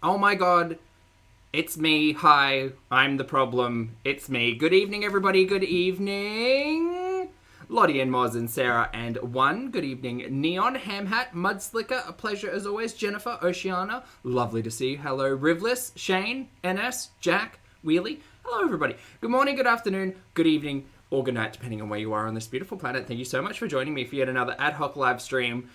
Oh my god, it's me. Hi, I'm the problem. It's me. Good evening, everybody. Good evening. Lottie and Moz and Sarah and One. Good evening, Neon, Hamhat, Mudslicker. A pleasure as always. Jennifer, Oceana. Lovely to see you. Hello, Rivless, Shane, NS, Jack, Wheelie. Hello, everybody. Good morning, good afternoon, good evening, or good night, depending on where you are on this beautiful planet. Thank you so much for joining me for yet another ad hoc live stream.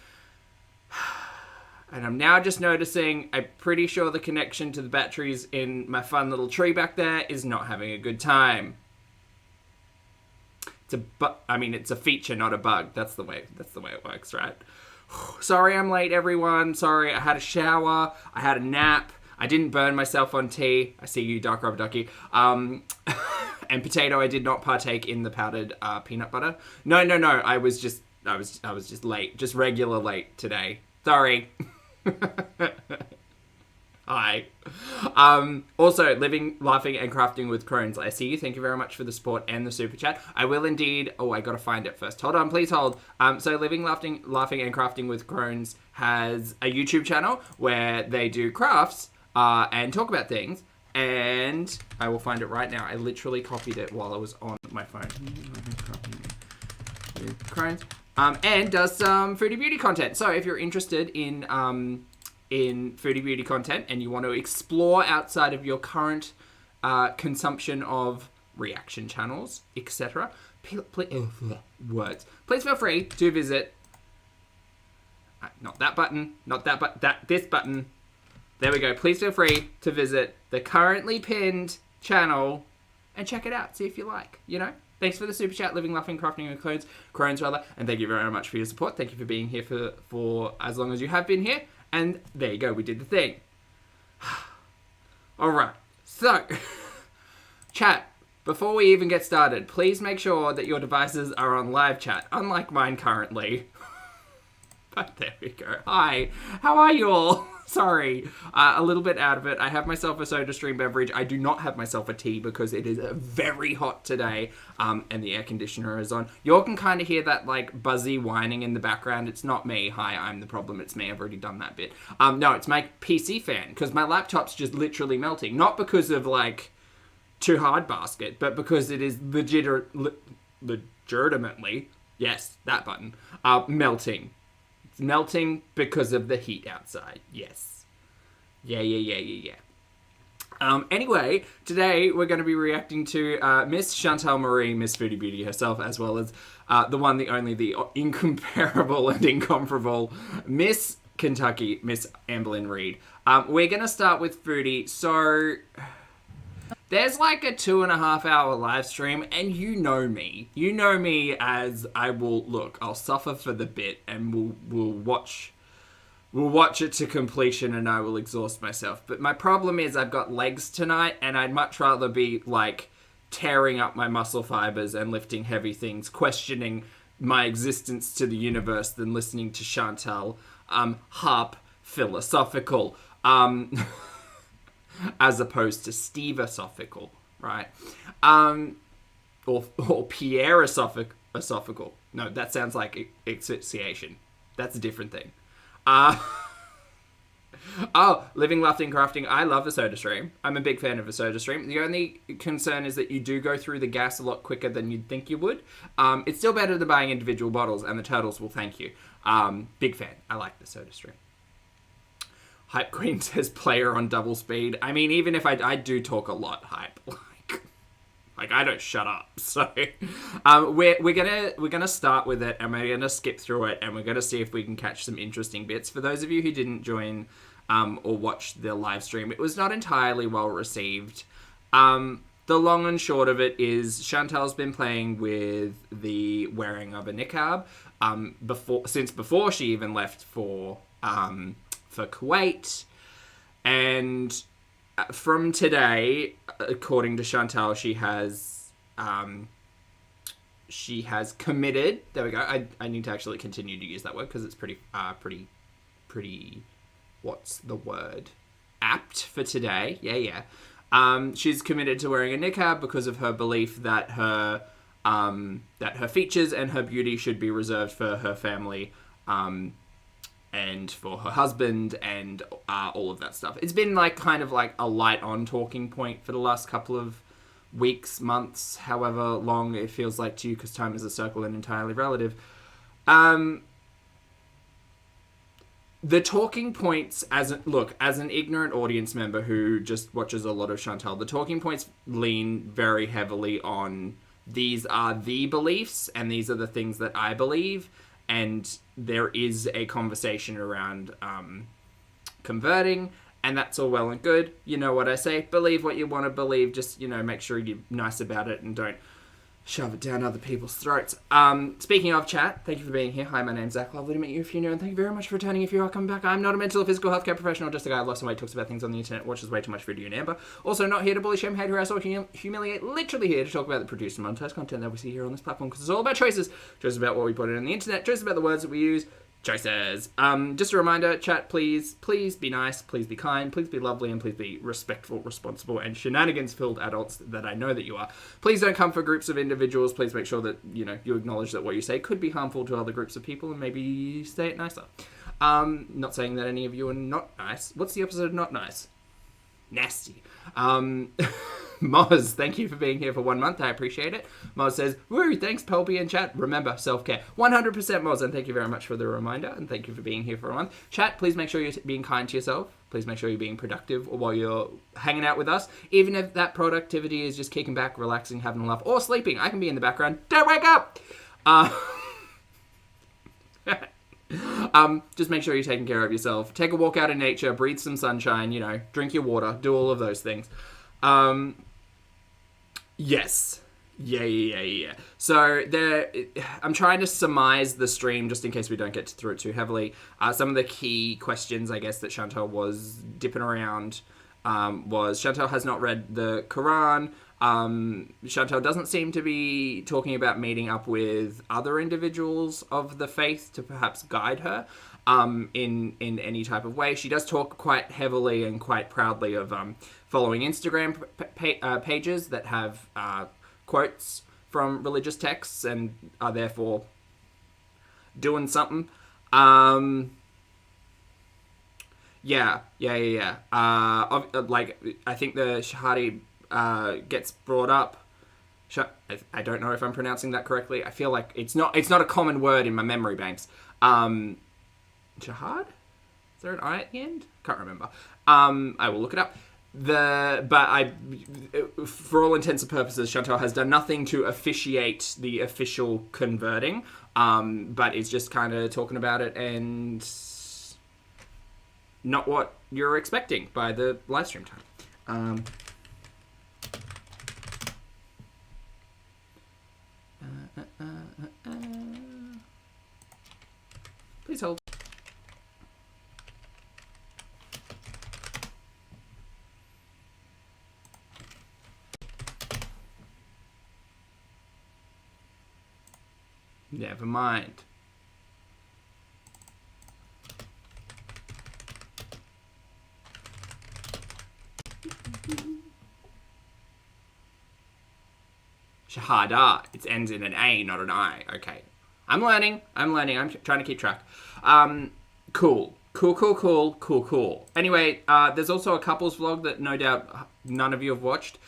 And I'm now just noticing, I'm pretty sure the connection to the batteries in my fun little tree back there is not having a good time. It's a feature, not a bug. That's the way it works, right? Sorry I'm late, everyone. Sorry, I had a shower. I had a nap. I didn't burn myself on tea. I see you, Dark Rubber Ducky. And Potato, I did not partake in the powdered peanut butter. No. I was just late. Just regular late today. Sorry. Hi. Also, living, laughing, and crafting with Crohn's. I see you. Thank you very much for the support and the super chat. I will indeed. Oh, I gotta find it first. Hold on, please hold. So living, laughing, and crafting with Crohn's has a YouTube channel where they do crafts and talk about things. And I will find it right now. I literally copied it while I was on my phone. With Crohn's. And does some Foodie Beauty content. So if you're interested in Foodie Beauty content and you want to explore outside of your current consumption of reaction channels, etc., please feel free to visit. Not that button. Not that button. This button. There we go. Please feel free to visit the currently pinned channel and check it out. See if you like. You know. Thanks for the super chat, living, laughing, crafting with Crohn's, and thank you very much for your support. Thank you for being here for as long as you have been here. And there you go, we did the thing. All right, so chat. Before we even get started, please make sure that your devices are on live chat, unlike mine currently. But there we go. Hi, how are you all? Sorry, a little bit out of it. I have myself a SodaStream beverage. I do not have myself a tea because it is very hot today, and the air conditioner is on. You all can kind of hear that like buzzy whining in the background. It's not me. Hi, I'm the problem. It's me. I've already done that bit. No, it's my PC fan because my laptop's just literally melting. Not because of like too hard basket, but because it is legitimately, yes, that button, melting. Melting because of the heat outside. Yes. Yeah. Anyway, today we're going to be reacting to Miss Chantal Marie, Miss Foodie Beauty herself, as well as the one, the only, the incomparable and incomparable Miss Kentucky, Miss Amberlynn Reid. We're going to start with Foodie. So there's like a 2.5 hour live stream, and you know me. You know me as I will look. I'll suffer for the bit, and we'll watch it to completion, and I will exhaust myself. But my problem is I've got legs tonight, and I'd much rather be like tearing up my muscle fibers and lifting heavy things, questioning my existence to the universe, than listening to Chantal harp philosophical. As opposed to Steve-osophical, right? Or Pierre-osophical. No, that sounds like asphyxiation. That's a different thing. Living, laughing, crafting. I love a SodaStream. I'm a big fan of a SodaStream. The only concern is that you do go through the gas a lot quicker than you'd think you would. It's still better than buying individual bottles, and the turtles will thank you. Big fan. I like the SodaStream. Hype Queen says player on double speed. I mean, even if I do talk a lot, Hype. Like I don't shut up. So we're gonna start with it, and we're gonna skip through it, and we're gonna see if we can catch some interesting bits. For those of you who didn't join or watch the live stream, it was not entirely well received. The long and short of it is Chantal's been playing with the wearing of a niqab before she even left for Kuwait, and from today, according to Chantal, she has committed. There we go. I need to actually continue to use that word because it's pretty. What's the word? Apt for today. Yeah. She's committed to wearing a niqab because of her belief that her features and her beauty should be reserved for her family. and for her husband and all of that stuff. It's been like kind of like a light on talking point for the last couple of weeks, months, however long it feels like to you, because time is a circle and entirely relative. The talking points, as an ignorant audience member who just watches a lot of Chantal, the talking points lean very heavily on these are the beliefs and these are the things that I believe, and there is a conversation around converting, and that's all well and good. You know what I say, believe what you want to believe, just, make sure you're nice about it and don't shove it down other people's throats. Speaking of chat, thank you for being here. Hi, my name's Zach. Lovely to meet you if you're new, and thank you very much for returning if you are coming back. I'm not a mental or physical healthcare professional, just a guy who lost some weight, talks about things on the internet, watches way too much Foodie and Amber. Also, not here to bully, shame, hate, harass, or humiliate. Literally here to talk about the produced and monetized content that we see here on this platform, because it's all about choices. Choices about what we put in on the internet, choices about the words that we use. Choices. Just a reminder, chat, please be nice, please be kind, please be lovely, and please be respectful, responsible, and shenanigans-filled adults that I know that you are. Please don't come for groups of individuals. Please make sure that, you acknowledge that what you say could be harmful to other groups of people, and maybe say it nicer. Not saying that any of you are not nice. What's the opposite of not nice? Nasty. Moz, thank you for being here for 1 month. I appreciate it. Moz says, woo, thanks, Pulpy and chat. Remember, self-care. 100% Moz, and thank you very much for the reminder, and thank you for being here for a month. Chat, please make sure you're being kind to yourself. Please make sure you're being productive while you're hanging out with us. Even if that productivity is just kicking back, relaxing, having a laugh, or sleeping. I can be in the background. Don't wake up! Just make sure you're taking care of yourself. Take a walk out in nature, breathe some sunshine, drink your water, do all of those things. Yes. Yeah. So I'm trying to surmise the stream just in case we don't get through it too heavily. Some of the key questions, I guess, that Chantal was dipping around was Chantal has not read the Quran. Chantal doesn't seem to be talking about meeting up with other individuals of the faith to perhaps guide her in any type of way. She does talk quite heavily and quite proudly of following Instagram pages that have quotes from religious texts and are therefore doing something. Yeah. Like, I think the Shahadi gets brought up. I don't know if I'm pronouncing that correctly. I feel like it's not a common word in my memory banks. Jihad? Is there an I at the end? Can't remember. I will look it up. For all intents and purposes, Chantal has done nothing to officiate the official converting, but is just kind of talking about it and not what you're expecting by the live stream time. Please hold. Never mind. Shahada. It ends in an A, not an I. Okay. I'm learning. I'm trying to keep track. Cool. Anyway, there's also a couples vlog that no doubt none of you have watched.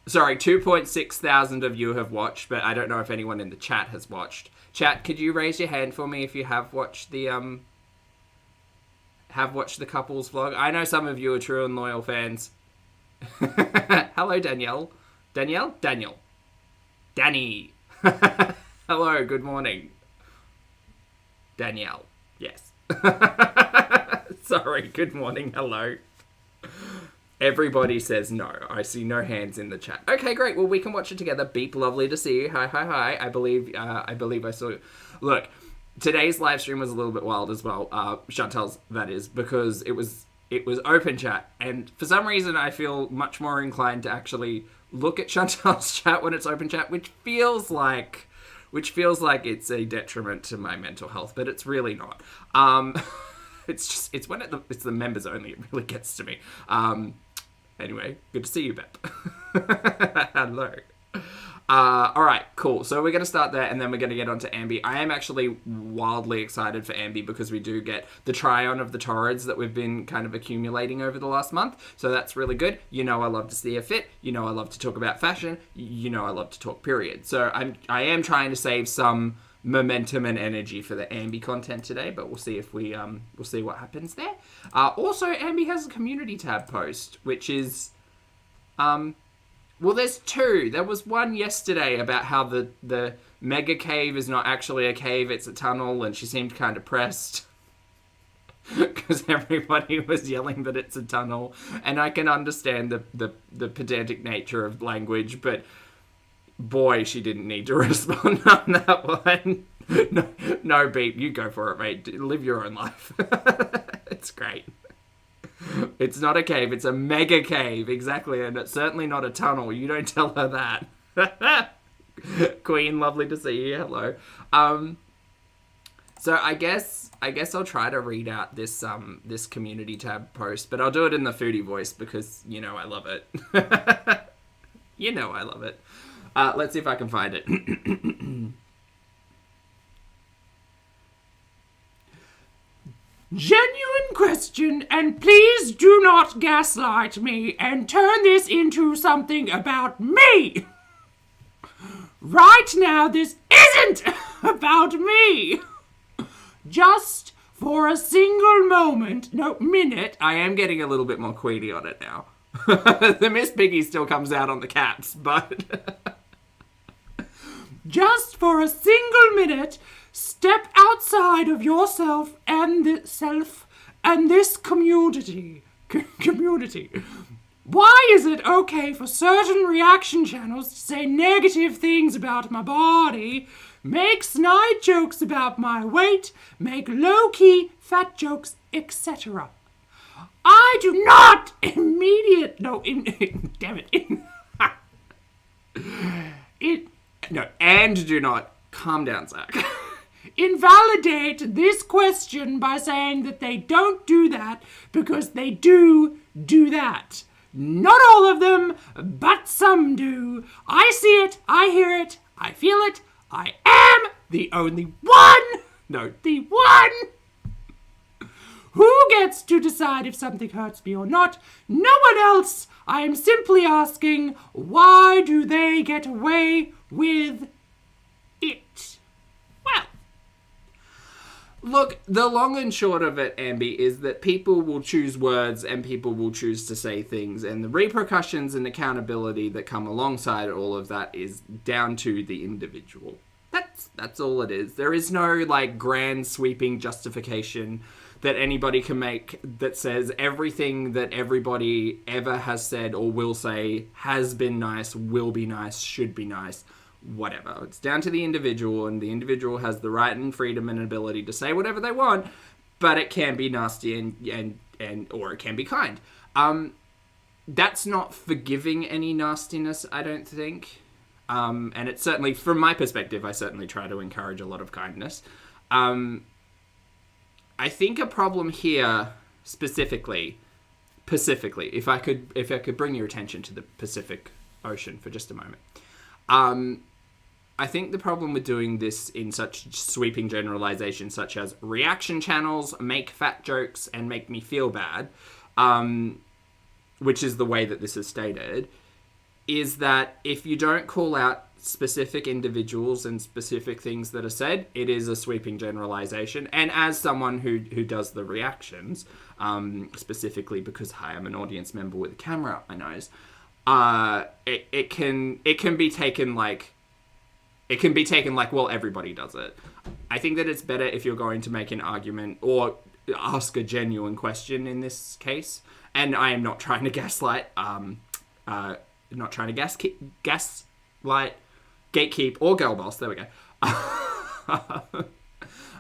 Sorry, 2.6 thousand of you have watched, but I don't know if anyone in the chat has watched. Chat, could you raise your hand for me if you have watched the couples vlog? I know some of you are true and loyal fans. Hello, Danielle. Danielle? Daniel. Danny. Hello, good morning. Danielle. Yes. Sorry, good morning, hello. Everybody says no. I see no hands in the chat. Okay, great. Well, we can watch it together. Beep, lovely to see you. Hi. I believe I saw you. Look, today's live stream was a little bit wild as well. Chantal's, that is, because it was open chat, and for some reason I feel much more inclined to actually look at Chantal's chat when it's open chat, which feels like it's a detriment to my mental health, but it's really not. It's when it's the members only, it really gets to me. Anyway, good to see you, Bep. Hello. All right, cool. So we're going to start there, and then we're going to get on to Ambi. I am actually wildly excited for Ambi because we do get the try-on of the torrids that we've been kind of accumulating over the last month. So that's really good. You know I love to see her fit. You know I love to talk about fashion. You know I love to talk period. So I am trying to save some momentum and energy for the Ambi content today, but we'll see if we'll see what happens there. Also, Ambi has a community tab post, which is well, there's two. There was one yesterday about how the mega cave is not actually a cave, it's a tunnel, and she seemed kind of pressed because everybody was yelling that it's a tunnel. And I can understand the pedantic nature of language, but boy, she didn't need to respond on that one. No, Beep, you go for it, mate. Live your own life. It's great. It's not a cave, it's a mega cave, exactly, and it's certainly not a tunnel. You don't tell her that. Queen, lovely to see you. Hello. So I guess I'll try to read out this community tab post, but I'll do it in the foodie voice because you know I love it. You know I love it. Let's see if I can find it. Genuine question, and please do not gaslight me and turn this into something about me. Right now, this isn't about me. Just for a single minute, I am getting a little bit more Queenie on it now. The Miss Piggy still comes out on the cats, but... Just for a single minute, step outside of yourself and this community. Why is it okay for certain reaction channels to say negative things about my body, make snide jokes about my weight, make low-key fat jokes, etc.? I do not do not, calm down, Zach. Invalidate this question by saying that they don't do that because they do that. Not all of them, but some do. I see it, I hear it, I feel it. I am the only one. No, the one. Who gets to decide if something hurts me or not? No one else. I am simply asking, why do they get away with it? Well, look, the long and short of it, Ambi, is that people will choose words and people will choose to say things, and the repercussions and accountability that come alongside all of that is down to the individual. That's all it is. There is no, like, grand sweeping justification that anybody can make that says everything that everybody ever has said or will say has been nice, will be nice, should be nice, whatever. It's down to the individual, and the individual has the right and freedom and ability to say whatever they want, but it can be nasty and or it can be kind. That's not forgiving any nastiness, I don't think. And it's certainly, from my perspective, I certainly try to encourage a lot of kindness. I think a problem here, specifically, if I could bring your attention to the Pacific Ocean for just a moment. I think the problem with doing this in such sweeping generalizations, such as reaction channels make fat jokes and make me feel bad, which is the way that this is stated, is that if you don't call out specific individuals and specific things that are said, it is a sweeping generalization. And as someone who does the reactions, specifically because hi, I'm an audience member with a camera up my nose, it can be taken like well, everybody does it. I think that it's better if you're going to make an argument or ask a genuine question in this case. And I am not trying to gaslight, not trying to gaslight, gatekeep, or girl boss. There we go.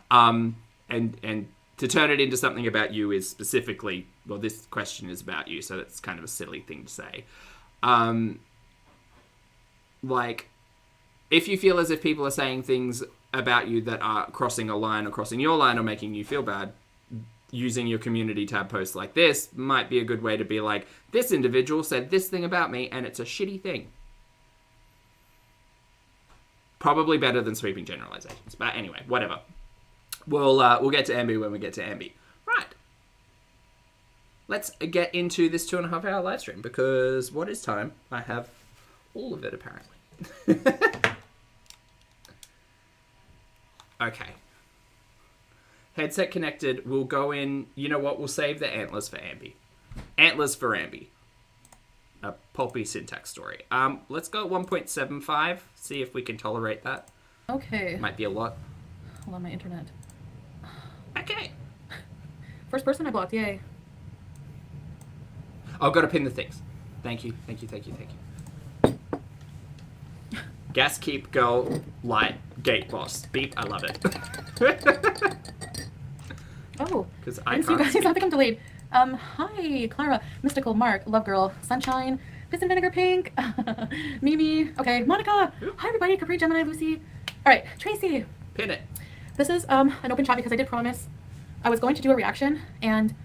And to turn it into something about you is specifically, well, this question is about you, so that's kind of a silly thing to say. Like, if you feel as if people are saying things about you that are crossing a line or crossing your line or making you feel bad, using your community tab posts like this might be a good way to be like, this individual said this thing about me and it's a shitty thing. Probably better than sweeping generalizations. But anyway, whatever. We'll get to Ambi when we get to Ambi. Right. Let's get into this 2.5 hour live stream, because what is time? I have all of it, apparently. Okay. Headset connected. We'll go in. You know what? We'll save the antlers for Ambi. Antlers for Ambi. A pulpy syntax story. Let's go at 1.75. See if we can tolerate that. Okay. Might be a lot. Hold on, my internet. Okay. First person I blocked. Yay. I've got to pin the things. Thank you. Thank you. Thank you. Thank you. Gas keep go light gate boss beep. I love it. Oh. Because I didn't see you can't guys. speak. I think I'm delayed. Hi, Clara, Mystical, Mark, Love Girl, Sunshine, Piss and Vinegar Pink, Mimi, okay, Monica, hi everybody, Capri, Gemini, Lucy. Alright, Tracy. Pin it. This is an open chat because I did promise I was going to do a reaction, and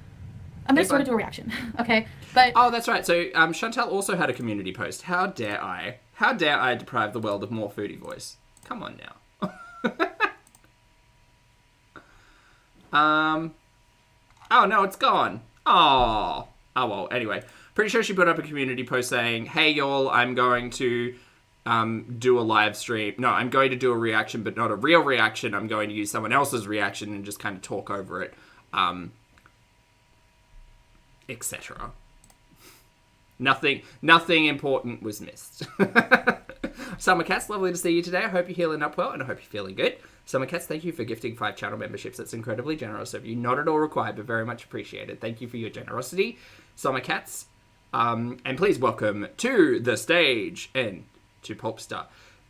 I'm going to sort of do a reaction, okay? But oh, that's right. So Chantal also had a community post. How dare I? How dare I deprive the world of more foodie voice? Come on now. Oh no, it's gone. Oh well. Anyway, pretty sure she put up a community post saying, "Hey y'all, I'm going to do a live stream. No, I'm going to do a reaction, but not a real reaction. I'm going to use someone else's reaction and just kind of talk over it, etc." Nothing important was missed. Summer Cats, lovely to see you today. I hope you're healing up well, and I hope you're feeling good. Summer Cats, thank you for gifting 5 channel memberships. That's incredibly generous of you. Not at all required, but very much appreciated. Thank you for your generosity, Summer Cats. And please welcome to the stage, and to Pulpstar,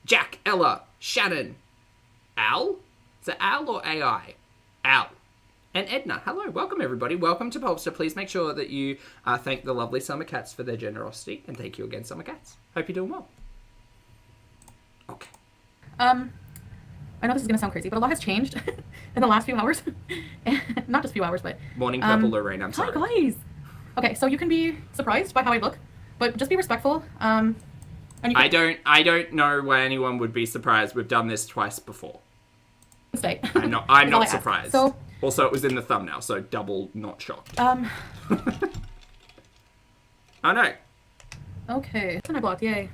Jack, Ella, Shannon, Al? Is it Al or AI? Al. And Edna. Hello, welcome everybody. Welcome to Pulpstar. Please make sure that you thank the lovely Summer Cats for their generosity. And thank you again, Summer Cats. Hope you're doing well. Okay. I know this is going to sound crazy, but a lot has changed in the last few hours. Not just few hours, but... Morning Purple Lorraine, I'm sorry. Hi, guys. Okay, so you can be surprised by how I look, but just be respectful. And you can... I don't know why anyone would be surprised. We've done this twice before. Stay. I'm not surprised. So, also, it was in the thumbnail, so double not shocked. Oh no. Okay. And I blocked, yay.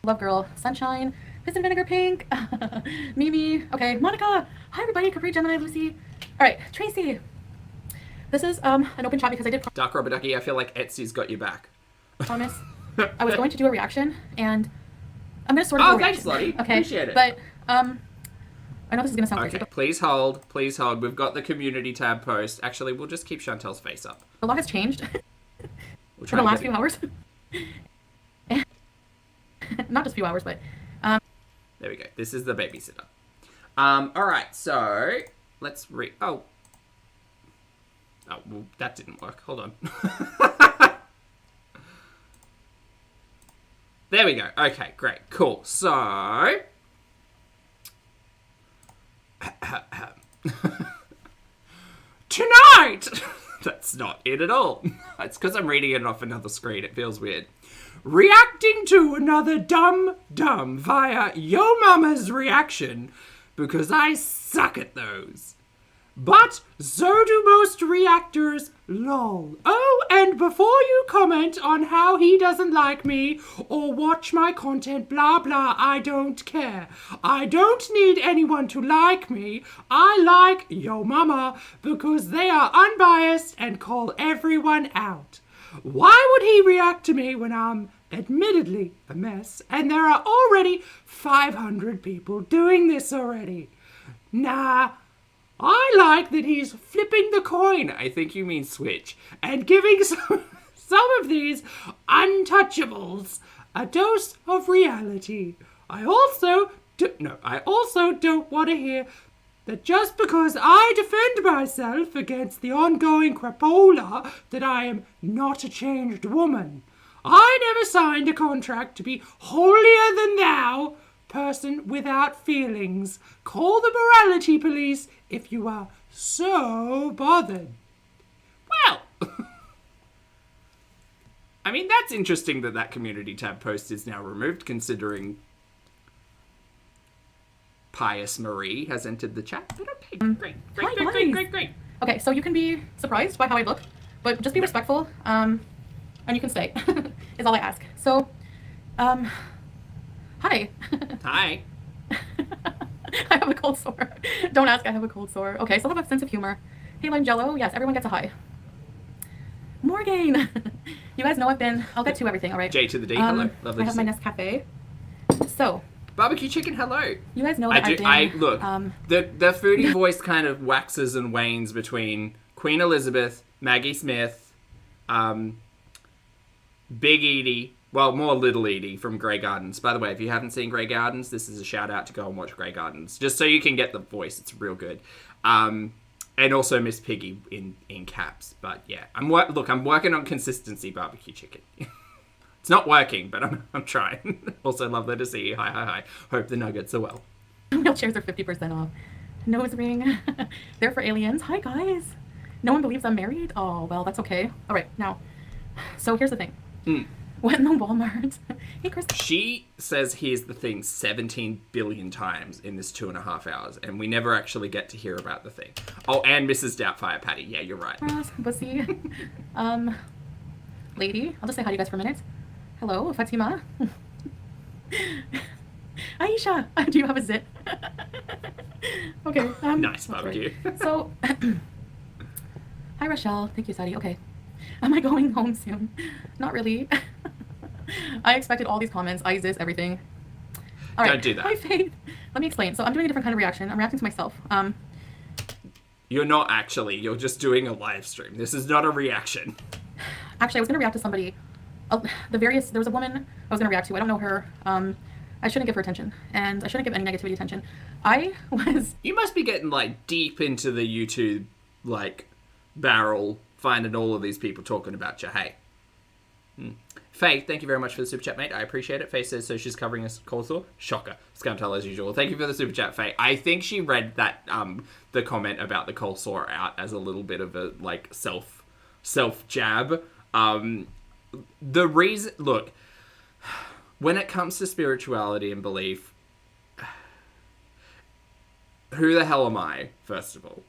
Love Girl, Sunshine, Piss and Vinegar Pink, Mimi, okay, Monica, hi everybody, Capri, Gemini, Lucy. Alright, Tracy. This is an open chat because I did Dark Rubber Ducky, I feel like Etsy's got your back. promise I was going to do a reaction, and I'm going to sort of do a reaction. Thanks, Lottie. Okay, appreciate it. But, I know this is going to sound crazy. Okay, please hold, please hold. We've got the community tab post. Actually, we'll just keep Chantal's face up. A lot has changed We'll in the last few hours. Not just few hours, but... There we go. This is the babysitter. Alright, so... Let's Oh, well, that didn't work. Hold on. There we go. Okay, great. Cool. So... Tonight! That's not it at all. It's because I'm reading it off another screen. It feels weird. Reacting to another dumb via Yo Mama's reaction, because I suck at those. But so do most reactors, lol. Oh, and before you comment on how he doesn't like me or watch my content, blah blah, I don't care. I don't need anyone to like me. I like Yo Mama because they are unbiased and call everyone out. Why would he react to me when I'm admittedly a mess and there are already 500 people doing this already? Nah. I like that he's flipping the coin, I think you mean switch, and giving some of these untouchables a dose of reality. I also don't want to hear that just because I defend myself against the ongoing crapola that I am not a changed woman. I never signed a contract to be holier than thou, person without feelings. Call the morality police if you are so bothered. Well, I mean, that's interesting that community tab post is now removed, considering Pious Marie has entered the chat. But okay, great. Okay, so you can be surprised by how I look, but just be respectful, and you can stay, is all I ask. So, hi. Hi. I have a cold sore. Don't ask, I have a cold sore. Okay, still have a sense of humor. Hey, Lime Jello, yes, everyone gets a hi. Morgan! You guys know I'll get to everything, all right? J to the D, hello. Lovely I have my Nescafe. So. Barbecue chicken, hello. You guys know that look, the foodie voice kind of waxes and wanes between Queen Elizabeth, Maggie Smith, Big Edie, well, more Little Edie from Grey Gardens. By the way, if you haven't seen Grey Gardens, this is a shout out to go and watch Grey Gardens, just so you can get the voice. It's real good. And also Miss Piggy in caps. But yeah, I'm working on consistency barbecue chicken. It's not working, but I'm trying. Also, lovely to see you. Hi. Hope the nuggets are well. Wheelchairs are 50% off. Nose ring. They're for aliens. Hi, guys. No one believes I'm married? Oh, well, that's okay. All right, now, so here's the thing. When the Walmart... Hey, Chris. She says here's the thing 17 billion times in this 2.5 hours, and we never actually get to hear about the thing. Oh, and Mrs. Doubtfire Patty. Yeah, you're right. Pussy. Lady. I'll just say hi to you guys for a minute. Hello, Fatima. Aisha, do you have a zit? Okay. Nice barbecue. So, hi Rochelle. Thank you, Sadie. Okay. Am I going home soon? Not really. I expected all these comments. ISIS, everything. All right. Don't do that. Hi, Faith. Let me explain. So I'm doing a different kind of reaction. I'm reacting to myself. You're not actually. You're just doing a live stream. This is not a reaction. Actually, I was going to react to somebody. There was a woman I was going to react to. I don't know her. I shouldn't give her attention, and I shouldn't give any negativity attention. You must be getting deep into the YouTube barrel, finding all of these people talking about you. Hey, Faye, thank you very much for the super chat, mate. I appreciate it. Faye says so she's covering a cold sore. Shocker, Chantal as usual. Thank you for the super chat, Faye. I think she read that the comment about the cold sore out as a little bit of a self jab. The reason, look, when it comes to spirituality and belief, who the hell am I, first of all?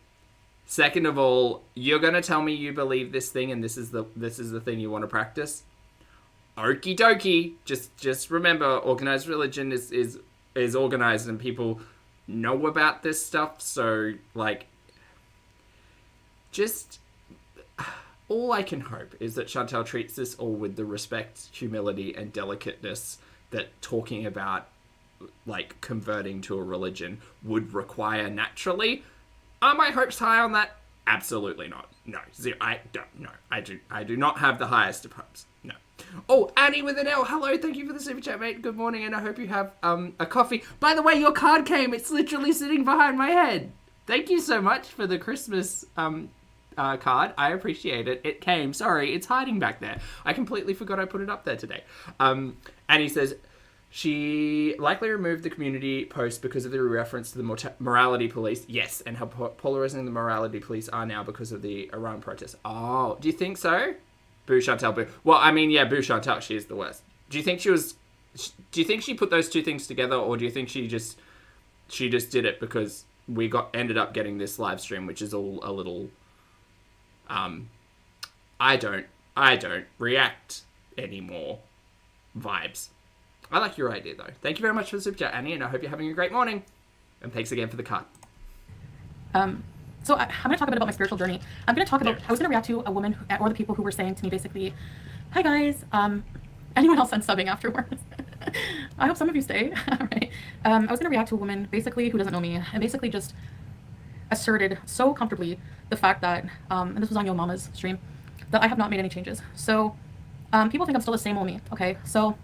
Second of all, you're going to tell me you believe this thing and this is the thing you want to practice? Okie dokie. Just remember, organized religion is organized and people know about this stuff, so, just... all I can hope is that Chantal treats this all with the respect, humility, and delicateness that talking about, converting to a religion would require naturally. Are my hopes high on that? Absolutely not. No. Zero. I don't. No. I do not have the highest of hopes. No. Oh, Annie with an L. Hello. Thank you for the super chat, mate. Good morning, and I hope you have a coffee. By the way, your card came. It's literally sitting behind my head. Thank you so much for the Christmas card. I appreciate it. It came. Sorry, it's hiding back there. I completely forgot I put it up there today. And he says, she likely removed the community post because of the reference to the morality police. Yes, and how polarizing the morality police are now because of the Iran protests. Oh, do you think so? Boo Chantal, boo. Well, I mean, yeah, boo Chantal. She is the worst. Do you think she put those two things together, or do you think she just did it because we ended up getting this live stream, which is all a little... I don't react anymore vibes. I like your idea though. Thank you very much for the super chat, Annie, and I hope you're having a great morning. And thanks again for the card. So I'm going to talk a bit about my spiritual journey. I was going to react to a woman or the people who were saying to me basically, hi guys, anyone else send subbing afterwards? I hope some of you stay. All right. I was going to react to a woman basically who doesn't know me and basically just asserted so comfortably the fact that, and this was on Yo Mama's stream, that I have not made any changes. So people think I'm still the same old me. Okay. So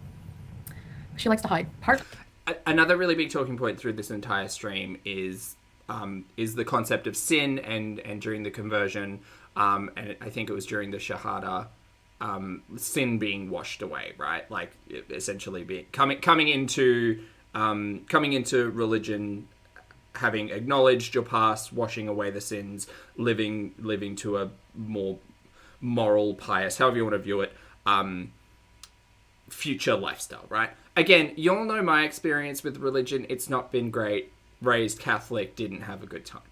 she likes to hide. Another really big talking point through this entire stream is the concept of sin and during the conversion, and I think it was during the Shahada, sin being washed away, right? Essentially coming into religion, having acknowledged your past, washing away the sins, living to a more moral, pious, however you want to view it, future lifestyle, right? Again, you'll know my experience with religion. It's not been great. Raised Catholic, didn't have a good time.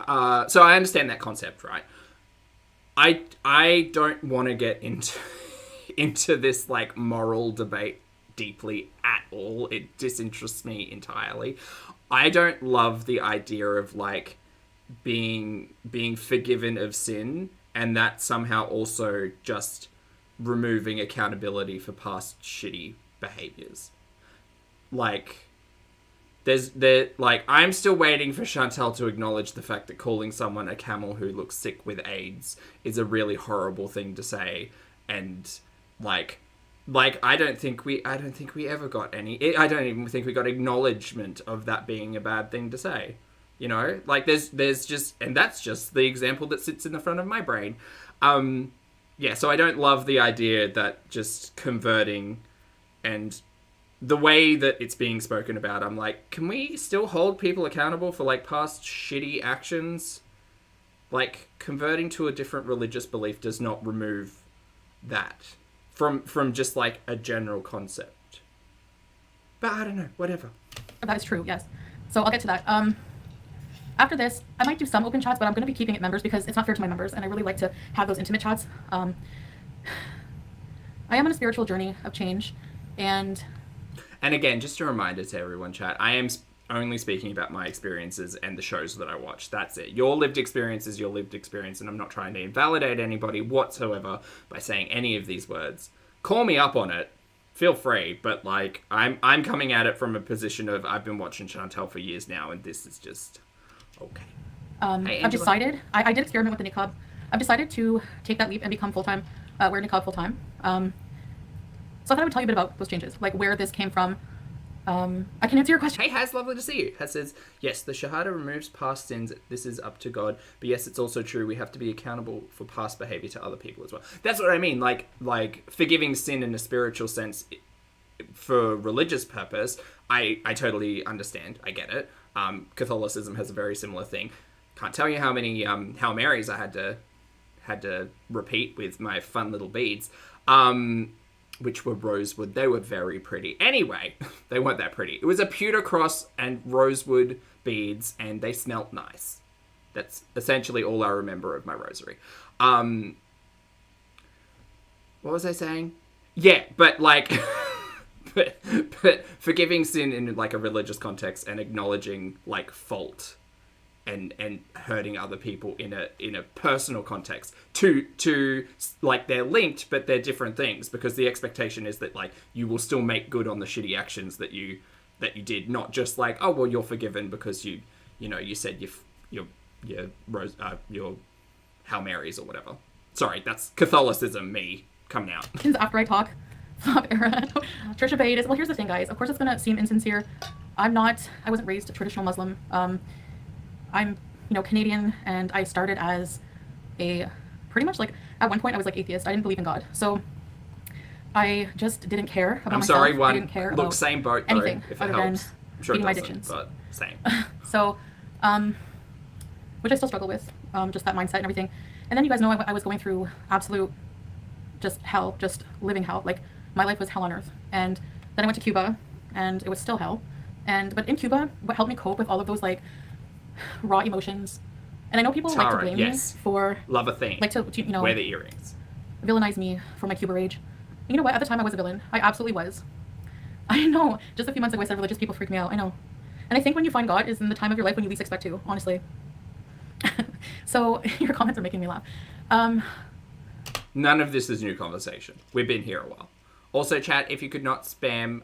So I understand that concept, right? I don't want to get into this like moral debate deeply at all. It disinterests me entirely. I don't love the idea of like being forgiven of sin, and that somehow also just removing accountability for past shitty behaviors. Like, I'm still waiting for Chantal to acknowledge the fact that calling someone a camel who looks sick with AIDS is a really horrible thing to say, and like I don't think we ever got any. I don't even think we got acknowledgement of that being a bad thing to say. You know, like there's just, and that's just the example that sits in the front of my brain. Yeah, so I don't love the idea that just converting and the way that it's being spoken about, I'm like, can we still hold people accountable for like past shitty actions? Like, converting to a different religious belief does not remove that from just like a general concept. But I don't know, whatever. That is true, yes. So I'll get to that. After this, I might do some open chats, but I'm going to be keeping it members because it's not fair to my members, and I really like to have those intimate chats. I am on a spiritual journey of change, and again, just a reminder to everyone, chat, I am only speaking about my experiences and the shows that I watch. That's it. Your lived experience is your lived experience, and I'm not trying to invalidate anybody whatsoever by saying any of these words. Call me up on it. Feel free, but like, I'm coming at it from a position of I've been watching Chantal for years now, and this is just okay. Hey, I've decided, I did experiment with the niqab. I've decided to take that leap and become full-time, wear niqab full-time. So I thought I would tell you a bit about those changes, like where this came from. I can answer your question. Hey, Haz, lovely to see you. Haz says, yes, the Shahada removes past sins. This is up to God. But yes, it's also true. We have to be accountable for past behavior to other people as well. That's what I mean. Like forgiving sin in a spiritual sense for religious purpose, I totally understand. I get it. Catholicism has a very similar thing. Can't tell you how many Hail Marys I had to repeat with my fun little beads. Which were rosewood. They were very pretty. Anyway, they weren't that pretty. It was a pewter cross and rosewood beads, and they smelt nice. That's essentially all I remember of my rosary. What was I saying? Yeah, but like, but forgiving sin in like a religious context and acknowledging like fault and hurting other people in a personal context to like, they're linked, but they're different things, because the expectation is that like you will still make good on the shitty actions that you did, not just like, oh well, you're forgiven because you said your Hail Marys or whatever. Sorry, that's Catholicism me coming out. After I talk, flop era, Trisha Paytas. Well, here's the thing, guys. Of course, it's gonna seem insincere. I wasn't raised a traditional Muslim. I'm, Canadian, and I started as a pretty much like, at one point I was like atheist. I didn't believe in God. So I just didn't care about myself. I'm sorry, I didn't care about same boat though, anything if it other helps. than I'm sure beating it my doesn't, addictions. but same. So, which I still struggle with, just that mindset and everything. And then you guys know I was going through absolute just hell, just living hell. Like, my life was hell on earth. And then I went to Cuba, and it was still hell. But in Cuba, what helped me cope with all of those like raw emotions, and I know people like to blame me for love a thing, like to wear the earrings, villainize me for my Cuba rage. And you know what? At the time, I was a villain. I absolutely was. I know. Just a few months ago, I said religious people freak me out. I know. And I think when you find God is in the time of your life when you least expect to, honestly. So your comments are making me laugh. None of this is new conversation. We've been here a while. Also, chat, if you could not spam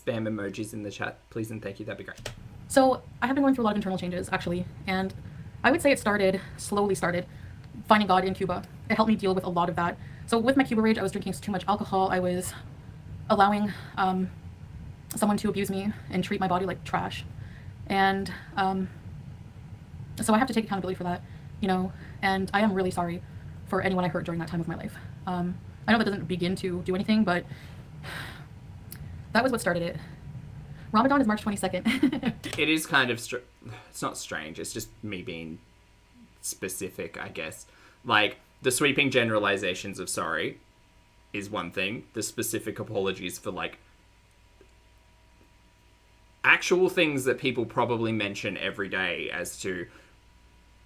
emojis in the chat, please and thank you. That'd be great. So I have been going through a lot of internal changes, actually, and I would say it slowly started, finding God in Cuba. It helped me deal with a lot of that. So with my Cuba rage, I was drinking too much alcohol. I was allowing someone to abuse me and treat my body like trash. And so I have to take accountability for that, and I am really sorry for anyone I hurt during that time of my life. I know that doesn't begin to do anything, but that was what started it. Ramadan is March 22nd. It is kind of, it's not strange, it's just me being specific, I guess. Like, the sweeping generalizations of sorry is one thing. The specific apologies for, like, actual things that people probably mention every day as to,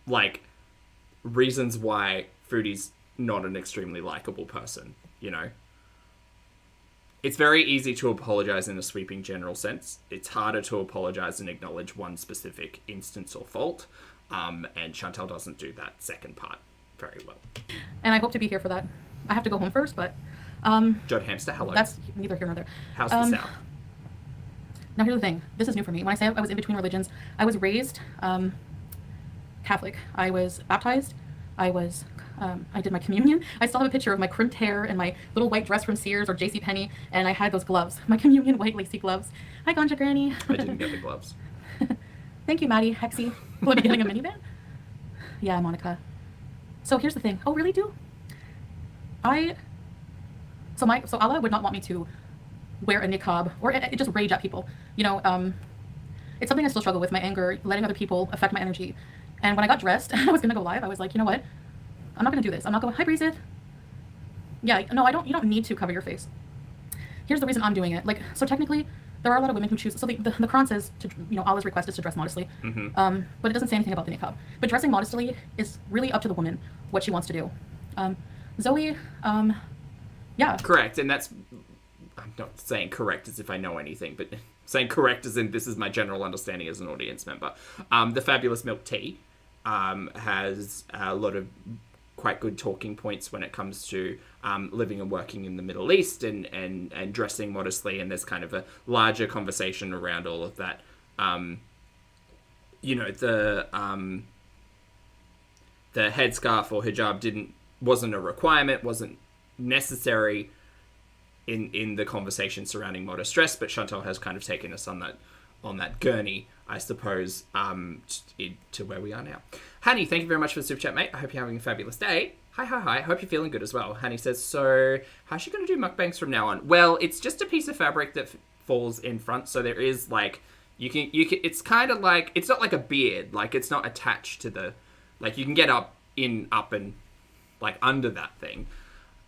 like, reasons why Foodie's not an extremely likable person, you know? It's very easy to apologize in a sweeping general sense. It's harder to apologize and acknowledge one specific instance or fault. And Chantal doesn't do that second part very well. And I hope to be here for that. I have to go home first, but... Jod Hamster, hello. That's neither here nor there. How's the South? Now here's the thing. This is new for me. When I say I was in between religions, I was raised Catholic. I was baptized. I did my communion. I still have a picture of my crimped hair and my little white dress from Sears or JCPenney, and I had those gloves. My communion white lacy gloves. Hi, Ganja Granny. I didn't get the gloves. Thank you, Maddie. Hexy. Will I be getting a minivan? Yeah, Monica. So here's the thing. Oh, really, do? So Allah would not want me to wear a niqab or it just rage at people. You know, it's something I still struggle with, my anger, letting other people affect my energy. And when I got dressed and I was going to go live, I was like, you know what? I'm not going to do this. I'm not going, hi, Breeze It. Yeah, no, you don't need to cover your face. Here's the reason I'm doing it. Like, so technically, there are a lot of women who choose, so the Quran says, Allah's request is to dress modestly. But it doesn't say anything about the niqab. But dressing modestly is really up to the woman, what she wants to do. Zoe, yeah. Correct, and that's, I'm not saying correct as if I know anything, but saying correct as in this is my general understanding as an audience member. The Fabulous Milk Tea has a lot of quite good talking points when it comes to living and working in the Middle East and dressing modestly, and there's kind of a larger conversation around all of that. You know, the headscarf or hijab wasn't a requirement, wasn't necessary in the conversation surrounding modest dress, but Chantal has kind of taken us on that gurney, I suppose, to where we are now. Hanny, thank you very much for the super chat, mate. I hope you're having a fabulous day. Hi. Hope you're feeling good as well. Hanny says, so how's she going to do mukbangs from now on? Well, it's just a piece of fabric that falls in front, so there is, like, you can. It's kind of like, it's not like a beard, like it's not attached to the, like you can get up and like under that thing.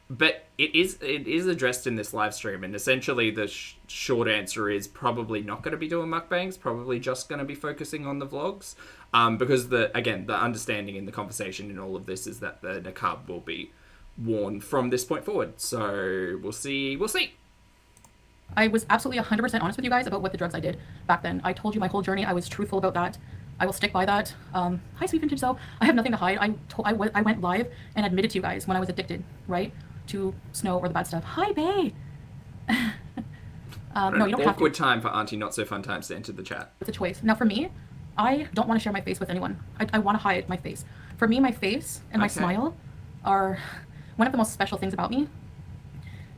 But it is addressed in this live stream, and essentially the short answer is probably not going to be doing mukbangs, probably just going to be focusing on the vlogs, because the understanding in the conversation in all of this is that the niqab will be worn from this point forward. So we'll see. I was absolutely 100% honest with you guys about what the drugs I did back then. I told you my whole journey. I was truthful about that. I will stick by that. Hi, Sweet Vintage Zoe. I have nothing to hide. I went live and admitted to you guys when I was addicted, right? To snow or the bad stuff. Hi, Bae. No, you don't have to. Awkward time for Auntie Not So Fun Times to enter the chat. It's a choice. Now, for me, I don't want to share my face with anyone. I want to hide my face. For me, my face and my smile are one of the most special things about me.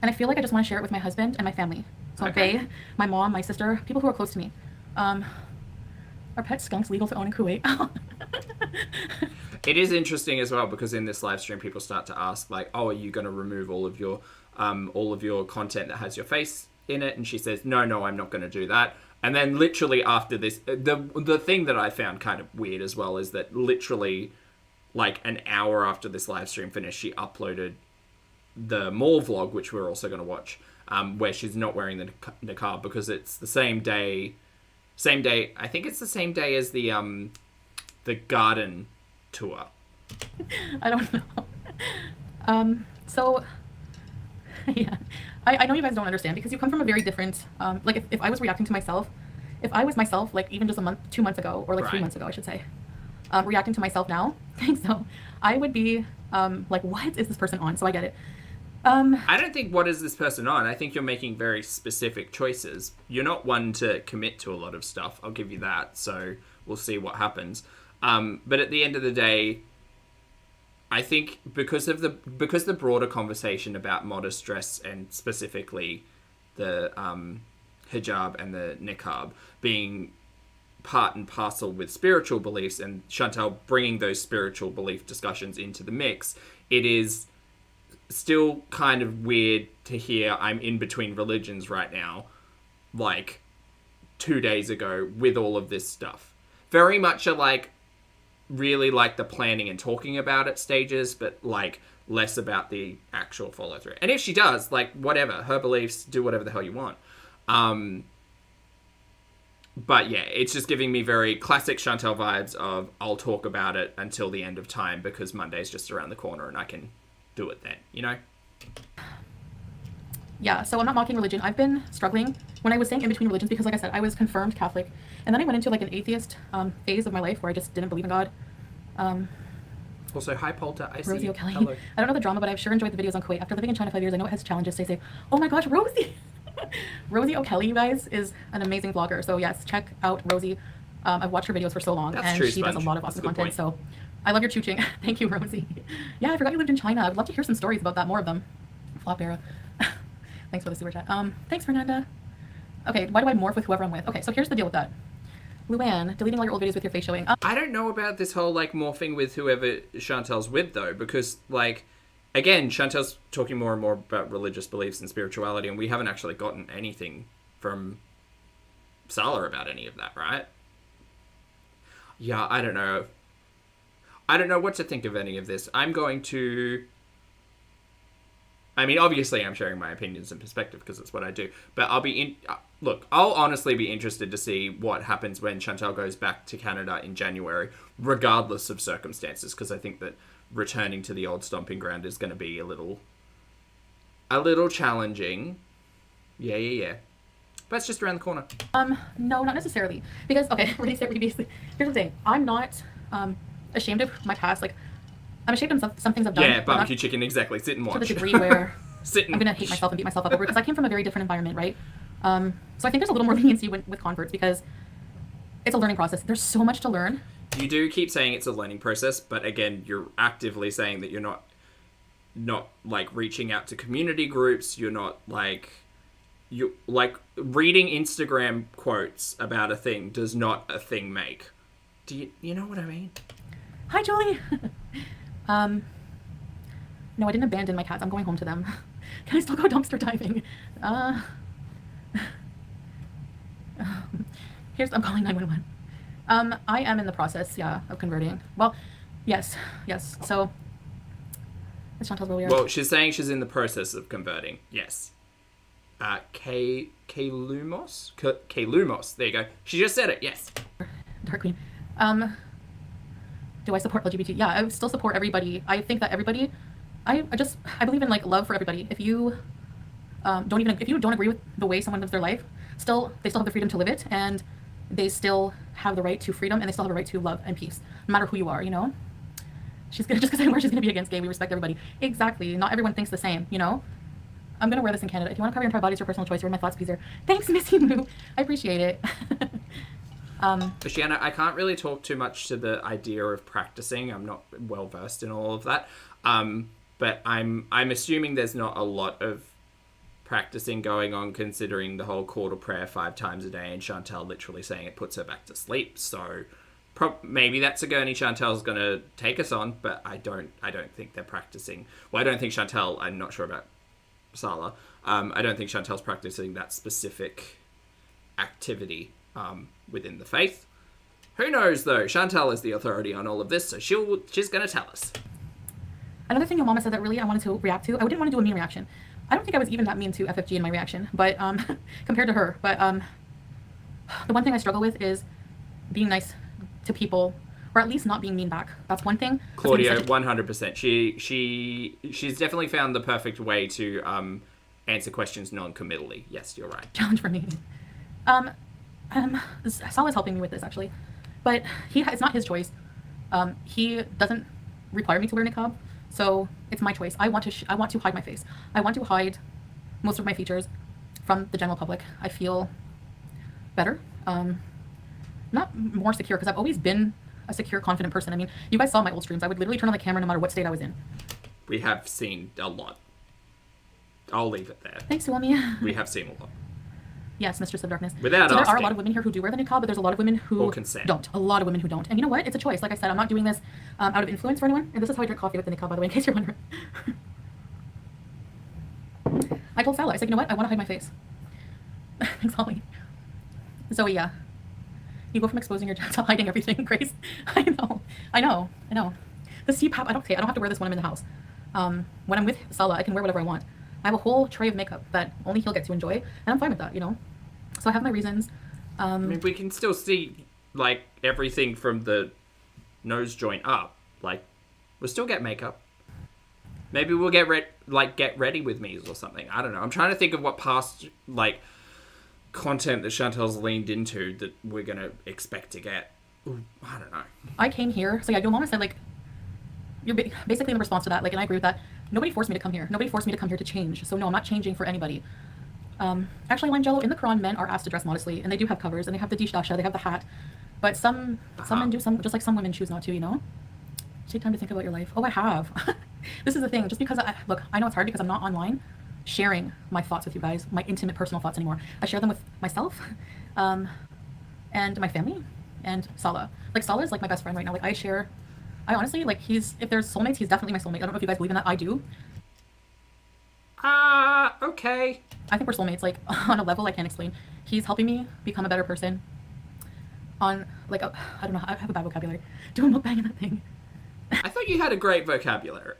And I feel like I just want to share it with my husband and my family. So Bae, my mom, my sister, people who are close to me. Are pet skunks legal to own in Kuwait? It is interesting as well, because in this live stream, people start to ask, like, "Oh, are you going to remove all of your content that has your face in it?" And she says, "No, I'm not going to do that." And then, literally after this, the thing that I found kind of weird as well is that literally, like an hour after this live stream finished, she uploaded the mall vlog, which we're also going to watch, where she's not wearing the niqab because it's the same day. I think it's the same day as the garden tour. I don't know. So yeah, I know you guys don't understand because you come from a very different, like if I was reacting to myself, if I was myself, like even just 2 months ago, or like 3 months ago, I should say, reacting to myself now, so I would be like, what is this person on? So I get it. I don't think what is this person on. I think you're making very specific choices. You're not one to commit to a lot of stuff. I'll give you that. So we'll see what happens. But at the end of the day, I think because the broader conversation about modest dress and specifically the hijab and the niqab being part and parcel with spiritual beliefs, and Chantal bringing those spiritual belief discussions into the mix, it is still kind of weird to hear I'm in between religions right now, like 2 days ago, with all of this stuff. Very much a, like, really like the planning and talking about it stages, but like less about the actual follow through. And if she does, like, whatever, her beliefs, do whatever the hell you want. But yeah, it's just giving me very classic Chantal vibes of I'll talk about it until the end of time because Monday's just around the corner and I can do it then, you know? Yeah, so I'm not mocking religion. I've been struggling when I was saying in between religions because, like I said, I was confirmed Catholic. And then I went into like an atheist phase of my life where I just didn't believe in God. Also, hi, Polter. I see Rosie you. O'Kelly. Hello. I don't know the drama, but I've sure enjoyed the videos on Kuwait. After living in China 5 years, I know it has challenges. Say, oh my gosh, Rosie! Rosie O'Kelly, you guys, is an amazing vlogger. So yes, check out Rosie. I've watched her videos for so long, That's and true, she does a lot of awesome content. So I love your chooching. Thank you, Rosie. Yeah, I forgot you lived in China. I would love to hear some stories about that, more of them. Flop era. Thanks for the super chat. Thanks, Fernanda. Okay, why do I morph with whoever I'm with? Okay, so here's the deal with that. Luann, deleting all your old videos with your face showing. I don't know about this whole, like, morphing with whoever Chantal's with, though, because, like, again, Chantal's talking more and more about religious beliefs and spirituality, and we haven't actually gotten anything from Sala about any of that, right? Yeah, I don't know. I don't know what to think of any of this. I'm going to... I mean, obviously I'm sharing my opinions and perspective because it's what I do, but I'll be look, I'll honestly be interested to see what happens when Chantal goes back to Canada in January, regardless of circumstances, because I think that returning to the old stomping ground is going to be a little challenging. Yeah. But it's just around the corner. No, not necessarily. Because, okay, here's the thing. I'm not ashamed of my past. Like, I'm ashamed of some things I've done. Yeah, barbecue chicken, exactly. Sit and watch. To the degree where I'm going to hate myself and beat myself up over it. Because I came from a very different environment, right? So I think there's a little more leniency with converts because it's a learning process. There's so much to learn. You do keep saying it's a learning process, but again, you're actively saying that you're not like reaching out to community groups. You're not like... You like reading Instagram quotes about a thing does not a thing make. Do you know what I mean? Hi, Julie. No, I didn't abandon my cats. I'm going home to them. Can I still go dumpster diving? I'm calling 911. I am in the process, yeah, of converting. Well, yes. So, it's Chantal's real weird. Well, she's saying she's in the process of converting. Yes. KUWAIT? KUWAIT. There you go. She just said it. Yes. Dark Queen. Do I support LGBT? Yeah, I still support everybody. I think that everybody, I believe in like love for everybody. If you if you don't agree with the way someone lives their life, they still have the freedom to live it, and they still have the right to freedom, and they still have a right to love and peace, no matter who you are, you know? She's gonna, just because I wear, she's gonna be against gay. We respect everybody. Exactly. Not everyone thinks the same, you know? I'm gonna wear this in Canada. If you want to cover your entire body, it's your personal choice. You're my thoughts, Peaser. Thanks, Missy Moo. I appreciate it. Shanna, I can't really talk too much to the idea of practicing. I'm not well versed in all of that. But I'm assuming there's not a lot of practicing going on, considering the whole call to prayer 5 times a day and Chantal literally saying it puts her back to sleep. So maybe that's a journey Chantal's going to take us on, but I don't think they're practicing. Well, I don't think Chantal, I'm not sure about Sala. I don't think Chantal's practicing that specific activity within the faith. Who knows, though? Chantal is the authority on all of this, so she's going to tell us. Another thing your mama said that really I wanted to react to, I didn't want to do a mean reaction. I don't think I was even that mean to FFG in my reaction, but compared to her. But the one thing I struggle with is being nice to people, or at least not being mean back. That's one thing. Claudia, 100%. She's definitely found the perfect way to answer questions non-committally. Yes, you're right. Challenge for me. Sal is helping me with this actually, but it's not his choice. He doesn't require me to wear niqab, so it's my choice. I want to hide my face. I want to hide most of my features from the general public. I feel better, not more secure, because I've always been a secure, confident person. I mean, you guys saw my old streams. I would literally turn on the camera no matter what state I was in. We have seen a lot. I'll leave it there. Thanks, Suami. We have seen a lot. Yes, Mistress of Darkness. Without so there asking. are a lot of women here who do wear the niqab, but there's a lot of women who don't. A lot of women who don't. And you know what? It's a choice. Like I said, I'm not doing this out of influence for anyone. And this is how I drink coffee with the niqab, by the way, in case you're wondering. I told Sala, I said, you know what? I want to hide my face. Thanks, Holly. Zoe, yeah. You go from exposing your to hiding everything, Grace. I know. The CPAP, I don't have to wear this when I'm in the house. When I'm with Salah, I can wear whatever I want. I have a whole tray of makeup that only he'll get to enjoy, and I'm fine with that, you know? So I have my reasons. I mean, we can still see, like, everything from the nose joint up. Like, we'll still get makeup. Maybe we'll get ready with me or something. I don't know. I'm trying to think of what past, like, content that Chantal's leaned into that we're going to expect to get. Ooh, I don't know. I came here, so yeah, your mama said, like, you're basically in response to that, like, and I agree with that. Nobody forced me to come here. Nobody forced me to come here to change. So no, I'm not changing for anybody. Actually, Wine Jello, in the Quran, men are asked to dress modestly, and they do have covers, and they have the dish dasha, they have the hat. But some men do, some just like some women choose not to, you know? Take time to think about your life. Oh, I have. This is the thing. Just because look, I know it's hard because I'm not online sharing my thoughts with you guys, my intimate personal thoughts anymore. I share them with myself, and my family, and Salah. Like, Salah is like my best friend right now. Like, I honestly, like, if there's soulmates, he's definitely my soulmate. I don't know if you guys believe in that. I do. Okay. I think we're soulmates, like, on a level I can't explain. He's helping me become a better person. On, like, I don't know, I have a bad vocabulary. Doing mukbang in that thing. I thought you had a great vocabulary.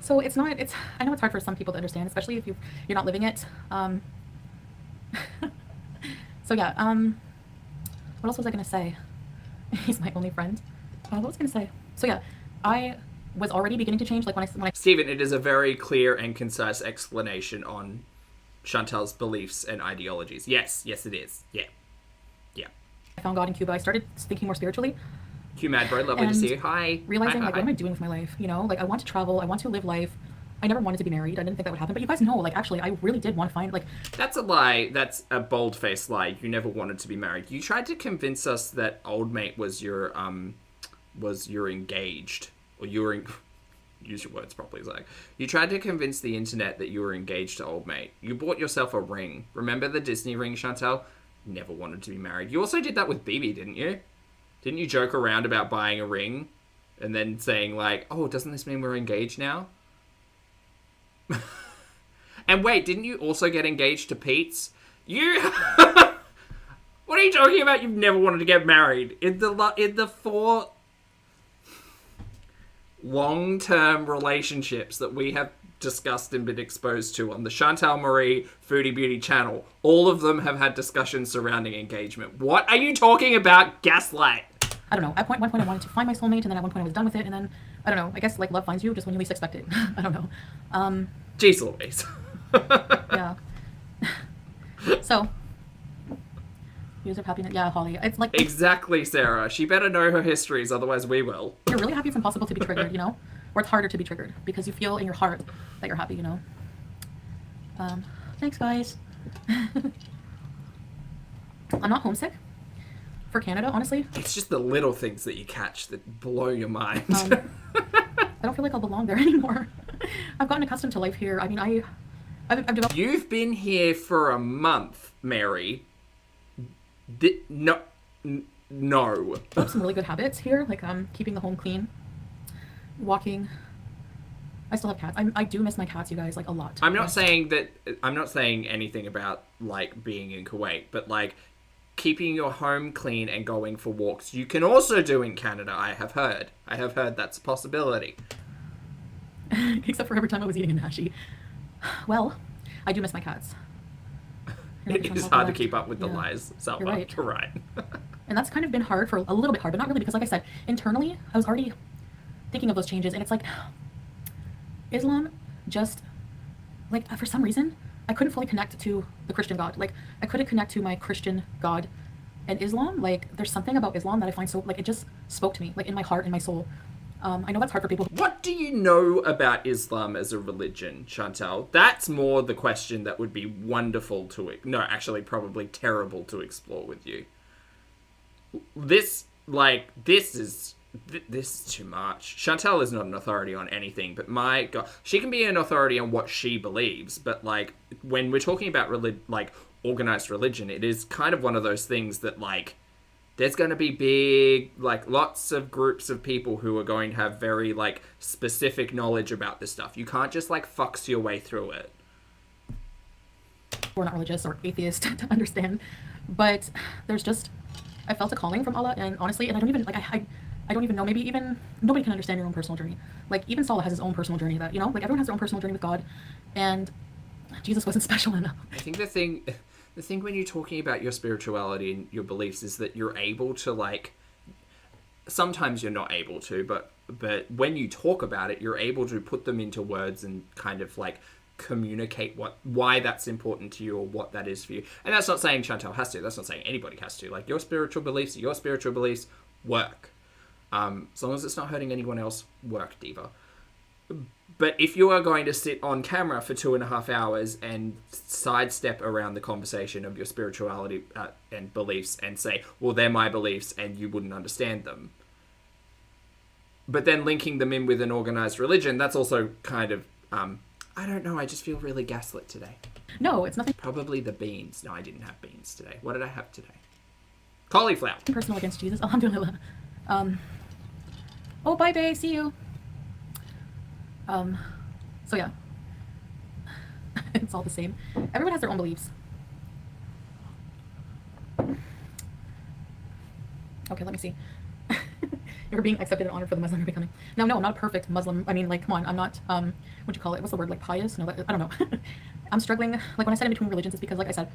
So I know it's hard for some people to understand, especially if you're not living it. So yeah, what else was I gonna say? He's my only friend. What was I gonna say? So yeah, I was already beginning to change, like, when I Stephen, it is a very clear and concise explanation on Chantal's beliefs and ideologies. Yes, it is. Yeah. I found God in Cuba, I started thinking more spiritually. Q Mad Bro, lovely to see you. Hi. Realizing, hi. What am I doing with my life? You know, like, I want to travel, I want to live life. I never wanted to be married. I didn't think that would happen. But you guys know, like, actually, I really did want to find, like... That's a lie. That's a bold-faced lie. You never wanted to be married. You tried to convince us that old mate was your engaged. Or you were... Use your words properly, Zach. You tried to convince the internet that you were engaged to old mate. You bought yourself a ring. Remember the Disney ring, Chantal? Never wanted to be married. You also did that with BB, didn't you? Didn't you joke around about buying a ring and then saying, like, oh, doesn't this mean we're engaged now? And wait, didn't you also get engaged to Pete's? You... What are you talking about? You've never wanted to get married. In the 4 long-term relationships that we have discussed and been exposed to on the Chantal Marie Foodie Beauty channel, all of them have had discussions surrounding engagement. What are you talking about? Gaslight. I don't know. At one point I wanted to find my soulmate, and then at one point I was done with it, and then, I don't know, I guess, like, love finds you just when you least expect it. I don't know. Jeez Louise. Yeah. So, years of happiness. Yeah, Holly. It's like... Exactly, Sarah. She better know her histories, otherwise we will. You're really happy it's impossible to be triggered, you know? Or it's harder to be triggered because you feel in your heart that you're happy, you know? Thanks, guys. I'm not homesick for Canada, honestly. It's just the little things that you catch that blow your mind. I don't feel like I'll belong there anymore. I've gotten accustomed to life here. I mean, I've developed... You've been here for a month, Mary. No. Some really good habits here, like keeping the home clean, walking. I still have cats. I do miss my cats, you guys, like, a lot. I'm not saying anything about, like, being in Kuwait, but, like, keeping your home clean and going for walks you can also do in Canada. I have heard that's a possibility. Except for every time I was eating a nashi. Well, I do miss my cats. It is hard to keep up with the lies, Salva. You're right. And that's kind of been hard for a little bit hard, but not really, because, like I said, internally, I was already thinking of those changes, and it's like, Islam just, like, for some reason, I couldn't fully connect to the Christian God. Like, I couldn't connect to my Christian God. And Islam, like, there's something about Islam that I find so, like, it just spoke to me, like, in my heart, in my soul. I know that's hard for people. What do you know about Islam as a religion, Chantal? That's more the question that would be wonderful actually probably terrible to explore with you. This is too much. Chantal is not an authority on anything, but my God, she can be an authority on what she believes, but, like, when we're talking about organized religion, it is kind of one of those things that, like, there's going to be big, like, lots of groups of people who are going to have very, like, specific knowledge about this stuff. You can't just, like, fox your way through it. We're not religious or atheist to understand, but there's just, I felt a calling from Allah, and honestly, and I don't even, like, I don't even know, maybe even nobody can understand your own personal journey. Like even Saul has his own personal journey that, you know, like everyone has their own personal journey with God, and Jesus wasn't special enough. I think the thing when you're talking about your spirituality and your beliefs is that you're able to, like, sometimes you're not able to, but when you talk about it, you're able to put them into words and kind of like communicate why that's important to you or what that is for you. And that's not saying Chantal has to. That's not saying anybody has to. Like, your spiritual beliefs work. As long as it's not hurting anyone else, work, diva. But if you are going to sit on camera for 2.5 hours and sidestep around the conversation of your spirituality and beliefs and say, well, they're my beliefs and you wouldn't understand them, but then linking them in with an organized religion, that's also kind of, I don't know, I just feel really gaslit today. No, it's nothing Probably the beans. No, I didn't have beans today. What did I have today? Cauliflower. personal against Jesus. Alhamdulillah. Oh, bye, babe. See you. So yeah. It's all the same. Everyone has their own beliefs. Okay, let me see. You're being accepted and honored for the Muslim you're becoming. No, I'm not a perfect Muslim. I mean, like, come on, I'm not, what'd you call it? What's the word? Like, pious? No, I don't know. I'm struggling. Like, when I said in between religions, it's because, like I said,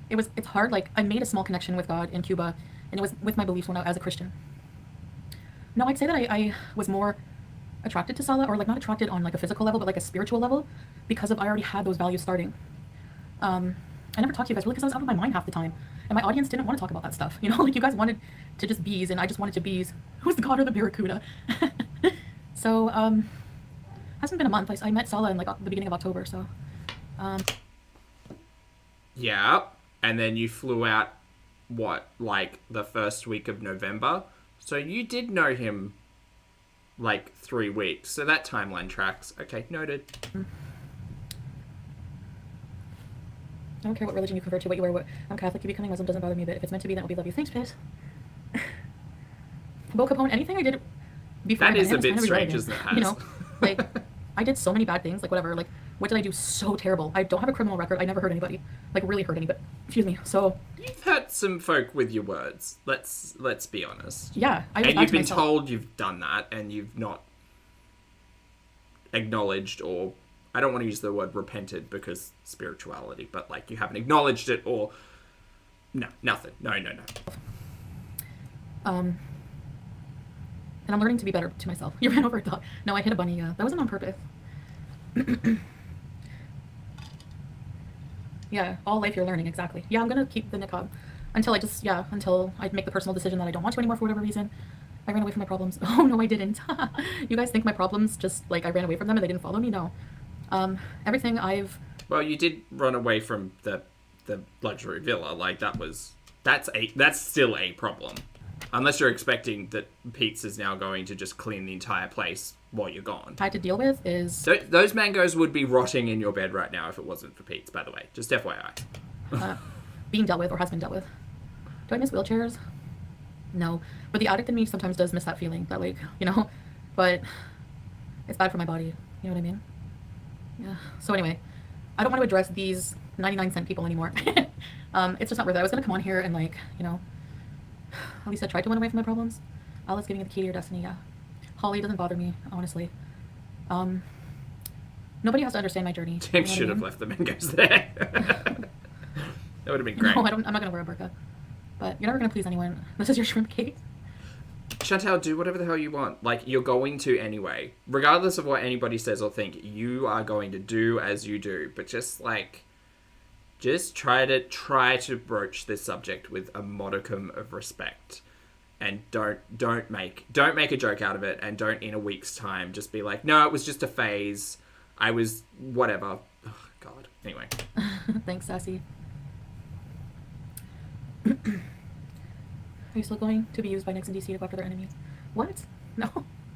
it's hard. Like, I made a small connection with God in Cuba, and it was with my beliefs when I was a Christian. No, I'd say that I was more attracted to Salah, or like not attracted on like a physical level, but like a spiritual level, because I already had those values starting. I never talked to you guys really because I was out of my mind half the time, and my audience didn't want to talk about that stuff. You know, like you guys wanted to just bees, and I just wanted to bees. Who's the god or the barracuda? So hasn't been a month. I met Salah in like the beginning of October. So yeah, and then you flew out like the first week of November. So you did know him like 3 weeks. So that timeline tracks. Okay, noted. I don't care what religion you convert to, what you wear, I'm Catholic, you becoming Muslim doesn't bother me, but if it's meant to be, then it will be love you. Thanks, Piss. Bo Capone, anything I did before that is a bit strange, isn't it? You know, like, I did so many bad things, like whatever, like, what did I do so terrible? I don't have a criminal record, I never hurt anybody, like really hurt anybody, excuse me, so. You've hurt some folk with your words, let's be honest. Yeah, and you've been told you've done that, and you've not acknowledged, or I don't want to use the word repented because spirituality, but like you haven't acknowledged it, or no, nothing. No. And I'm learning to be better to myself. You ran over a dog. No, I hit a bunny. That wasn't on purpose. Yeah, all life you're learning, exactly. Yeah, I'm gonna keep the niqab until I make the personal decision that I don't want to anymore for whatever reason. I ran away from my problems. Oh no, I didn't. You guys think my problems just like I ran away from them and they didn't follow me? No. Everything Well, you did run away from the luxury villa. Like that's still a problem. Unless you're expecting that Pete's is now going to just clean the entire place while you're gone. I had to deal with is... So those mangoes would be rotting in your bed right now if it wasn't for Pete's, by the way. Just FYI. Being dealt with or has been dealt with. Do I miss wheelchairs? No. But the addict in me sometimes does miss that feeling. That, like, you know? But it's bad for my body. You know what I mean? Yeah. So anyway, I don't want to address these 99-cent people anymore. It's just not worth it. I was going to come on here and, like, you know... At least I tried to run away from my problems. Allah's giving you the key to your destiny, yeah. Holly doesn't bother me, honestly. Nobody has to understand my journey. Tim should have left the mangoes there. That would have been great. No, I'm not going to wear a burqa. But you're never going to please anyone. This is your shrimp cake. Chantal, do whatever the hell you want. Like, you're going to anyway. Regardless of what anybody says or think, you are going to do as you do. But just, like... Just try to broach this subject with a modicum of respect, and don't make a joke out of it, and don't in a week's time just be like, no, it was just a phase. I was whatever. Oh, God. Anyway. Thanks, Sassy. Are you still going to be used by Nix and DC to go after their enemy? What? No.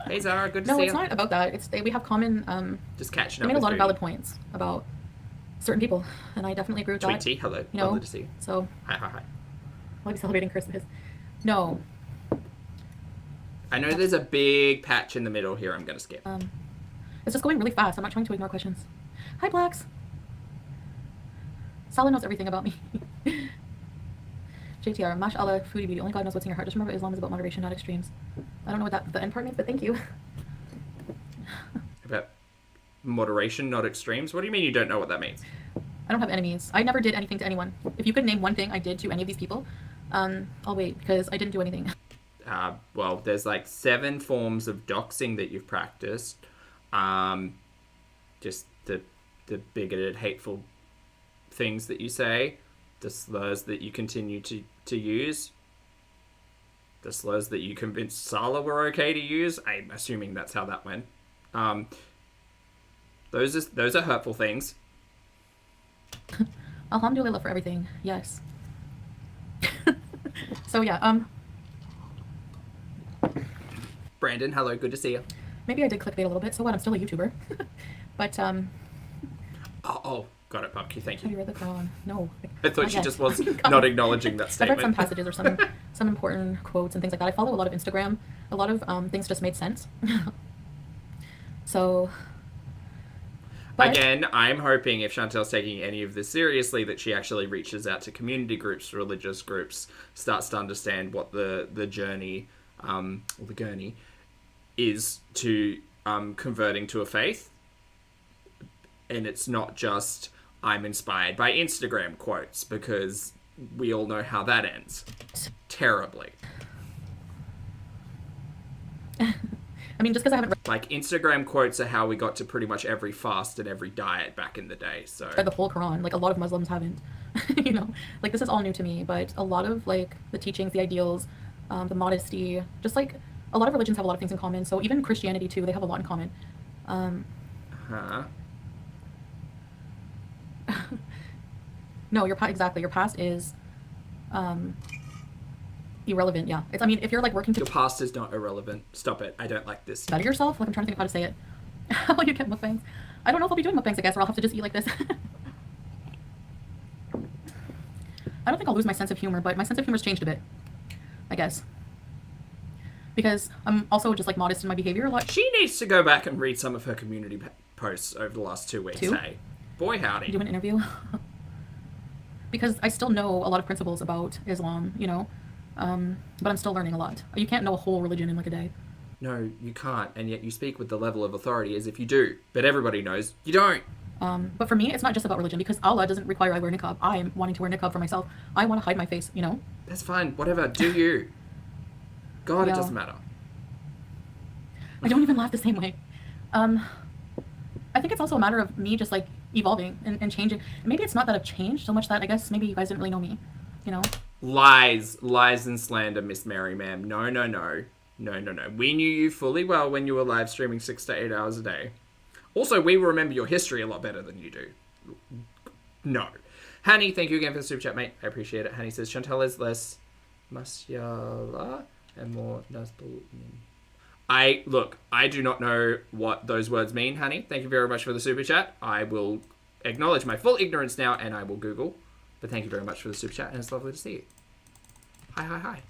Hey Zara, good to see you. No, it's not about that. We have common. Just catching up. I made a lot of Foodie. Valid points about certain people, and I definitely agree with that. Tweety, hello. You know, lovely to see you. So. Hi. I'll be celebrating Christmas. No. I know there's a big patch in the middle here. I'm gonna skip. It's just going really fast. I'm not trying to ignore questions. Hi, Blacks. Salah knows everything about me. JTR, mashallah, foodie beauty. Only God knows what's in your heart. Just remember, Islam is about moderation, not extremes. I don't know what the end part means, but thank you. About moderation, not extremes? What do you mean you don't know what that means? I don't have enemies. I never did anything to anyone. If you could name one thing I did to any of these people, I'll wait, because I didn't do anything. Well, there's like 7 forms of doxing that you've practiced. Just the bigoted, hateful things that you say, the slurs that you continue to use, the slurs that you convinced Sala were okay to use. I'm assuming that's how that went. Those are hurtful things. Alhamdulillah for everything. Yes. So yeah, Brandon, hello, good to see you. maybe I did clickbait a little bit. So what? I'm still a YouTuber. But Oh, got it, Pumpkin. Thank have you. you read the Quran? No. I thought Not she yet. just was not acknowledging that I've statement. read some passages or some important quotes and things like that. I follow a lot of Instagram. A lot of things just made sense. So. But, Again, I'm hoping if Chantal's taking any of this seriously, that she actually reaches out to community groups, religious groups, starts to understand what the journey, or the gurney, is to converting to a faith. And it's not just, I'm inspired by Instagram quotes, because we all know how that ends. Terribly. I mean, just because I haven't Like, Instagram quotes are how we got to pretty much every fast and every diet back in the day, so... read the whole Quran, like a lot of Muslims haven't. You know, like this is all new to me, but a lot of like the teachings, the ideals, the modesty, just like a lot of religions have a lot of things in common. So even Christianity too, they have a lot in common. No, exactly. Your past is irrelevant. Yeah, it's. I mean, if you're like working to Your past is not irrelevant. Stop it. I don't like this. better yourself, like I'm trying to think of how to say it. How you get mukbangs? I don't know if I'll be doing mukbangs, I guess, or I'll have to just eat like this. I don't think I'll lose my sense of humor, but my sense of humor's changed a bit, I guess, because I'm also just like modest in my behavior a lot. She needs to go back and read some of her community posts over the last 2 weeks. 2? Hey, boy howdy. Do an interview. Because I still know a lot of principles about Islam, you know, but I'm still learning a lot. You can't know a whole religion in like a day. No, you can't, and yet you speak with the level of authority as if you do. But everybody knows you don't. But for me, it's not just about religion, because Allah doesn't require I wear niqab. I'm wanting to wear niqab for myself. I want to hide my face, you know? That's fine. Whatever. Do you. God, Yeah. it doesn't matter. I don't even laugh the same way. I think it's also a matter of me just like evolving and changing. Maybe it's not that I've changed so much that I guess maybe you guys didn't really know me, you know? Lies and slander, Miss Mary, ma'am. No. We knew you fully well when you were live streaming 6 to 8 hours a day. Also, we will remember your history a lot better than you do. No. Hanny, thank you again for the super chat, mate. I appreciate it. Hanny says, Chantal is less masyala and more nasbul. I do not know what those words mean, Hanny. Thank you very much for the super chat. I will acknowledge my full ignorance now, and I will Google. But thank you very much for the super chat, and it's lovely to see you. Hi.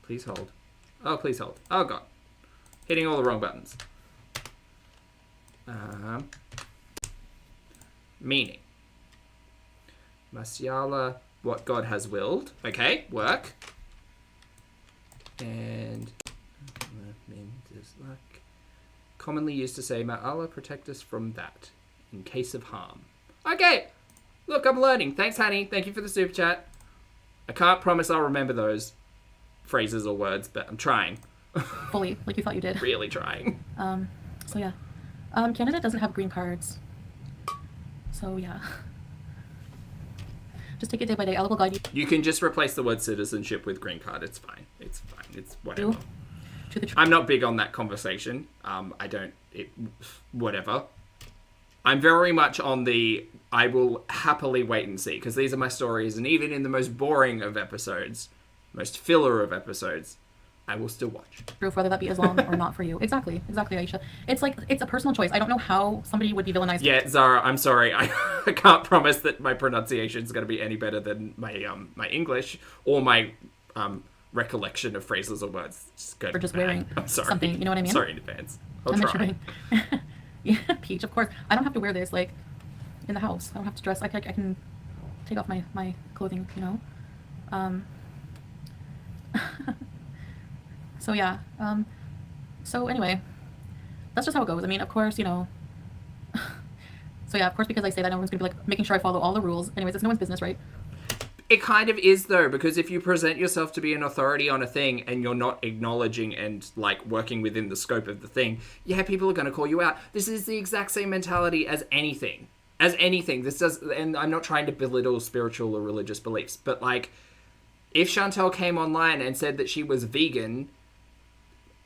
Please hold. Oh, please hold. Oh, God. Hitting all the wrong buttons. Meaning. Masyala, what God has willed. Okay, work. And like commonly used to say, may Allah protect us from that in case of harm. Okay, look, I'm learning. Thanks, Hanny. Thank you for the super chat. I can't promise I'll remember those phrases or words, but I'm trying. Fully, like you thought you did. Really trying. So yeah. Canada doesn't have green cards. So yeah. Just take it day by day. Allah will guide you You can just replace the word citizenship with green card. It's fine. It's whatever. to the truth. I'm not big on that conversation. Whatever. I'm very much on the, I will happily wait and see, because these are my stories, and even in the most boring of episodes, most filler of episodes, I will still watch. Proof whether that be Islam or not for you. Exactly, Aisha. It's like, it's a personal choice. I don't know how somebody would be villainized. Yeah, Zara, I'm sorry. I can't promise that my pronunciation is going to be any better than my my English or my recollection of phrases or words. Just go Or just wearing I'm sorry. something, you know what I mean? Sorry in advance. I'll I'm try. maturing. Yeah, Peach, of course. I don't have to wear this, like, in the house. I don't have to dress. I can take off my clothing, you know? So yeah. So anyway, that's just how it goes. I mean, of course, you know. So yeah, of course, because I say that, everyone's gonna be like making sure I follow all the rules. Anyways, it's no one's business, right? It kind of is, though, because if you present yourself to be an authority on a thing and you're not acknowledging and, like, working within the scope of the thing, yeah, people are going to call you out. This is the exact same mentality as anything. As anything. This does, and I'm not trying to belittle spiritual or religious beliefs, but, like, if Chantal came online and said that she was vegan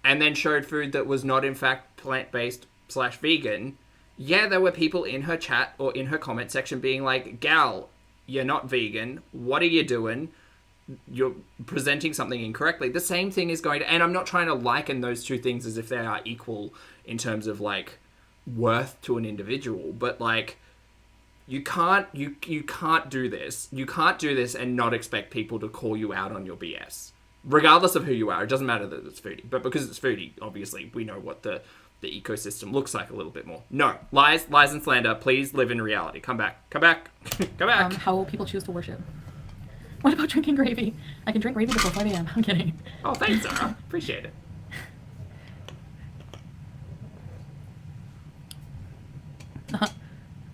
and then showed food that was not, in fact, plant-based / vegan, yeah, there were people in her chat or in her comment section being like, gal, you're not vegan. What are you doing? You're presenting something incorrectly. The same thing is going to... And I'm not trying to liken those two things as if they are equal in terms of, like, worth to an individual. But, like, you can't do this. You can't do this and not expect people to call you out on your BS. Regardless of who you are. It doesn't matter that it's foodie. But because it's foodie, obviously, we know what the ecosystem looks like a little bit more. No. Lies and slander. Please live in reality. Come back. Come back. Come back. How people choose to worship. What about drinking gravy? I can drink gravy before 5 a.m. I'm kidding. Oh, thanks, Sarah. Appreciate it.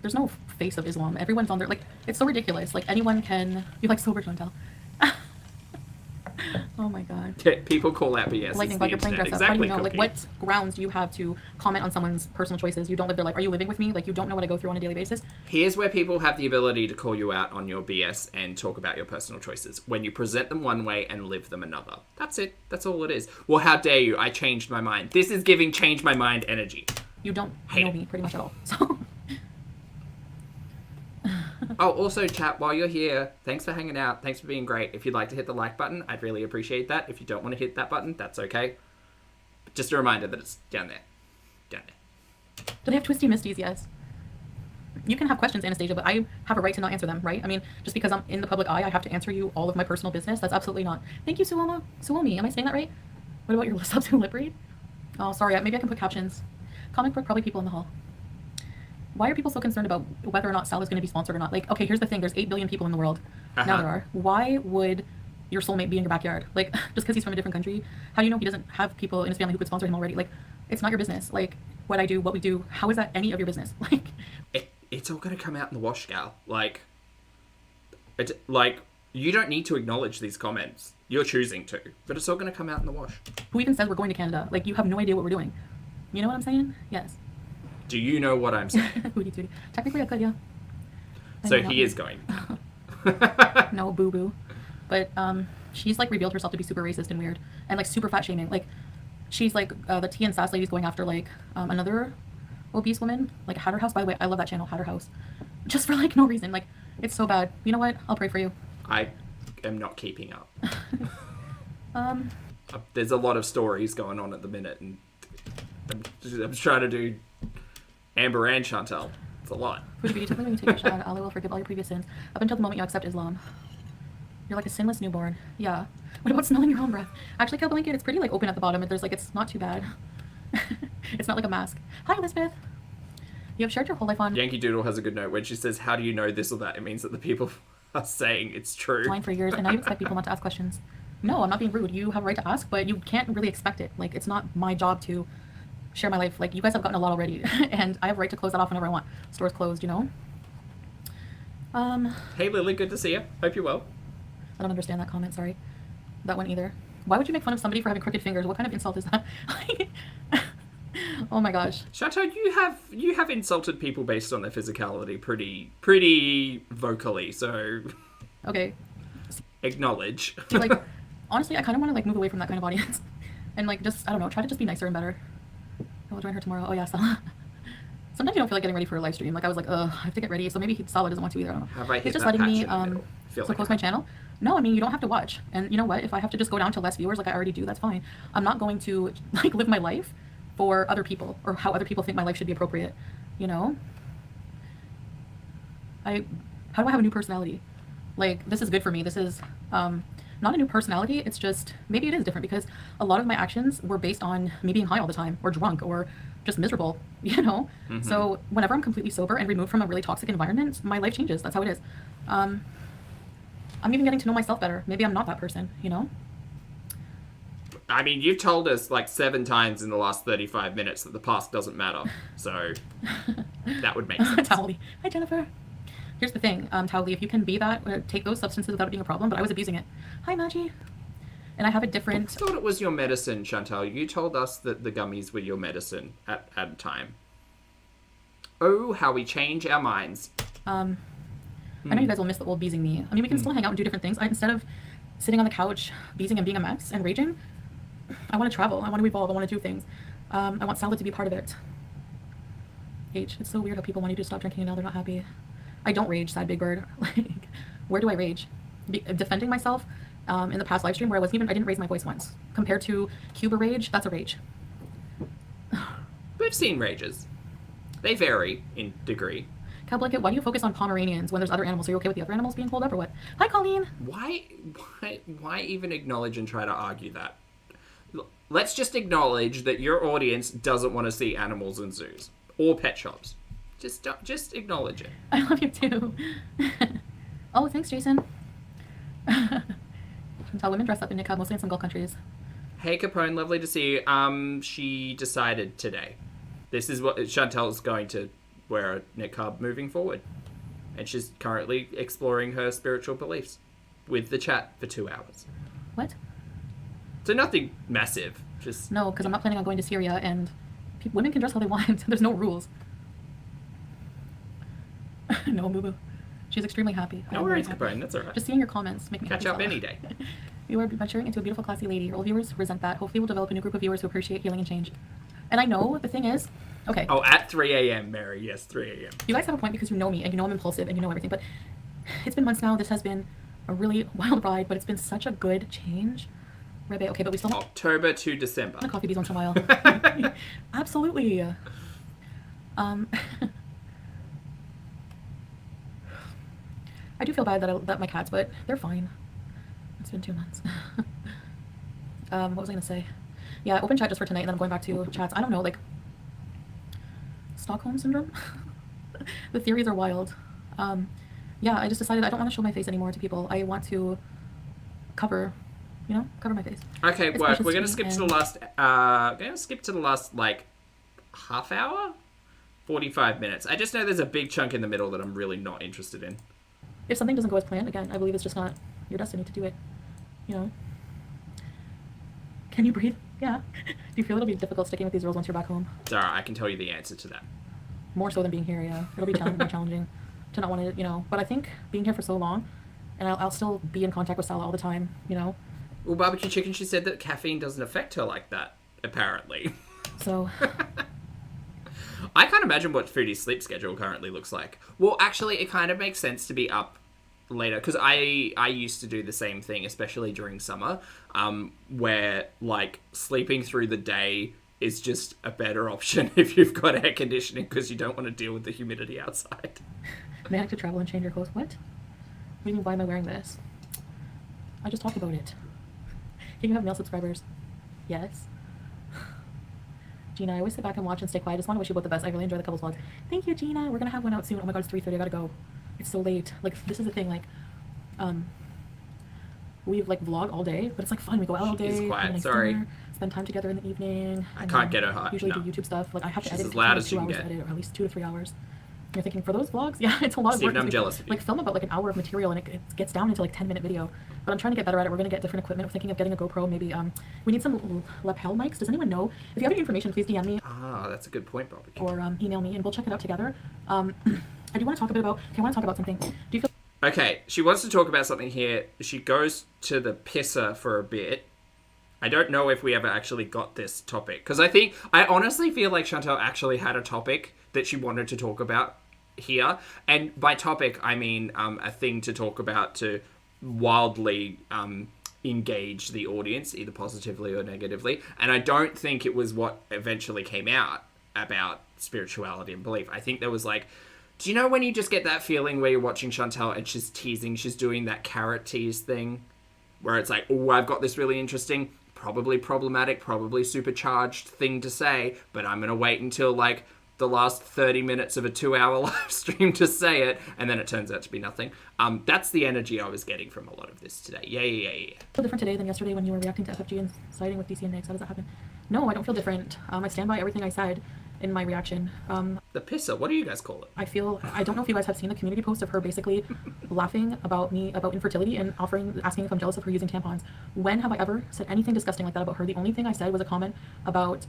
There's no face of Islam. Everyone's on there. Like, it's so ridiculous. Like, anyone can... You like sober, Chantal? Oh my god. Yeah, people call out BS. Lightning bug, you're playing dress up. Exactly. How do you know? Like, what grounds do you have to comment on someone's personal choices? You don't live their life. Are you living with me? Like, you don't know what I go through on a daily basis? Here's where people have the ability to call you out on your BS and talk about your personal choices. When you present them one way and live them another. That's it. That's all it is. Well, how dare you? I changed my mind. This is giving change my mind energy. You don't know me pretty much at all. So... Oh, also, chat, while you're here, thanks for hanging out. Thanks for being great. If you'd like to hit the like button, I'd really appreciate that. If you don't want to hit that button, that's okay. But just a reminder that it's down there. Down there. Do they have twisty misties? Yes. You can have questions, Anastasia, but I have a right to not answer them, right? I mean, just because I'm in the public eye, I have to answer you all of my personal business. That's absolutely not. Thank you, Suomi. Am I saying that right? What about your list up to lip read? Oh, sorry. Maybe I can put captions. Comic book, probably people in the hall. Why are people so concerned about whether or not Sal is going to be sponsored or not? Like, okay, here's the thing. There's 8 billion people in the world. Now there are. Why would your soulmate be in your backyard? Like, just because he's from a different country? How do you know he doesn't have people in his family who could sponsor him already? Like, it's not your business. Like, what I do, what we do, how is that any of your business? Like... It's all going to come out in the wash, gal. Like, you don't need to acknowledge these comments. You're choosing to. But it's all going to come out in the wash. Who even says we're going to Canada? Like, you have no idea what we're doing. You know what I'm saying? Yes. Do you know what I'm saying? Hootie tootie. Technically, I could, yeah. So he is going. No, boo-boo. But she's, like, revealed herself to be super racist and weird. And, like, super fat-shaming. Like, she's, like, the tea and sass lady's going after, like, another obese woman. Like, Hatter House. By the way, I love that channel, Hatter House. Just for, like, no reason. Like, it's so bad. You know what? I'll pray for you. I am not keeping up. There's a lot of stories going on at the minute, and I'm trying to do Amber and Chantal. It's a lot. Foodie Beauty, typically when you take your shot, Allah will forgive all your previous sins up until the moment you accept Islam. You're like a sinless newborn. Yeah. What about smelling your own breath? Actually, Kel Blanket, it's pretty like open at the bottom. There's like, it's not too bad. It's not like a mask. Hi, Elizabeth. You have shared your whole life on... Yankee Doodle has a good note. When she says, how do you know this or that? It means that the people are saying it's true. Line for years, and now you expect people not to ask questions. No, I'm not being rude. You have a right to ask, but you can't really expect it. Like, it's not my job to share my life. Like, you guys have gotten a lot already, and I have a right to close that off whenever I want. Store's closed, you know? Hey, Lily, good to see you. Hope you're well. I don't understand that comment, sorry. That one either. Why would you make fun of somebody for having crooked fingers? What kind of insult is that? Oh my gosh. Chantal, you have insulted people based on their physicality pretty vocally, so... Okay. Acknowledge. See, like, honestly, I kind of want to, like, move away from that kind of audience. And, like, just, I don't know, try to just be nicer and better. I will join her tomorrow. Oh, yeah, Sala. Sometimes you don't feel like getting ready for a live stream. Like, I was like, ugh, I have to get ready. So maybe Sala doesn't want to either. I don't know. Have I hit He's just that letting me, feel so close my channel. No, I mean, you don't have to watch. And you know what? If I have to just go down to less viewers like I already do, that's fine. I'm not going to, like, live my life for other people or how other people think my life should be appropriate. You know? How do I have a new personality? Like, this is good for me. This is not a new personality. It's just, maybe it is different because a lot of my actions were based on me being high all the time or drunk or just miserable, you know? Mm-hmm. So whenever I'm completely sober and removed from a really toxic environment, my life changes. That's how it is. I'm even getting to know myself better. Maybe I'm not that person, you know? I mean, you've told us like 7 times in the last 35 minutes that the past doesn't matter. So that would make sense. Towley. Hi, Jennifer. Here's the thing, Towley, if you can be that, take those substances without it being a problem, but I was abusing it. Hi, Maggie. And I have a different... I thought it was your medicine, Chantal. You told us that the gummies were your medicine at a time. Oh, how we change our minds. I know you guys will miss the old beezing me. I mean, we can still hang out and do different things. Instead of sitting on the couch, beezing and being a mess and raging, I want to travel. I want to evolve. I want to do things. I want salad to be part of it. H, it's so weird how people want you to stop drinking and now they're not happy. I don't rage, sad big bird. Like, where do I rage? Defending myself in the past live stream where I didn't raise my voice once. Compared to Cuba rage, that's a rage. We've seen rages. They vary in degree. Cow Blanket, why do you focus on Pomeranians when there's other animals? Are you okay with the other animals being pulled up or what? Hi, Colleen. Why even acknowledge and try to argue that? Let's just acknowledge that your audience doesn't want to see animals in zoos or pet shops. Just acknowledge it. I love you too. Oh, thanks, Jason. Chantal, women dress up in niqab, mostly in some Gulf countries. Hey, Capone, lovely to see you. She decided today. This is what Chantal's going to wear a niqab moving forward. And she's currently exploring her spiritual beliefs with the chat for 2 hours. What? So nothing massive. Just no, because I'm not planning on going to Syria, and women can dress how they want. There's no rules. No, boo boo. She's extremely happy. No worries, Capone. That's all right. Just seeing your comments make me catch up any day. You are maturing into a beautiful, classy lady. Your old viewers resent that. Hopefully, we'll develop a new group of viewers who appreciate healing and change. And I know the thing is, okay. Oh, at 3 a.m., Mary. Yes, 3 a.m. You guys have a point because you know me and you know I'm impulsive and you know everything. But it's been months now. This has been a really wild ride, but it's been such a good change. Rebe, okay, but we still October to December. The coffee bees once in a while. Absolutely. I do feel bad that my cats, but they're fine. It's been 2 months. What was I gonna say? Yeah, open chat just for tonight, and then I'm going back to chats. I don't know, like Stockholm syndrome. The theories are wild. Yeah, I just decided I don't want to show my face anymore to people. I want to cover my face. Okay, work. We're gonna skip to the last like half hour, 45 minutes. I just know there's a big chunk in the middle that I'm really not interested in. If something doesn't go as planned, again, I believe it's just not your destiny to do it. You know. Can you breathe? Yeah. Do you feel it'll be difficult sticking with these rules once you're back home? Zara, I can tell you the answer to that. More so than being here, yeah. It'll be more challenging to not want to, But I think being here for so long, and I'll still be in contact with Sala all the time, Well, Barbecue Chicken, she said that caffeine doesn't affect her like that, apparently. So... I can't imagine what Foodie's sleep schedule currently looks like. Well, actually, it kind of makes sense to be up later, because I used to do the same thing, especially during summer, where, like, sleeping through the day is just a better option if you've got air conditioning, because you don't want to deal with the humidity outside. Manic to travel and change your clothes. What? What do you mean, why am I wearing this? I just talked about it. Can you have male subscribers? Yes. Gina, I always sit back and watch and stay quiet. I just want to wish you both the best. I really enjoy the couples vlogs. Thank you, Gina. We're going to have one out soon. Oh my god, it's 3:30. I gotta go. It's so late. Like, this is the thing, like, we like vlog all day, but it's like fun. We go out all day. She's quiet, sorry. Dinner, spend time together in the evening. I can't get her hot. Usually do YouTube stuff. Like, I have to edit as loud as 2 you hours can to get. edit, or at least 2 to 3 hours. You're thinking, for those vlogs? Yeah, it's a lot of Steven, work. I'm jealous of you. Like, film about like an hour of material, and it gets down into like 10-minute video. But I'm trying to get better at it. We're going to get different equipment. We're thinking of getting a GoPro, maybe. We need some lapel mics. Does anyone know? If you have any information, please DM me. Ah, that's a good point, Barbecue. Or email me, and we'll check it out together. I do want to talk a bit about... Okay, I want to talk about something. Do you feel... Okay, she wants to talk about something here. She goes to the pisser for a bit. I don't know if we ever actually got this topic, because I honestly feel like Chantal actually had a topic that she wanted to talk about here. And by topic, I mean a thing to talk about to wildly engage the audience, either positively or negatively. And I don't think it was what eventually came out about spirituality and belief. I think there was like, do you know when you just get that feeling where you're watching Chantal and she's teasing, she's doing that carrot tease thing, where it's like, oh, I've got this really interesting, probably problematic, probably supercharged thing to say, but I'm going to wait until like the last 30 minutes of a 2-hour live stream to say it, and then it turns out to be nothing. That's the energy I was getting from a lot of this today. Yeah. Feel different today than yesterday when you were reacting to FFG and siding with DC and Nigs. How does that happen? No, I don't feel different. I stand by everything I said in my reaction. The pisser, what do you guys call it? I don't know if you guys have seen the community post of her basically laughing about me, about infertility, and asking if I'm jealous of her using tampons. When have I ever said anything disgusting like that about her? The only thing I said was a comment about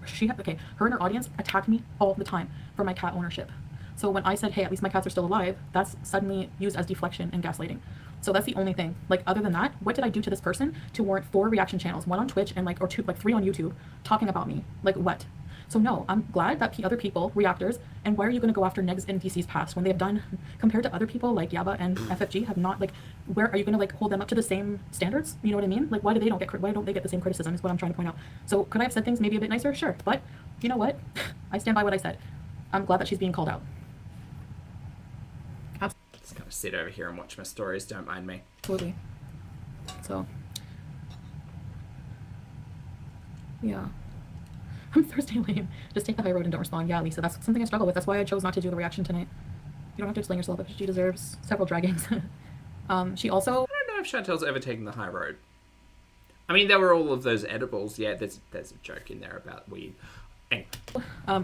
her and her audience attacked me all the time for my cat ownership. So when I said, hey, at least my cats are still alive, that's suddenly used as deflection and gaslighting. So that's the only thing. Like, other than that, what did I do to this person to warrant 4 reaction channels, 1 on Twitch and 3 on YouTube, talking about me? Like, what? So no, I'm glad that other people, reactors, and why are you going to go after Negs and DC's past when they have done, compared to other people like Yaba and FFG, have not, where are you going to hold them up to the same standards? You know what I mean? Why don't they get the same criticism is what I'm trying to point out. So could I have said things maybe a bit nicer? Sure. But you know what? I stand by what I said. I'm glad that she's being called out. Just gonna sit over here and watch my stories, don't mind me. Absolutely. So yeah. I'm Thursday lame. Just take the high road and don't respond. Yeah, Lisa, that's something I struggle with. That's why I chose not to do the reaction tonight. You don't have to explain yourself, but she deserves several draggings. She also... I don't know if Chantal's ever taken the high road. I mean, there were all of those edibles. Yeah, there's a joke in there about weed. Anyway.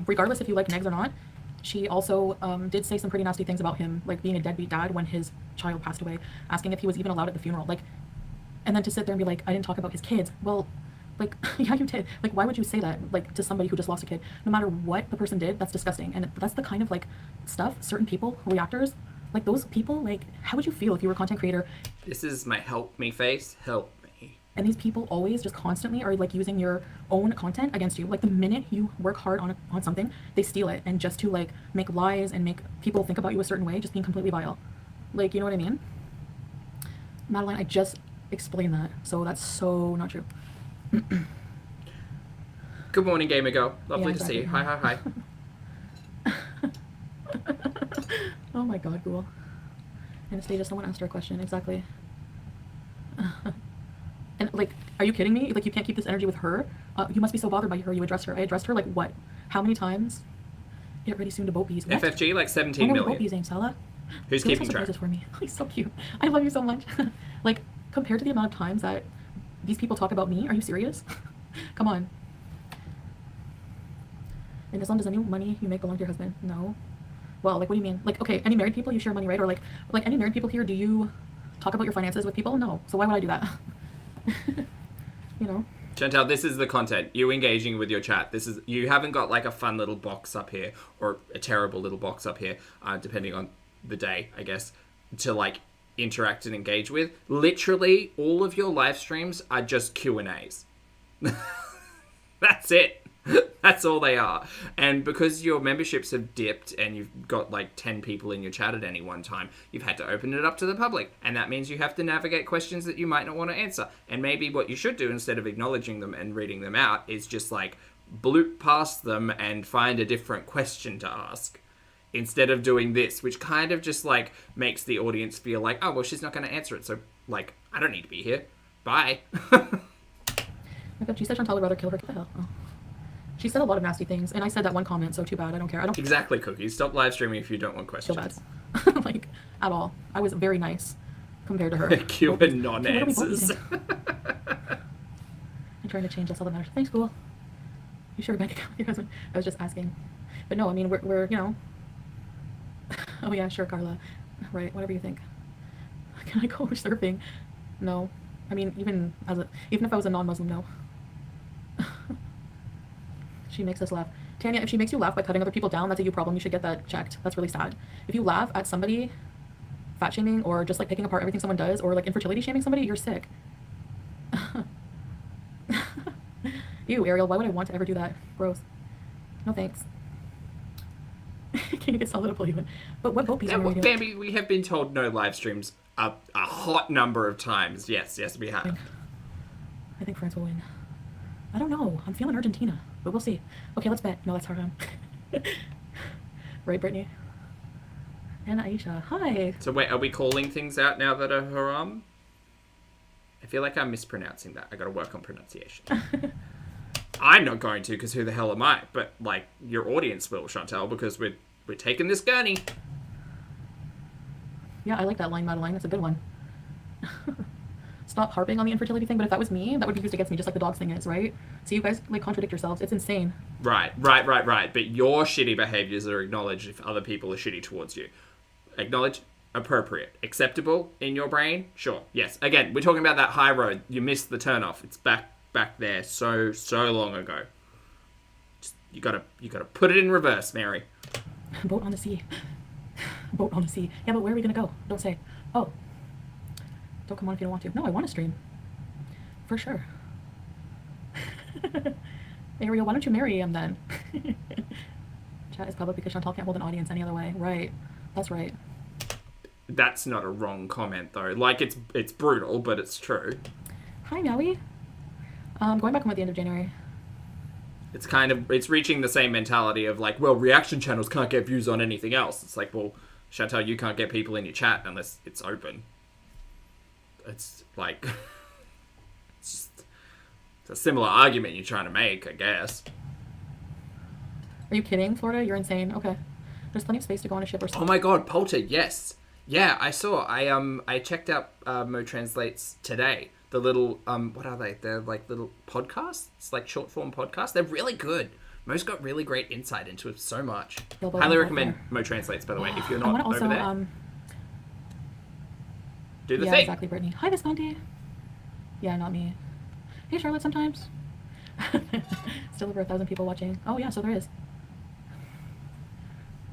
Regardless if you like Negs or not, she also did say some pretty nasty things about him, like being a deadbeat dad when his child passed away, asking if he was even allowed at the funeral. And then to sit there and be like, I didn't talk about his kids. Well... yeah, you did. Why would you say that, to somebody who just lost a kid? No matter what the person did, that's disgusting. And that's the kind of, stuff certain people, reactors, those people, how would you feel if you were a content creator? This is my help me face. Help me. And these people always just constantly are, using your own content against you. The minute you work hard on something, they steal it. And just to, make lies and make people think about you a certain way, just being completely vile. You know what I mean? Madeline, I just explained that. So that's so not true. Good morning, gamer girl. Lovely to see you. Hi. Oh my god, cool. Anastasia, someone asked her a question. Exactly. And are you kidding me? You can't keep this energy with her? You must be so bothered by her. You addressed her. I addressed her what? How many times? Get ready soon to boat bees. What? FFG 17 million. Boat bees, Salah. Who's keeping track? For me. He's so cute. I love you so much. Compared to the amount of times that these people talk about me, are you serious? Come on. In Islam, does any money you make belong to your husband? No. Well, what do you mean? Okay, any married people, you share money, right? Or any married people here, do you talk about your finances with people? No. So why would I do that? You know? Chantal, this is the content. You engaging with your chat. You haven't got a fun little box up here, or a terrible little box up here, depending on the day, I guess, to interact and engage with. Literally, all of your live streams are just Q&As. That's it. That's all they are. And because your memberships have dipped and you've got 10 people in your chat at any one time, you've had to open it up to the public. And that means you have to navigate questions that you might not want to answer. And maybe what you should do, instead of acknowledging them and reading them out, is just bloop past them and find a different question to ask. Instead of doing this, which kind of just makes the audience feel oh, well, she's not going to answer it. So I don't need to be here. Bye. Oh my God, she said Chantal would rather kill her. What the hell? Oh. She said a lot of nasty things, and I said that one comment, so too bad. I don't care. Exactly, Cookies. Stop live streaming if you don't want questions. Feel bad. At all. I was very nice compared to her. Cuban non-answers. I'm trying to change. That's all that matters. Thanks, cool. You sure bank account with your husband? I was just asking. But no, I mean, we're you know. Oh yeah, sure, Carla. Right, whatever you think. Can I go surfing? No. I mean, even if I was a non-Muslim, no. She makes us laugh. Tanya, if she makes you laugh by cutting other people down, that's a you problem. You should get that checked. That's really sad. If you laugh at somebody fat shaming or just picking apart everything someone does or infertility shaming somebody, you're sick. Ew, Ariel, why would I want to ever do that? Gross. No thanks. Can you get solid up even? But what boat piece are we doing? Bambi, we have been told no live streams a hot number of times. Yes, we have. I think France will win. I don't know. I'm feeling Argentina, but we'll see. Okay, let's bet. No, that's hard on. Right, Brittany? And Aisha. Hi. So wait, are we calling things out now that are haram? I feel like I'm mispronouncing that. I gotta work on pronunciation. I'm not going to, because who the hell am I? But, like, your audience will, Chantal, because we're taking this gurney. Yeah, I like that line, Madeline. That's a good one. Stop harping on the infertility thing, but if that was me, that would be used against me, just like the dogs thing is, right? So you guys, like, contradict yourselves. It's insane. Right. But your shitty behaviours are acknowledged if other people are shitty towards you. Acknowledge, appropriate. Acceptable in your brain? Sure. Yes. Again, we're talking about that high road. You missed the turnoff. It's back there so long ago. Just, you gotta put it in reverse, Mary. Boat on the sea. Boat on the sea. Yeah, but where are we gonna go? Don't say. Oh. Don't come on if you don't want to. No, I want to stream. For sure. Ariel, why don't you marry him then? Chat is public because Chantal can't hold an audience any other way. Right. That's right. That's not a wrong comment, though. Like, it's brutal, but it's true. Hi, Maui. Going back home at the end of January. It's reaching the same mentality of, like, well, reaction channels can't get views on anything else. It's like, well, Chantal, you can't get people in your chat unless it's open. It's like, it's a similar argument you're trying to make, I guess. Are you kidding, Florida? You're insane. Okay. There's plenty of space to go on a ship or something. Oh my god, Polter, yes. Yeah, I saw. I checked out Mo Translates today. The little, what are they? They're like little podcasts. It's like short form podcasts. They're really good. Mo's got really great insight into it so much. Highly recommend Mo Translates, by the way, if you're not also, over there. Do the yeah, thing. Exactly, Brittany. Hi, Visconti. Yeah, not me. Hey, Charlotte, sometimes. Still over 1,000 people watching. Oh, yeah, so there is.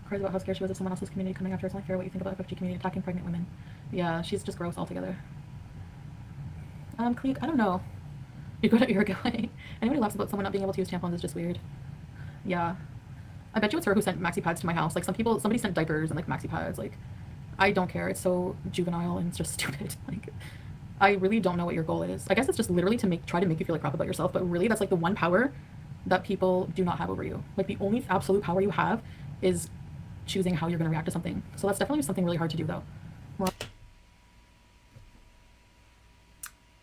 Cries about how scared she was of someone else's community coming after. It's only fair what you think about FFG community attacking pregnant women. Yeah, she's just gross altogether. Cleek, I don't know. You go to Uruguay. Anybody laughs about someone not being able to use tampons is just weird. Yeah. I bet you it's her who sent maxi pads to my house. Like, somebody sent diapers and, like, maxi pads. Like, I don't care. It's so juvenile and it's just stupid. Like, I really don't know what your goal is. I guess it's just literally to try to make you feel like crap about yourself, but really that's like the one power that people do not have over you. Like, the only absolute power you have is choosing how you're going to react to something. So that's definitely something really hard to do, though.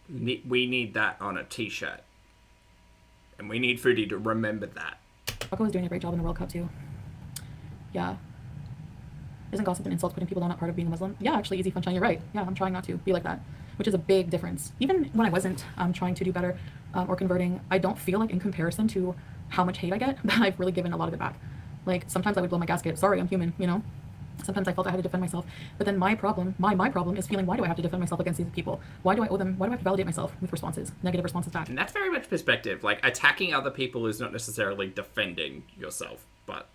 We need that on a t-shirt. And we need Foodie to remember that. Rocco was doing a great job in the World Cup, too. Yeah. Isn't gossip and insults putting people down not part of being a Muslim? Yeah, actually, Easy Funshine, you're right. Yeah, I'm trying not to be like that, which is a big difference. Even when I wasn't trying to do better or converting, I don't feel like in comparison to how much hate I get, that I've really given a lot of it back. Like, sometimes I would blow my gasket. Sorry, I'm human, you know? Sometimes I felt I had to defend myself. But then my problem is feeling, why do I have to defend myself against these people? Why do I owe them? Why do I have to validate myself with responses, negative responses back? And that's very much perspective. Like, attacking other people is not necessarily defending yourself, but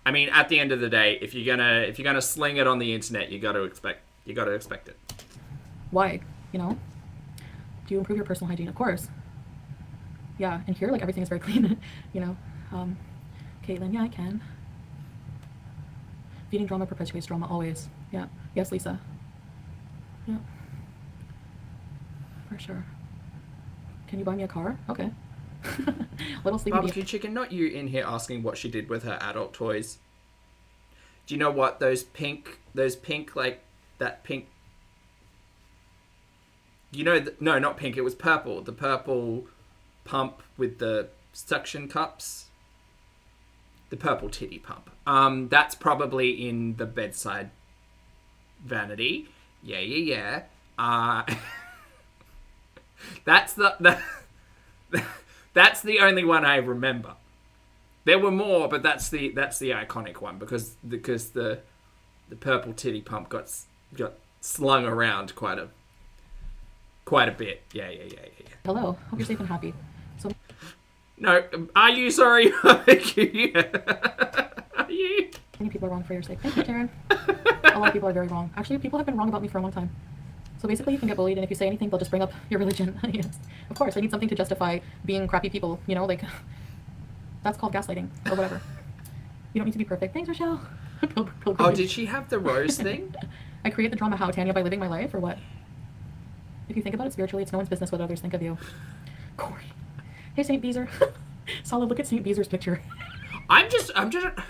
I mean, at the end of the day, if you're gonna sling it on the internet, you got to expect it. Why? You know? Do you improve your personal hygiene? Of course. Yeah, and here, like, everything is very clean. You know? Caitlin, yeah, I can. Feeding drama perpetuates drama always. Yeah. Yes, Lisa. Yeah. For sure. Can you buy me a car? Okay. Little sleepy Barbecue chicken, not you in here asking what she did with her adult toys. Do you know what those pink like that pink? You know, no, not pink. It was purple. The purple pump with the suction cups. The purple titty pump. That's probably in the bedside vanity. Yeah. That's that's the only one I remember. There were more, but that's the iconic one because the purple titty pump got slung around quite a bit. Yeah. Hello. Hope you're safe and happy. So. No, are you sorry? Are you? Many people are wrong for your sake. Thank you, Karen. A lot of people are very wrong. Actually, people have been wrong about me for a long time. So basically, you can get bullied, and if you say anything, they'll just bring up your religion. Yes. Of course, they need something to justify being crappy people. You know, like, that's called gaslighting, or whatever. You don't need to be perfect. Thanks, Rochelle. Oh, did she have the rose thing? I create the drama how, Tanya, by living my life, or what? If you think about it spiritually, it's no one's business what others think of you. Corey. Hey, St. Beezer. Solid, look at St. Beezer's picture. I'm just,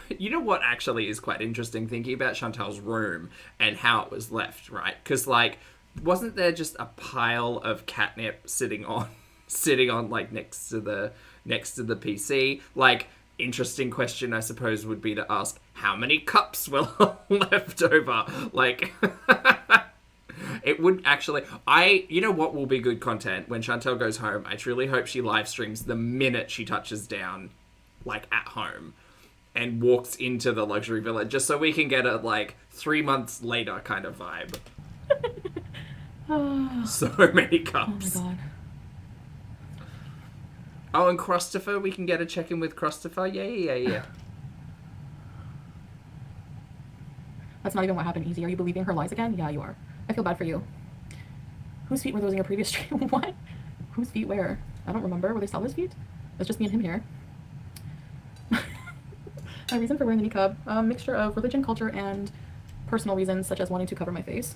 you know what actually is quite interesting, thinking about Chantal's room and how it was left, right? Because, like, wasn't there just a pile of catnip sitting on like next to the next to the PC. Like, interesting question, I suppose, would be to ask, how many cups were left over? Like, it would actually... You know what will be good content? When Chantal goes home, I truly hope she live streams the minute she touches down, like, at home, and walks into the luxury villa, just so we can get a, like, 3 months later kind of vibe. So many cups. Oh my god. Oh, and Christopher, we can get a check-in with Christopher. Yeah. That's not even what happened, Easy. Are you believing her lies again? Yeah, you are. I feel bad for you. Whose feet were those in your previous stream? What? Whose feet where? I don't remember. Were they Stella's feet? It's just me and him here. My reason for wearing the niqab, a mixture of religion, culture, and personal reasons, such as wanting to cover my face.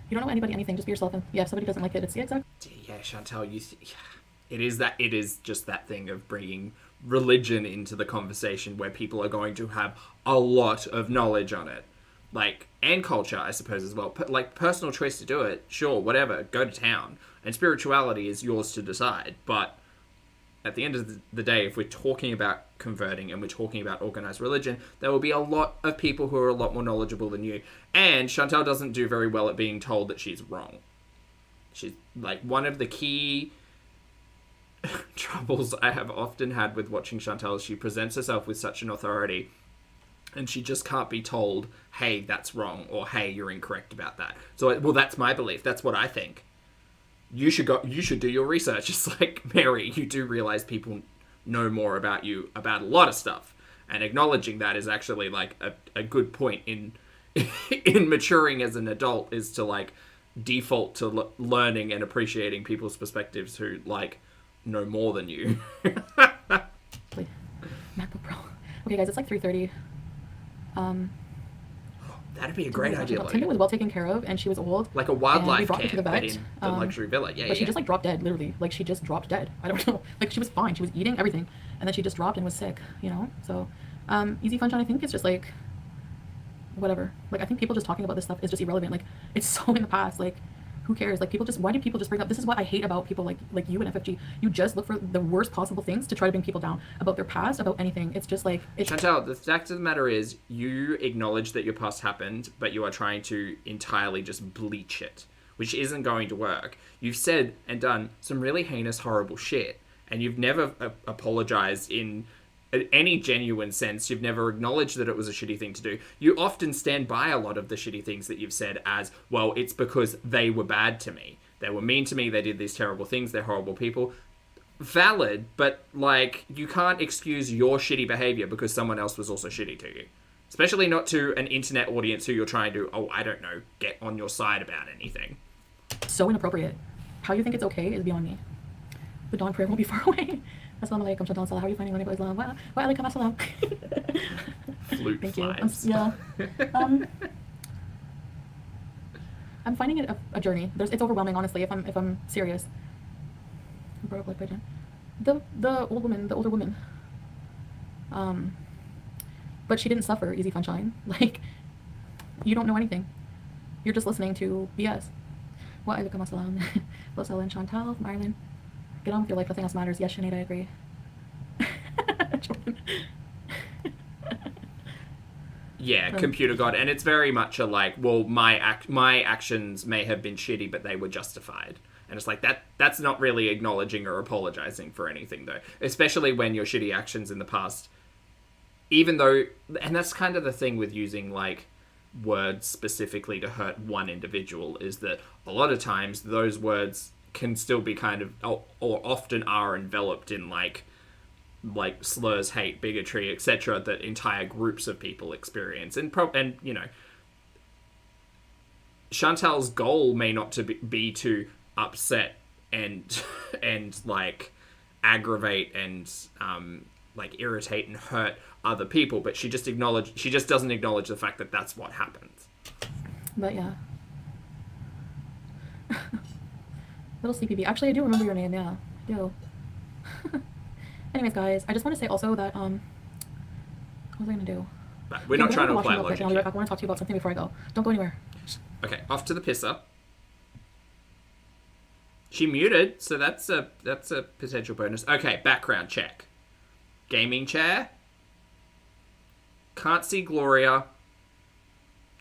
You don't know anybody anything, just be yourself, and yeah, if somebody doesn't like it, it's exactly. Yeah, Chantal, it is just that thing of bringing religion into the conversation where people are going to have a lot of knowledge on it. Like, and culture, I suppose, as well. Like, personal choice to do it, sure, whatever, go to town. And spirituality is yours to decide, but at the end of the day, if we're talking about converting and we're talking about organized religion, there will be a lot of people who are a lot more knowledgeable than you. And Chantal doesn't do very well at being told that she's wrong. She's, like, one of the key troubles I have often had with watching Chantal is she presents herself with such an authority, and she just can't be told, hey, that's wrong, or hey, you're incorrect about that. So, well, that's my belief. That's what I think. You should do your research. It's like, Mary, you do realize people know more about you about a lot of stuff, and acknowledging that is actually like a good point in in maturing as an adult, is to like default to learning and appreciating people's perspectives who like know more than you. MacBook Pro. Okay, guys, it's like 3:30. That'd be a great idea. Timmy was well taken care of, and she was old. Like a wildlife camp, to the vet, but in the luxury villa. Yeah, but she just like dropped dead, literally. Like she just dropped dead. I don't know. Like she was fine. She was eating everything, and then she just dropped and was sick. You know. So, Easy Funshine, I think it's just like, whatever. Like I think people just talking about this stuff is just irrelevant. Like it's so in the past. Like who cares? Like people just, why do people just bring up, this is what I hate about people like you and FFG. You just look for the worst possible things to try to bring people down about their past, about anything. It's just like, it's... Chantal, the fact of the matter is you acknowledge that your past happened, but you are trying to entirely just bleach it, which isn't going to work. You've said and done some really heinous, horrible shit, and you've never apologized in any genuine sense. You've never acknowledged that it was a shitty thing to do. You often stand by a lot of the shitty things that you've said as, well, it's because they were bad to me. They were mean to me. They did these terrible things. They're horrible people. Valid, but, like, you can't excuse your shitty behavior because someone else was also shitty to you. Especially not to an internet audience who you're trying to, get on your side about anything. So inappropriate. How you think it's okay is beyond me. The dawn prayer won't be far away. Assalamu alaikum, Chantal, how are you finding Islam? Wa alaikum assalam. Flute Thank you. vibes. I'm finding it a journey. It's overwhelming, honestly, if I'm serious. The older woman. But she didn't suffer, Easy Funshine. Like, you don't know anything. You're just listening to BS. Wa alaikum assalam. Losella and Chantal, Marilyn. Get on with your life, nothing else matters. Yes, Sinead, I agree. Yeah, computer god, and it's very much a like, well, my actions may have been shitty, but they were justified. And it's like, that's not really acknowledging or apologizing for anything, though. Especially when your shitty actions in the past, even though, and that's kind of the thing with using, like, words specifically to hurt one individual, is that a lot of times those words can still be kind of, or often are enveloped in like slurs, hate, bigotry, etc. that entire groups of people experience. And you know, Chantal's goal may not to be to upset and like aggravate and like irritate and hurt other people, but she just doesn't acknowledge the fact that that's what happens. But yeah. Little CPB. Actually, I do remember your name, yeah. I do. Anyways, guys, I just want to say also that, what was I going to do? But we're not trying to apply logic. I want to talk to you about something before I go. Don't go anywhere. Okay, off to the pisser. She muted, so that's a potential bonus. Okay, background check. Gaming chair. Can't see Gloria.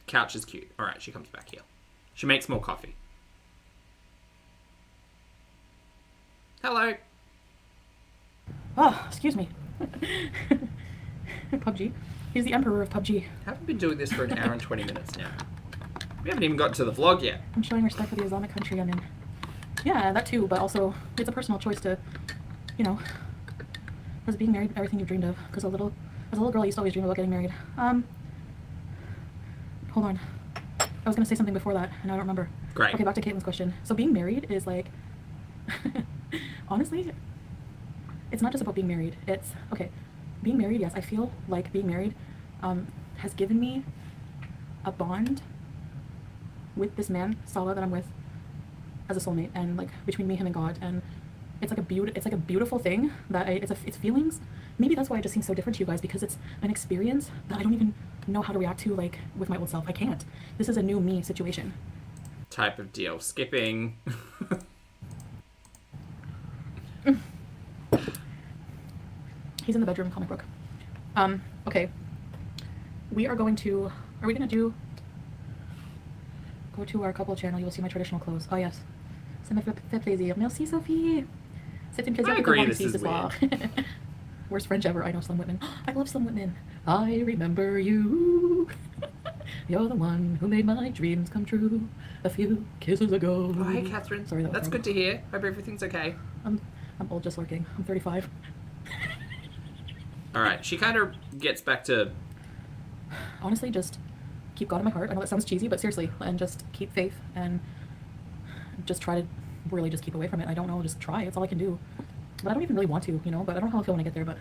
Couch is cute. All right, she comes back here. She makes more coffee. Hello. Oh, excuse me. PUBG. He's the emperor of PUBG. I haven't been doing this for an hour and 20 minutes now. We haven't even gotten to the vlog yet. I'm showing respect for the Islamic country I'm in. Yeah, that too, but also it's a personal choice to, you know, was being married everything you've dreamed of? Because as a little girl, I used to always dream about getting married. Hold on. I was going to say something before that, and I don't remember. Great. Okay, back to Caitlin's question. So being married is like, honestly, it's not just about being married. It's, okay, being married, yes, I feel like being married has given me a bond with this man, Salah, that I'm with as a soulmate, and like between me, him, and God, and it's like a beautiful thing that it's feelings. Maybe that's why it just seems so different to you guys, because it's an experience that I don't even know how to react to, like with my old self. I can't. This is a new me situation. Type of deal. Skipping. He's in the bedroom, comic book. Okay. We are going to, are we going to go to our couple channel, you will see my traditional clothes. Oh yes. Ça me fait plaisir. Merci Sophie. C'est un plaisir I agree, this is weird. Worst French ever. I know Slim Whitman. I love Slim Whitman. I remember you. You're the one who made my dreams come true a few kisses ago. Oh, hey, Catherine. Sorry, that's good to hear. Hope everything's okay. I'm old, just lurking. I'm 35. All right, she kind of gets back to... Honestly, just keep God in my heart. I know that sounds cheesy, but seriously, and just keep faith and just try to really just keep away from it. I don't know, just try. It's all I can do. But I don't even really want to, you know, but I don't know how I feel when I get there, but...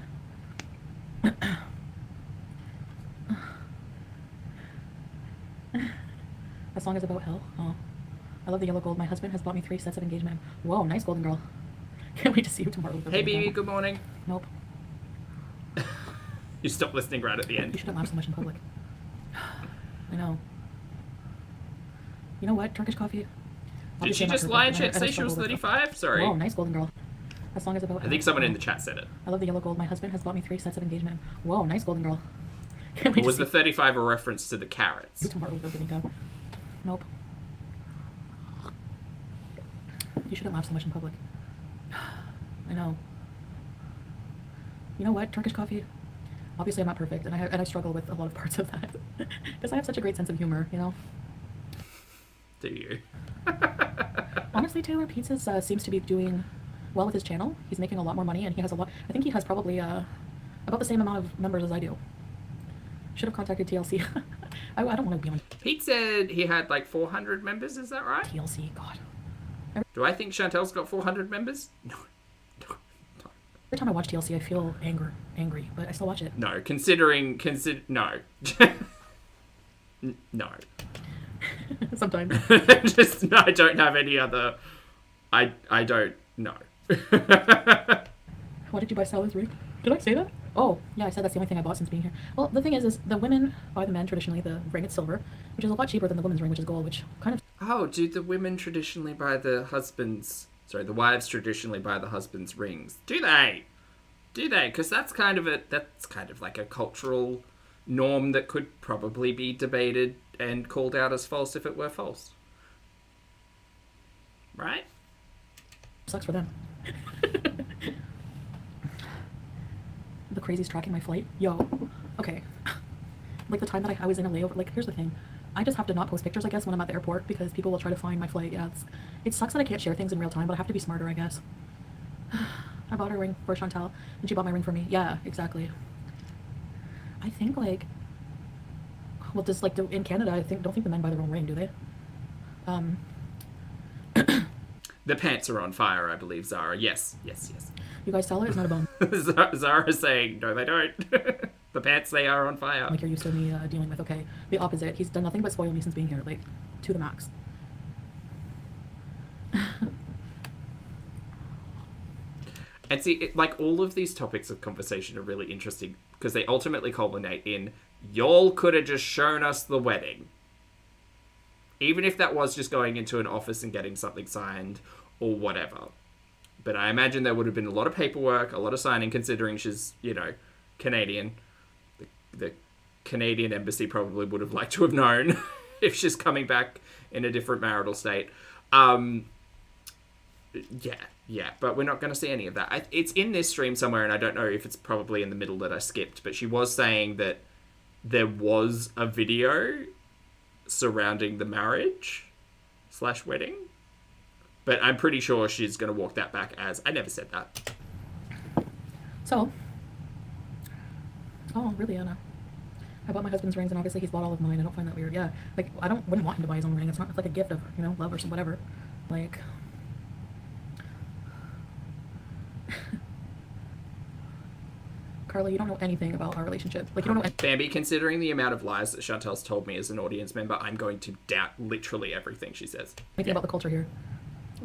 That song is about hell. Oh. I love the yellow gold. My husband has bought me 3 sets of engagement. Whoa, nice, golden girl. Can't wait to see you tomorrow. Hey, baby, good morning. Nope. You stopped listening right at the end. You shouldn't laugh so much in public. I know. You know what? Turkish coffee. Did she just lie and say she was 35? Sorry. Whoa, nice, golden girl. That song is about... I think someone in the chat said it. I love the yellow gold. My husband has bought me 3 sets of engagement. Whoa, nice, golden girl. Was the 35 a reference to the carrots? Tomorrow we're getting done. Nope. You shouldn't laugh so much in public. I know. You know what? Turkish coffee. Obviously, I'm not perfect, and I struggle with a lot of parts of that because I have such a great sense of humor, you know. Do you? Honestly, Taylor Pizzas seems to be doing well with his channel. He's making a lot more money, and he has a lot. I think he has probably about the same amount of members as I do. Should have contacted TLC. I don't want to be on. Pete said he had like 400 members. Is that right? TLC, God. Do I think Chantal's got 400 members? No. Every time I watch TLC, I feel angry, but I still watch it. No, no. No. Sometimes. Just, no, I don't have any other, I don't know. Why did you buy Sally's ring? Did I say that? Oh, yeah, I said that's the only thing I bought since being here. Well, the thing is the women buy the men traditionally the ring, it's silver, which is a lot cheaper than the women's ring, which is gold, which kind of... Oh, do the women traditionally buy the wives traditionally buy the husband's rings? Do they? Because that's kind of like a cultural norm that could probably be debated and called out as false if it were false. Right? Sucks for them. The crazy's tracking my flight. Yo. Okay. Like the time that I was in a layover, like here's the thing. I just have to not post pictures, I guess, when I'm at the airport because people will try to find my flight. Yeah, it sucks that I can't share things in real time, but I have to be smarter, I guess. I bought her ring for Chantal, and she bought my ring for me. Yeah, exactly. I think, like... Well, just, like, in Canada, don't think the men buy their own ring, do they? The pants are on fire, I believe, Zara. Yes. You guys tell her it's not a bone. Zara's saying, no, they don't. The pants, they are on fire. Like, you're used to me dealing with, okay. The opposite. He's done nothing but spoil me since being here, like, to the max. And see, like, all of these topics of conversation are really interesting because they ultimately culminate in, y'all could have just shown us the wedding. Even if that was just going into an office and getting something signed, or whatever. But I imagine there would have been a lot of paperwork, a lot of signing, considering she's, you know, Canadian. The Canadian embassy probably would have liked to have known if she's coming back in a different marital state. Yeah, but we're not going to see any of that. It's in this stream somewhere, and I don't know if it's probably in the middle that I skipped, but she was saying that there was a video surrounding the marriage/wedding. But I'm pretty sure she's going to walk that back as, I never said that. So, oh, really, Anna? I bought my husband's rings, and obviously he's bought all of mine. I don't find that weird. Yeah, like, wouldn't want him to buy his own ring. It's like a gift of, you know, love or some whatever. Like, Carla, you don't know anything about our relationship. Like, you don't know Bambi, considering the amount of lies that Chantal's told me as an audience member, I'm going to doubt literally everything she says. anything about the culture here.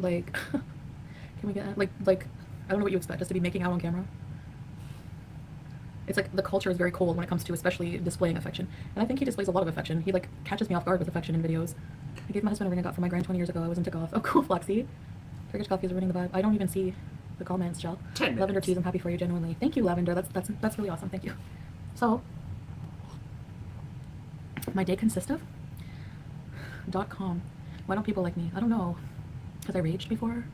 Like, can we get, like, I don't know what you expect us to be making out on camera. It's like the culture is very cold when it comes to especially displaying affection. And I think he displays a lot of affection. He, like, catches me off guard with affection in videos. I gave my husband a ring I got for my grand 20 years ago. I was into golf. Oh, cool, Flexi. Turkish coffee is ruining the vibe. I don't even see the comments, Jill. 10 minutes. Lavender teas, I'm happy for you, genuinely. Thank you, Lavender. That's really awesome. Thank you. So, my day consists of .com. Why don't people like me? I don't know. Because I raged before?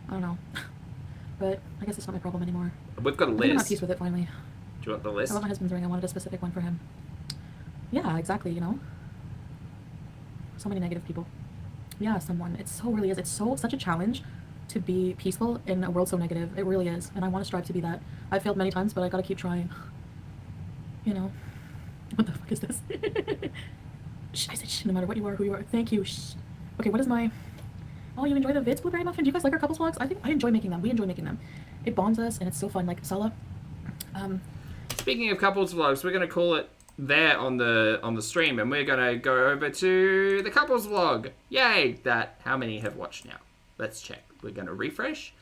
I don't know. But I guess it's not my problem anymore. We've got a I think I'm at list. peace with it, finally. Do you want the list? I love my husband's ring. I wanted a specific one for him. Yeah, exactly, you know? So many negative people. Yeah, someone. It so really is. It's such a challenge to be peaceful in a world so negative. It really is. And I want to strive to be that. I've failed many times, but I gotta keep trying. You know? What the fuck is this? Shh, I said shh, no matter what you are, who you are. Thank you. Shh. Okay, what is my... Oh, you enjoy the vids, Blueberry Muffin? Do you guys like our couples vlogs? I think I enjoy making them. We enjoy making them. It bonds us, and it's so fun. Like, Sala. Speaking of couples vlogs, we're going to call it there on the stream, and we're going to go over to the couples vlog. Yay! How many have watched now? Let's check. We're going to refresh.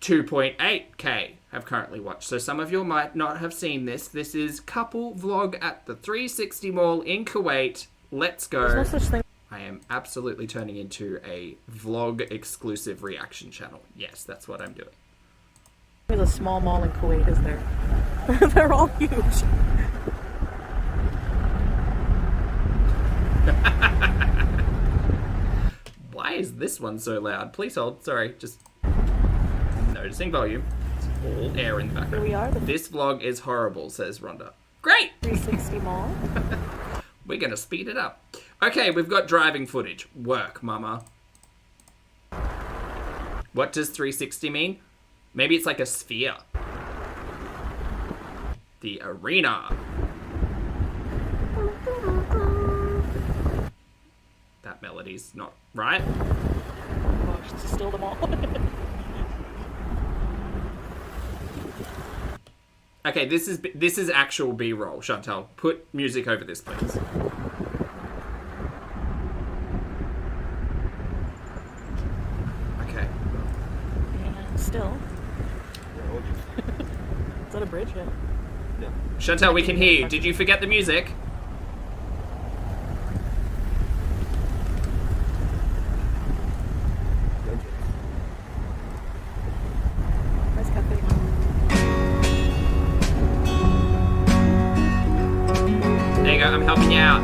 2.8k have currently watched. So some of you might not have seen this. This is couple vlog at the 360 Mall in Kuwait. Let's go. There's no such thing. I am absolutely turning into a vlog exclusive reaction channel. Yes, that's what I'm doing. There's a small mall in Kuwait, is there? They're all huge. Why is this one so loud? Please hold. Sorry, just noticing volume. It's all air in the background. Here we are. This vlog is horrible, says Rhonda. Great! 360 Mall. We're going to speed it up. Okay, we've got driving footage. Work, mama. What does 360 mean? Maybe it's like a sphere. The arena. That melody's not right. Gosh, it's still the mall. Okay, this is actual B-roll, Chantal. Put music over this, please. Okay. And still. Is that a bridge? Yeah. Chantal, we can hear you. Did you forget the music? Nice cafe. There you go, I'm helping you out.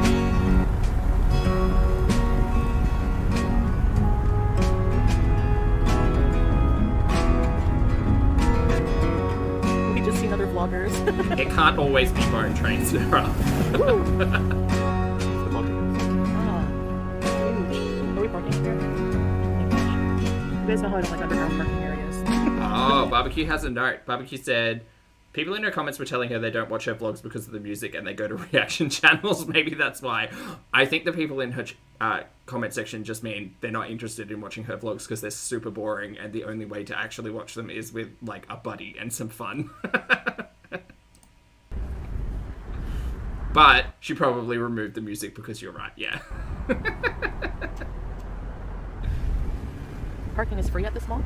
We just seen other vloggers. It can't always be bone trains, Sarah. Ah, huge. Are we parking here? Oh my gosh. You guys know how I don't like underground parking areas. Oh, Barbecue has a note. Barbecue said, people in her comments were telling her they don't watch her vlogs because of the music and they go to reaction channels. Maybe that's why. I think the people in her comment section just mean they're not interested in watching her vlogs because they're super boring and the only way to actually watch them is with, like, a buddy and some fun. But she probably removed the music because you're right, yeah. Parking is free at this mall?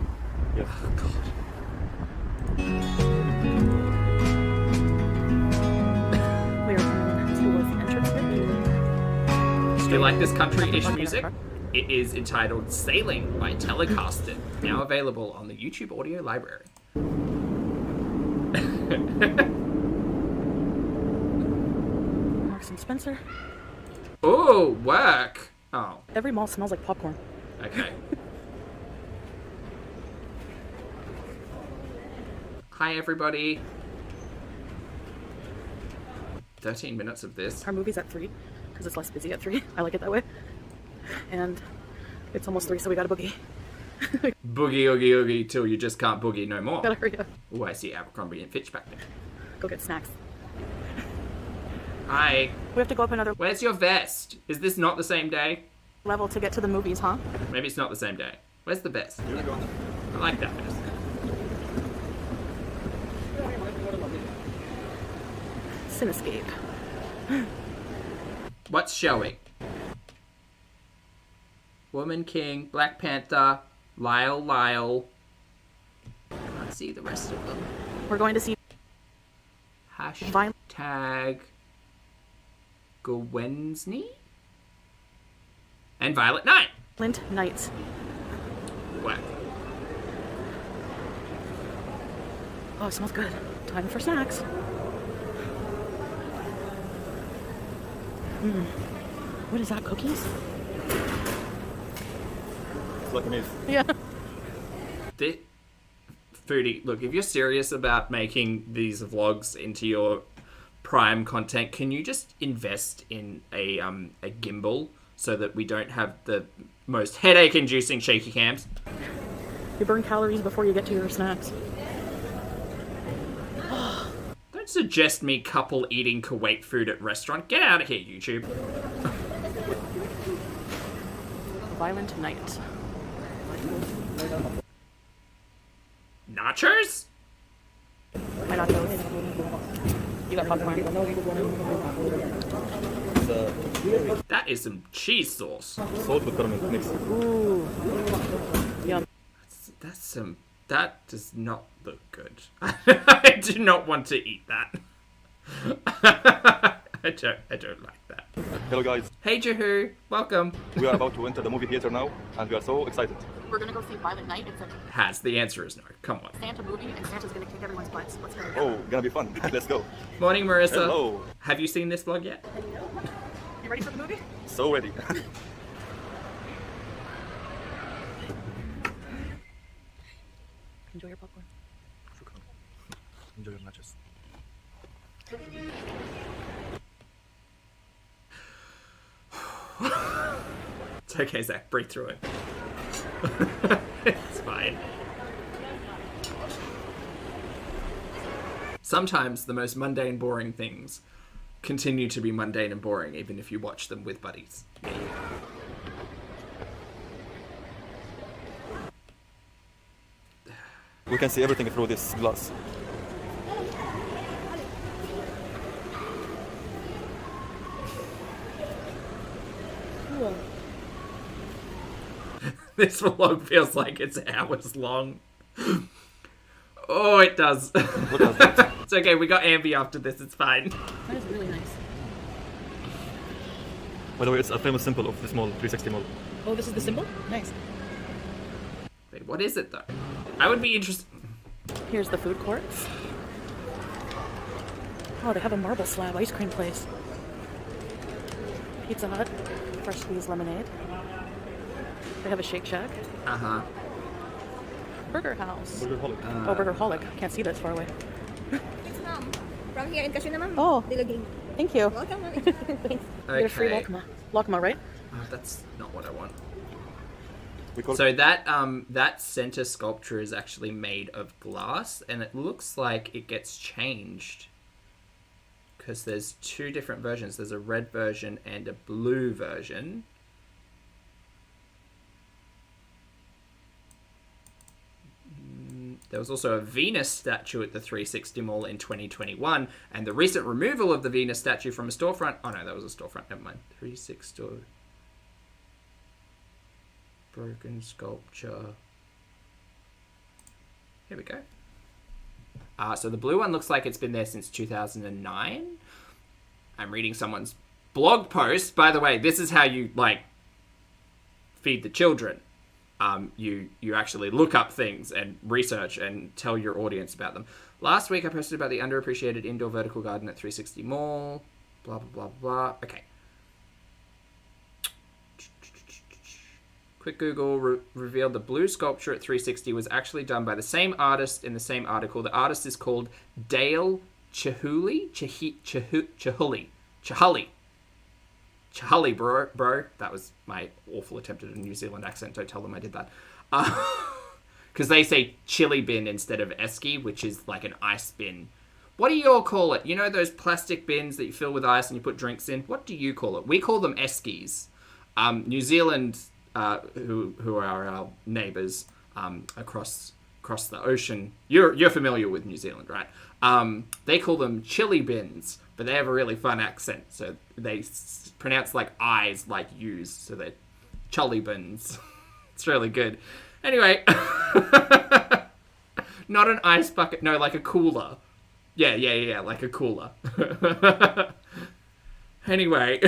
Yes. Oh, God. We are coming towards the entrance here. Do you like this country-ish music? It is entitled Sailing by Telecaster, now available on the YouTube audio library. Marks and Spencer. Oh, work. Oh, Every mall smells like popcorn. okay. Hi, everybody. 13 minutes of this. Our movie's at 3 because it's less busy at 3. I like it that way. And it's almost 3, so we got to boogie. Boogie, oogie, oogie, till you just can't boogie no more. Gotta hurry up. Oh, I see Abercrombie and Fitch back there. Go get snacks. Hi. We have to go up another Where's your vest? Is this not the same day? level to get to the movies, huh? Maybe it's not the same day. Where's the vest? I like that vest. Cinescape. What's showing? Woman King, Black Panther, Lyle. Can't see the rest of them. We're going to see Hashtag Gwensley and Violet Knight. Violent Nights. What? Oh, it smells good. Time for snacks. What is that, cookies? It's like a maze. Yeah. Foodie, look, if you're serious about making these vlogs into your prime content, can you just invest in a gimbal so that we don't have the most headache-inducing shaky cams? You burn calories before you get to your snacks. Don't suggest me couple eating Kuwait food at restaurant. Get out of here, YouTube. Violent Night. Nachos? My nachos. You got popcorn. That is some cheese sauce. Salt with caramel mix. Ooh. Yum. That does not look good. I do not want to eat that. I don't like that. Hello guys, Hey Jehu, welcome. we are about to enter the movie theater now and we are so excited. We're gonna go see Violent Night. It's a The answer is no. Come on. Santa movie, and Santa's gonna kick everyone's butts. Let's go. Oh, gonna be fun. Let's go. Morning, Marissa. Hello. Have you seen this vlog yet? You ready for the movie? So ready. Enjoy your popcorn. Enjoy your nachos. It's okay, Zach. Breathe through it. It's fine. Sometimes the most mundane, boring things continue to be mundane and boring, even if you watch them with buddies. We can see everything through this glass. Cool. This vlog feels like it's hours long. Oh, it does. What else? That? It's okay, we got Ambi after this, it's fine. That is really nice. By the way, it's a famous symbol of this mall, 360 mall. Oh, this is the symbol? Nice. Wait, what is it though? I would be interested. Here's the food courts. Oh, they have a marble slab ice cream place. Pizza Hut, fresh squeezed lemonade. They have a Shake Shack. Uh-huh. Burger House. Burgerholic. Oh, Burgerholic. Can't see that it's far away. Thanks, ma'am. From here in Casino, ma'am. Oh. Diluging. Thank you. Welcome, ma'am. Thanks. You get a free Okay. Lokma. Lokma, right? That's not what I want. We call So that center sculpture is actually made of glass, and it looks like it gets changed because there's two different versions. There's a red version and a blue version. There was also a Venus statue at the 360 Mall in 2021, and the recent removal of the Venus statue from a storefront. Oh no, that was a storefront. Never mind. 360. Broken sculpture. Here we go. So the blue one looks like it's been there since 2009. I'm reading someone's blog post. By the way, this is how you, like, feed the children. You actually look up things and research and tell your audience about them. Last week I posted about the underappreciated indoor vertical garden at 360 Mall. Blah, blah, blah, blah. Okay. Quick Google revealed the blue sculpture at 360 was actually done by the same artist in the same article. The artist is called Dale Chihuly. Chihuly, bro. That was my awful attempt at a New Zealand accent. Don't tell them I did that. Because they say chili bin instead of esky, which is like an ice bin. What do you all call it? You know those plastic bins that you fill with ice and you put drinks in? What do you call it? We call them eskies. New Zealand, who are our neighbours across the ocean. You're familiar with New Zealand, right? They call them chili bins, but they have a really fun accent, so they pronounce like I's like U's, so they're chully bins. It's really good. Anyway, not an ice bucket, no, like a cooler. Yeah, like a cooler. Anyway,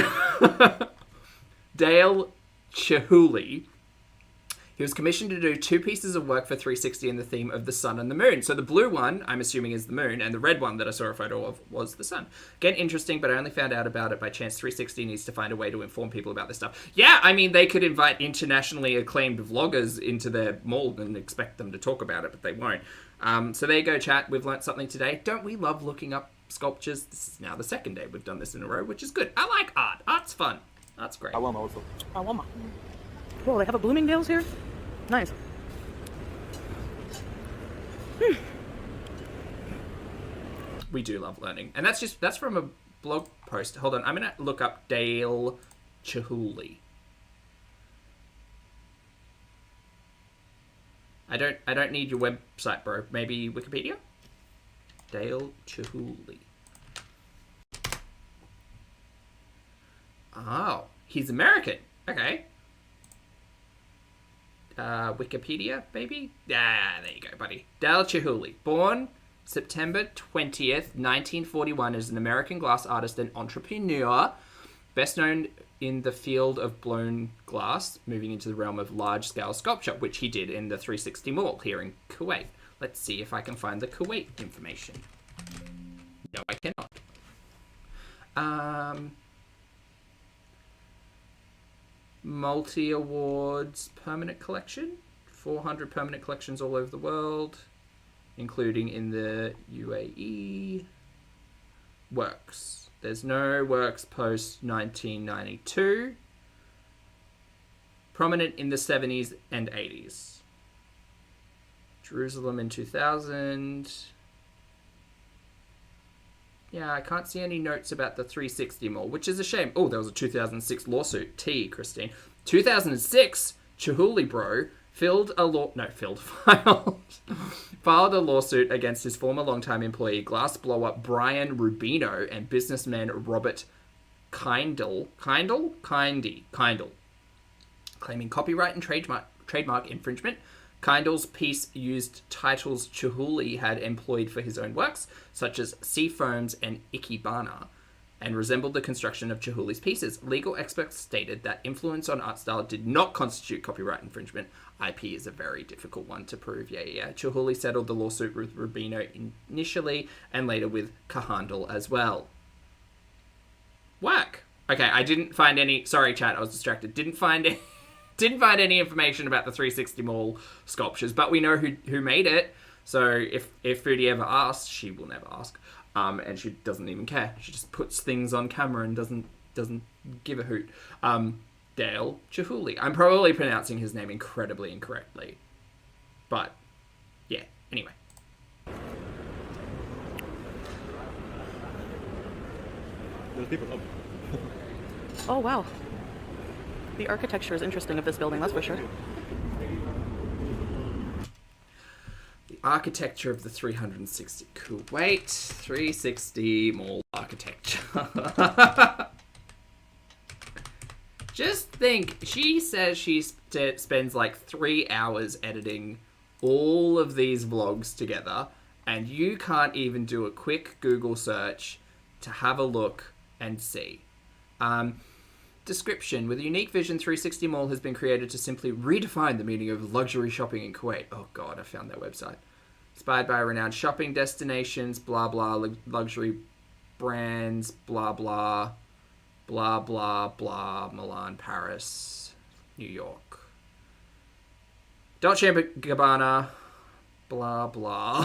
Dale Chihuly, he was commissioned to do 2 pieces of work for 360 in the theme of the sun and the moon. So the blue one, I'm assuming, is the moon, and the red one that I saw a photo of was the sun. Again, interesting, but I only found out about it by chance. 360 needs to find a way to inform people about this stuff. Yeah, I mean, they could invite internationally acclaimed vloggers into their mall and expect them to talk about it, but they won't. So there you go, chat. We've learnt something today. Don't we love looking up sculptures? This is now the second day we've done this in a row, which is good. I like art. Art's fun. Art's great. Awama also. Awama. Whoa, they have a Bloomingdale's here? Nice. We do love learning. And that's from a blog post. Hold on, I'm gonna look up Dale Chihuly. I don't need your website, bro. Maybe Wikipedia? Dale Chihuly. Oh, he's American. Okay. Wikipedia, maybe? Ah, there you go, buddy. Dale Chihuly. Born September 20th, 1941, is an American glass artist and entrepreneur. Best known in the field of blown glass, moving into the realm of large-scale sculpture, which he did in the 360 Mall here in Kuwait. Let's see if I can find the Kuwait information. No, I cannot. Multi-awards permanent collection. 400 permanent collections all over the world, including in the UAE. Works. There's no works post 1992. Prominent in the 70s and 80s. Jerusalem in 2000. Yeah, I can't see any notes about the 360 Mall, which is a shame. Oh, there was a 2006 lawsuit. Christine. 2006, Chihuly bro filed a lawsuit against his former longtime employee, glass blower Brian Rubino, and businessman Robert Kindle, claiming copyright and trademark infringement. Kindle's piece used titles Chihuly had employed for his own works, such as Sea Foams and Ikebana, and resembled the construction of Chihuly's pieces. Legal experts stated that influence on art style did not constitute copyright infringement. IP is a very difficult one to prove. Yeah. Chihuly settled the lawsuit with Rubino initially, and later with Cahandle as well. Whack. Okay, I didn't find any... Sorry, chat, I was distracted. Didn't find any information about the 360 Mall sculptures, but we know who made it. So if Foodie ever asks, she will never ask. And she doesn't even care. She just puts things on camera and doesn't give a hoot. Dale Chihuly. I'm probably pronouncing his name incredibly incorrectly. But, yeah, anyway. There's people up. Oh, wow. The architecture is interesting of this building, that's for sure. The architecture of the 360 Kuwait 360 Mall architecture. Just think, she says she spends like 3 hours editing all of these vlogs together, and you can't even do a quick Google search to have a look and see. description. With a unique vision, 360 Mall has been created to simply redefine the meaning of luxury shopping in Kuwait. Oh god, I found their website. Inspired by renowned shopping destinations, blah blah, luxury brands, blah blah, blah blah blah, Milan, Paris, New York. Dolce & Gabbana, blah blah.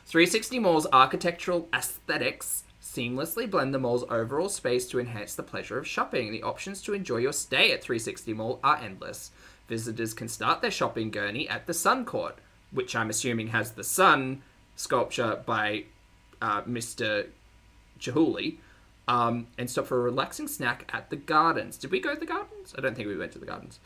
360 Mall's architectural aesthetics seamlessly blend the mall's overall space to enhance the pleasure of shopping. The options to enjoy your stay at 360 Mall are endless. Visitors can start their shopping journey at the Sun Court, which I'm assuming has the sun sculpture by Mr. Chihuly, and stop for a relaxing snack at the Gardens. Did we go to the Gardens? I don't think we went to the Gardens.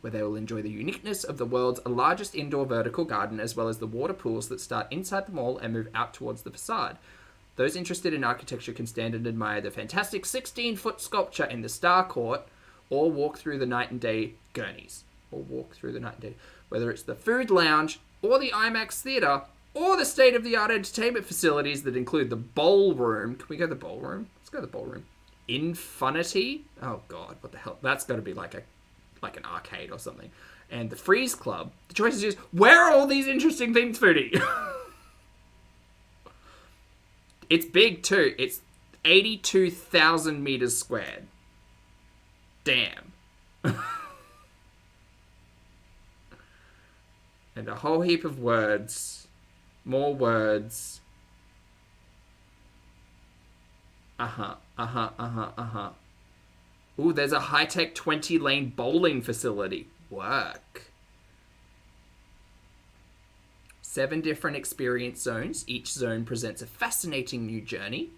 Where they will enjoy the uniqueness of the world's largest indoor vertical garden, as well as the water pools that start inside the mall and move out towards the facade. Those interested in architecture can stand and admire the fantastic 16-foot sculpture in the Star Court, or walk through the night and day gurneys. Whether it's the food lounge, or the IMAX theatre, or the state-of-the-art entertainment facilities that include the ballroom. Can we go to the ballroom? Let's go to the ballroom. Infinity? Oh god, what the hell? That's got to be like an arcade or something. And the Freeze Club. The choice is just, where are all these interesting things, Foodie? It's big too. It's 82,000 meters squared. Damn. And a whole heap of words. More words. Ooh, there's a high-tech 20-lane bowling facility. Work. 7 different experience zones. Each zone presents a fascinating new gurney.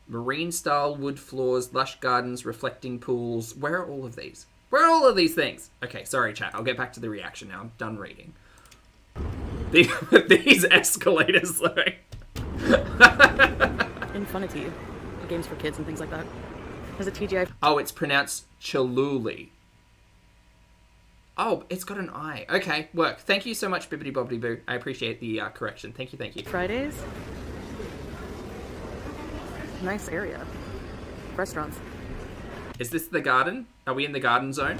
Marine-style wood floors, lush gardens, reflecting pools. Where are all of these? Where are all of these things? Okay, sorry, chat. I'll get back to the reaction now. I'm done reading. These escalators, though. Infinity. Games for kids and things like that. There's a TGI. Oh, it's pronounced Choluli. Oh, it's got an I. Okay, work. Thank you so much, Bibbidi Bobbidi Boo. I appreciate the correction. Thank you. Fridays. Nice area. Restaurants. Is this the garden? Are we in the garden zone?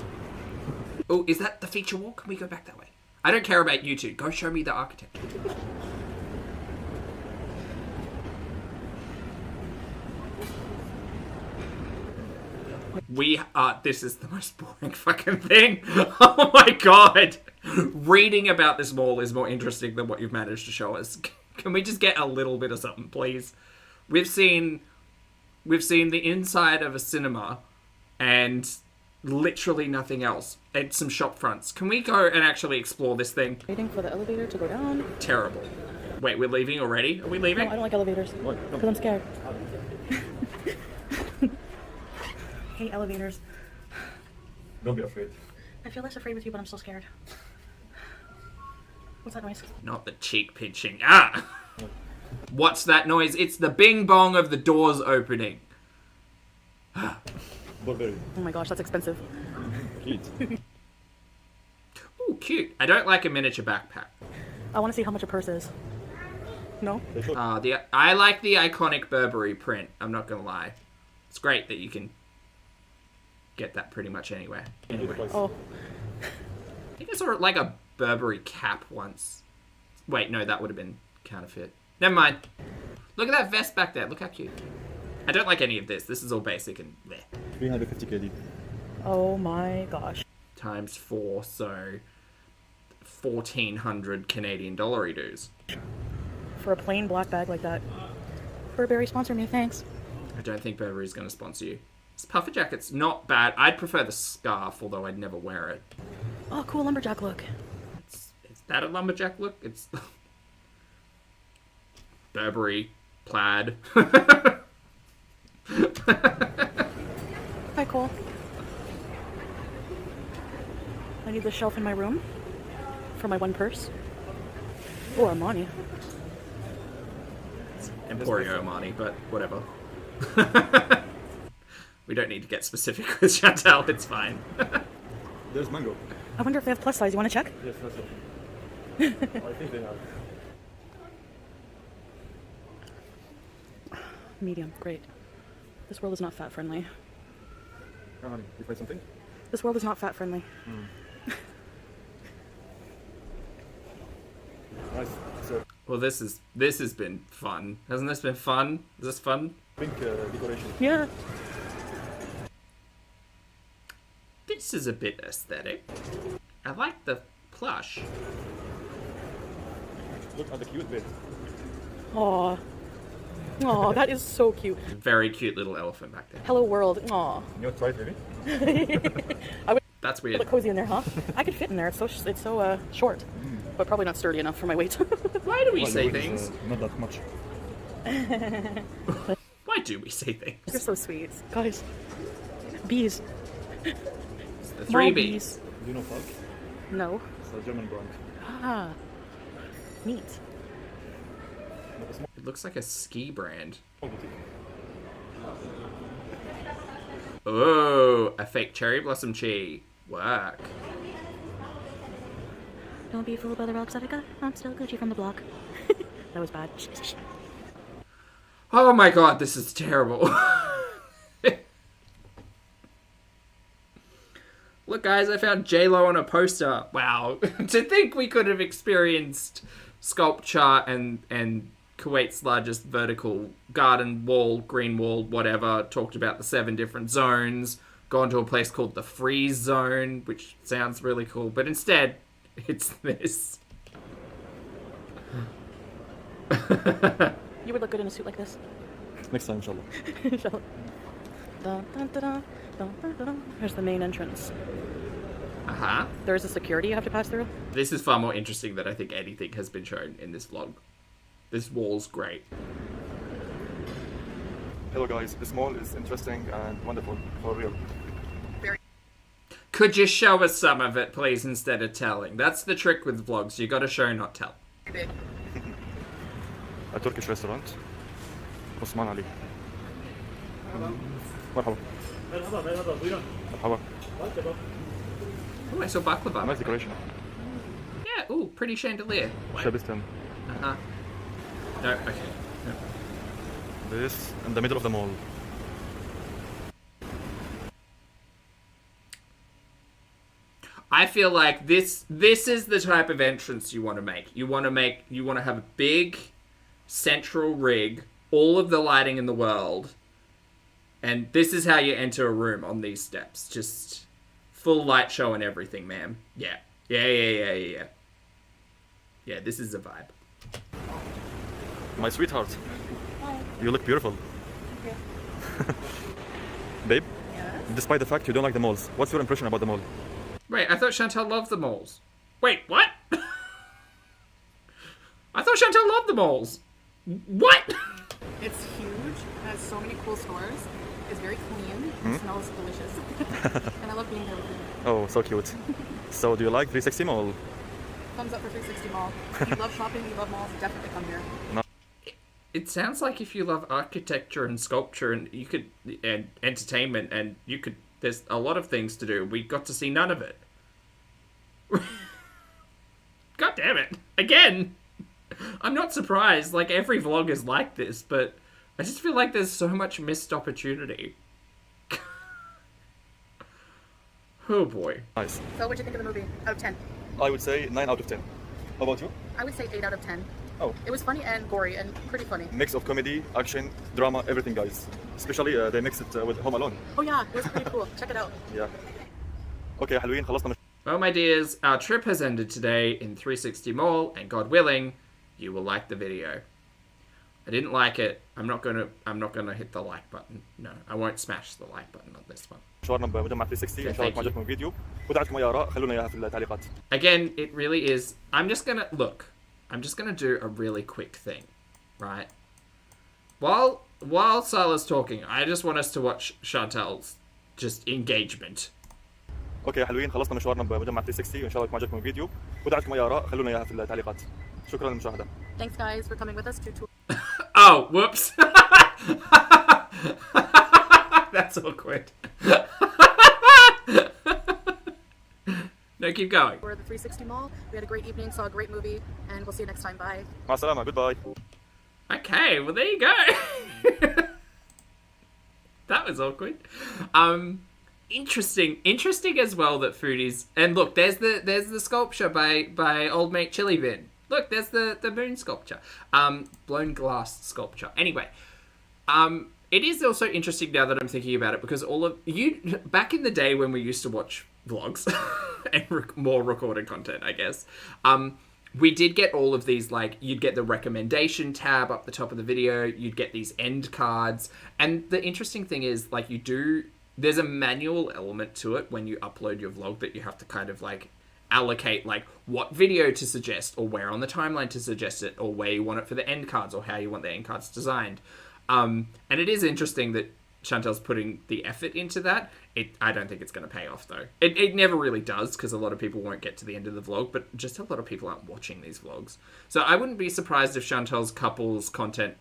Oh, is that the feature wall? Can we go back that way? I don't care about you two. Go show me the architecture. This is the most boring fucking thing. Oh my god. Reading about this mall is more interesting than what you've managed to show us. Can we just get a little bit of something, please? We've seen the inside of a cinema and literally nothing else. And some shop fronts. Can we go and actually explore this thing? Waiting for the elevator to go down. Terrible. Wait, we're leaving already? Are we leaving? No, I don't like elevators. Because I'm scared. Hate elevators. Don't be afraid. I feel less afraid with you, but I'm still scared. What's that noise? Not the cheek pinching. Ah! What's that noise? It's the bing bong of the doors opening. Burberry. Oh my gosh, that's expensive. Cute. Ooh, cute. I don't like a miniature backpack. I want to see how much a purse is. No? I like the iconic Burberry print. I'm not gonna lie. It's great that you can get that pretty much anywhere. Anyway. Oh. I think I saw like a Burberry cap once. Wait, no, that would have been counterfeit. Never mind. Look at that vest back there. Look how cute. I don't like any of this. This is all basic and bleh. 350 KD. Oh my gosh. Times 4, so 1,400 Canadian dollar dues. For a plain black bag like that. Burberry, sponsor me, thanks. I don't think Burberry's going to sponsor you. This puffer jacket's not bad. I'd prefer the scarf, although I'd never wear it. Oh, cool lumberjack look. Is that a lumberjack look? It's Burberry plaid. Hi, Cole. I need the shelf in my room for my one purse. Or Armani. Emporio Armani, but whatever. We don't need to get specific with Chantal, it's fine. There's mango. I wonder if they have plus size. You want to check? Yes, that's it. I think they have. Medium, great. This world is not fat friendly. Oh, honey, you find something? This world is not fat friendly. Nice. So, Well, this has been fun. Hasn't this been fun? Is this fun? pink decoration. Yeah. This is a bit aesthetic. I like the plush. Look at the cute bit. Aw. Aw, that is so cute. Very cute little elephant back there. Hello world. Aw. You want to try it, maybe? I would That's look weird. cozy in there, huh? I could fit in there. It's so short, but probably not sturdy enough for my weight. Why do we Well, say yours is, things? not that much. Why do we say things? You're so sweet, guys. Bees. It's the Small 3 Bs. bees. Do you know Falk? No. It's a German brand. Ah. Neat. Not a small It looks like a ski brand. boutique. Oh, a fake cherry blossom chi. Work. Don't be fooled by the rocks that I got. I'm still Gucci from the block. That was bad. Oh my god, this is terrible. Look guys, I found J-Lo on a poster. Wow. To think we could have experienced sculpture and Kuwait's largest vertical garden wall, green wall, whatever, talked about the 7 different zones, gone to a place called the freeze zone, which sounds really cool, but instead, it's this. You would look good in a suit like this. Next time, inshallah. Inshallah. Dun, dun, dun, dun, dun, dun, dun. Here's the main entrance. Uh-huh. There is a security you have to pass through. This is far more interesting than I think anything has been shown in this vlog. This wall's great. Hello guys, this mall is interesting and wonderful, for real. Could you show us some of it, please, instead of telling? That's the trick with vlogs. You gotta show, not tell. A Turkish restaurant. Osman Ali. مرحبا. مرحبا. Oh, I saw baklava. Nice decoration. Yeah, ooh, pretty chandelier. Shabistan. Uh-huh. No, okay. No. This in the middle of the mall. I feel like this is the type of entrance you want to make. You want to have a big central rig, all of the lighting in the world, and this is how you enter a room on these steps. Just full light show and everything, ma'am. Yeah. Yeah, this is a vibe. My sweetheart. You look beautiful. Babe? Despite the fact you don't like the malls, what's your impression about the mall? Wait, I thought Chantal loved the malls. Wait, what? I thought Chantal loved the malls. What? It's huge. It has so many cool stores. It's very clean. It smells delicious. And I love being there with you. Oh, so cute. So do you like 360 Mall? Thumbs up for 360 Mall. If you love shopping, you love malls, definitely come here. It sounds like if you love architecture and sculpture and entertainment and you could, there's a lot of things to do. We got to see none of it. God damn it. Again. I'm not surprised. Like, every vlog is like this, but I just feel like there's so much missed opportunity. Oh boy. Nice. So what'd you think of the movie? Out of 10? I would say 9 out of 10. How about you? I would say 8 out of 10. Oh. It was funny and gory and pretty funny. Mix of comedy, action, drama, everything, guys. Especially they mixed it with Home Alone. Oh yeah, it was pretty cool. Check it out. Yeah. Okay, حلوين خلصنا. Well, my dears, our trip has ended today in 360 Mall, and God willing, you will like the video. I didn't like it. I'm not gonna hit the like button. No, I won't smash the like button on this one. مشوارنا بمجمع 360 ان شاء الله عجبكم الفيديو ودعتكم اي اراء خلونا اياها في التعليقات. Again, it really is. I'm just gonna do a really quick thing, right? While Salah's talking, I just want us to watch Chantal's just engagement. اوكي حلوين خلصنا مشوارنا بمجمع 360 وان شاء الله عجبكم الفيديو ودعتكم اي اراء خلونا اياها في التعليقات. شكرا للمشاهده. Thanks guys for coming with us to tour. Oh, whoops. That's awkward. No, keep going. We're at the 360 Mall. We had a great evening, saw a great movie, and we'll see you next time. Bye. مع السلامه. Goodbye. Okay, well there you go. That was awkward. Interesting as well that Foodie's, and look, there's the sculpture by old mate Chili Bin. Look, there's the moon sculpture, blown glass sculpture. Anyway, it is also interesting now that I'm thinking about it, because all of you back in the day when we used to watch vlogs and more recorded content, I guess, we did get all of these, like, you'd get the recommendation tab up the top of the video, you'd get these end cards, and the interesting thing is, like, there's a manual element to it when you upload your vlog that you have to kind of, like, allocate, like, what video to suggest, or where on the timeline to suggest it, or where you want it for the end cards, or how you want the end cards designed. And it is interesting that Chantal's putting the effort into that. I don't think it's going to pay off, though. It never really does, because a lot of people won't get to the end of the vlog, but just a lot of people aren't watching these vlogs. So I wouldn't be surprised if Chantal's couples content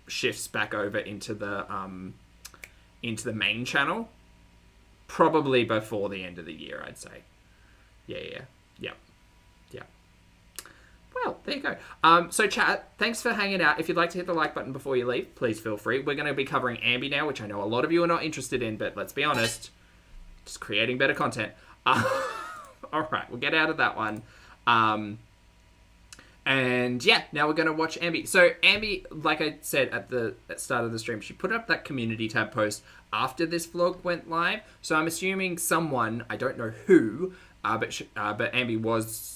shifts back over into the main channel, probably before the end of the year, I'd say. Yeah. Well, there you go. So chat, thanks for hanging out. If you'd like to hit the like button before you leave, please feel free. We're going to be covering Ambi now, which I know a lot of you are not interested in, but let's be honest, just creating better content. All right, we'll get out of that one. And yeah, now we're going to watch Ambi. So Ambi, like I said at the start of the stream, she put up that community tab post after this vlog went live. So I'm assuming someone, I don't know who, but Ambi was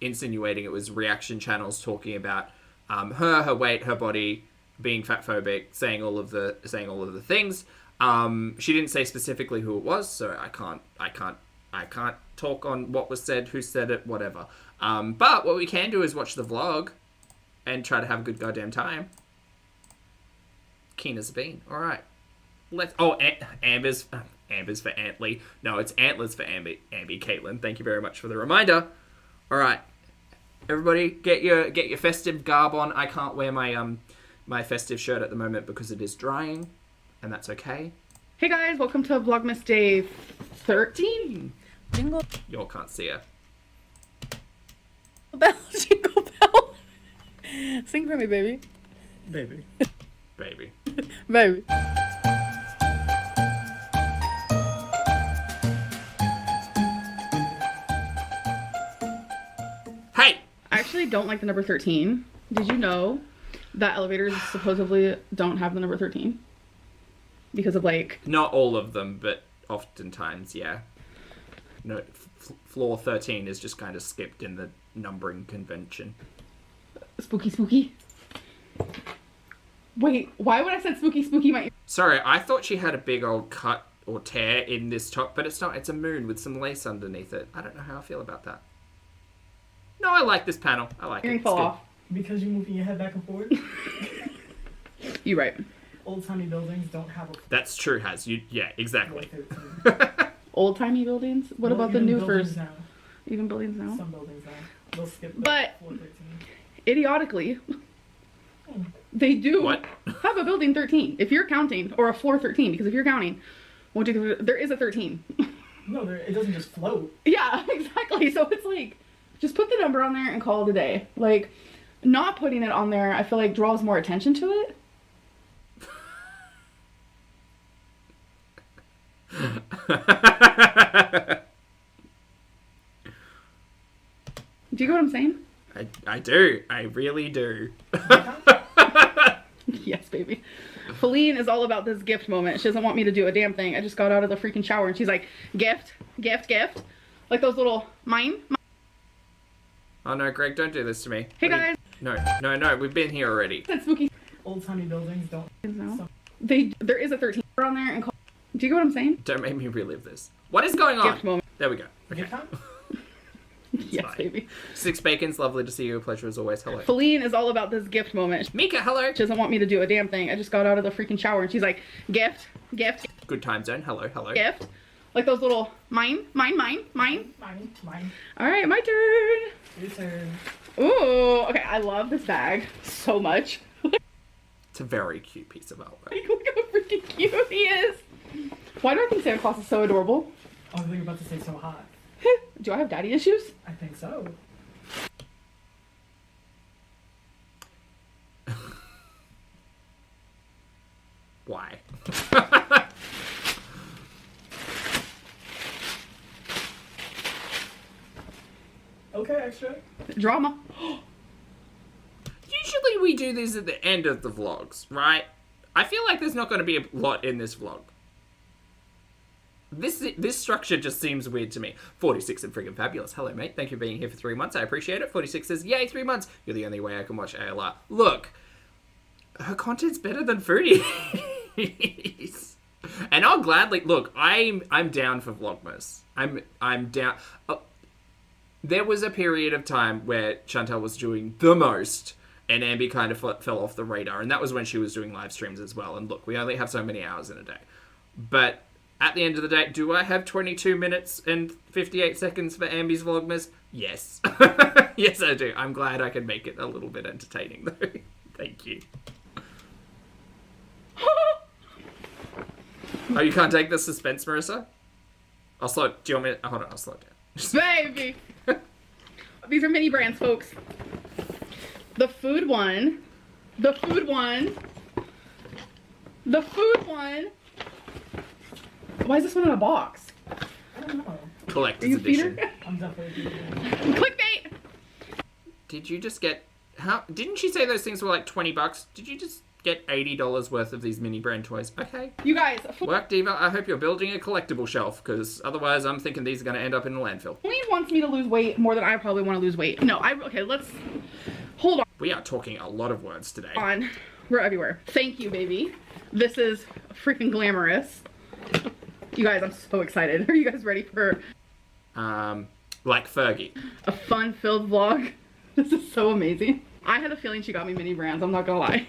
insinuating it was reaction channels talking about her weight, her body, being fatphobic, saying all of the things. She didn't say specifically who it was, so I can't talk on what was said, who said it, whatever. But what we can do is watch the vlog and try to have a good goddamn time. Keen as a bean. All right. Amber's for Antley. No, it's Antlers for Ambi. Caitlin, thank you very much for the reminder. All right, everybody, get your festive garb on. I can't wear my my festive shirt at the moment because it is drying, and that's okay. Hey guys, welcome to Vlogmas Day 13. Jingle Y'all can't see her. bell, jingle bell. Sing for me, baby. Baby. Baby. Hey! I actually don't like the number 13. Did you know that elevators supposedly don't have the number 13? Because of, like... Not all of them, but oftentimes, yeah. No, floor 13 is just kind of skipped in the numbering convention. Spooky. Wait, why would I say spooky? Sorry, I thought she had a big old cut or tear in this top, but it's not. It's a moon with some lace underneath it. I don't know how I feel about that. No, I like this panel. I like it. Earring It's fell good. off. Because you're moving your head back and forward. You're right. Old-timey buildings don't have a That's true, Has. Yeah, exactly. floor 13. Old-timey buildings? What Well, about the even new buildings first? now. Even buildings now? Some buildings now. They'll skip the But- floor 13. Idiotically, they do What? have a building 13. If you're counting, or a floor 13, because if you're counting, 1, 2, 3, there is a 13. No, it doesn't just float. Yeah, exactly. So it's like, just put the number on there and call it a day. Like, not putting it on there, I feel like draws more attention to it. Do you get what I'm saying? I do. I really do. Yes, baby. Feline is all about this gift moment. She doesn't want me to do a damn thing. I just got out of the freaking shower and she's like, gift. Like those little mine. Oh no, Greg, don't do this to me. Hey Please. guys. No, we've been here already. That's spooky. Old-timey buildings don't. No. There is a 13 on there and call. Do you get what I'm saying? Don't make me relive this. What is going on? Gift moment. There we go. Okay. Gift time? Yes, fine. baby. Six Bacon's lovely to see you. A pleasure as always. Hello. Feline is all about this gift moment. Mika, hello. She doesn't want me to do a damn thing. I just got out of the freaking shower and she's like, gift. Good time zone. Hello. Gift. Like those little mine. Mine. All right, my turn. Your turn. Ooh, okay. I love this bag so much. It's a very cute piece of artwork. Look how freaking cute he is. Why do I think Santa Claus is so adorable? I was thinking about to say so hot. Do I have daddy issues? I think so. Why? extra? Drama. Usually we do this at the end of the vlogs, right? I feel like there's not going to be a lot in this vlog. This structure just seems weird to me. 46 and friggin' fabulous. Hello, mate. Thank you for being here for 3 months. I appreciate it. 46 says, yay, 3 months. You're the only way I can watch ALR. Look, her content's better than Foodie. And I'll gladly look. I'm down for Vlogmas. I'm down. There was a period of time where Chantal was doing the most, and Ambi kind of fell off the radar, and that was when she was doing live streams as well. And look, we only have so many hours in a day, but at the end of the day, do I have 22 minutes and 58 seconds for Ambi's Vlogmas? Yes. Yes, I do. I'm glad I could make it a little bit entertaining, though. Thank you. Oh, you can't take the suspense, Marissa? Do you want me to... Hold on, I'll slow it down. Baby. These are mini brands, folks. The food one. The food one. The food one. Why is this one in a box? I don't know. Collector's edition. I'm definitely Clickbait. Did you just get... Didn't she say those things were like $20? Did you just get $80 worth of these mini brand toys? Okay. You guys. Work, Diva. I hope you're building a collectible shelf, because otherwise I'm thinking these are going to end up in a landfill. Queen wants me to lose weight more than I probably want to lose weight. No, okay, let's... Hold We are talking a lot of words today. on. We're everywhere. Thank you, baby. This is freaking glamorous. You guys, I'm so excited. Are you guys ready for Like Fergie. a fun-filled vlog? This is so amazing. I had a feeling she got me mini brands, I'm not gonna lie.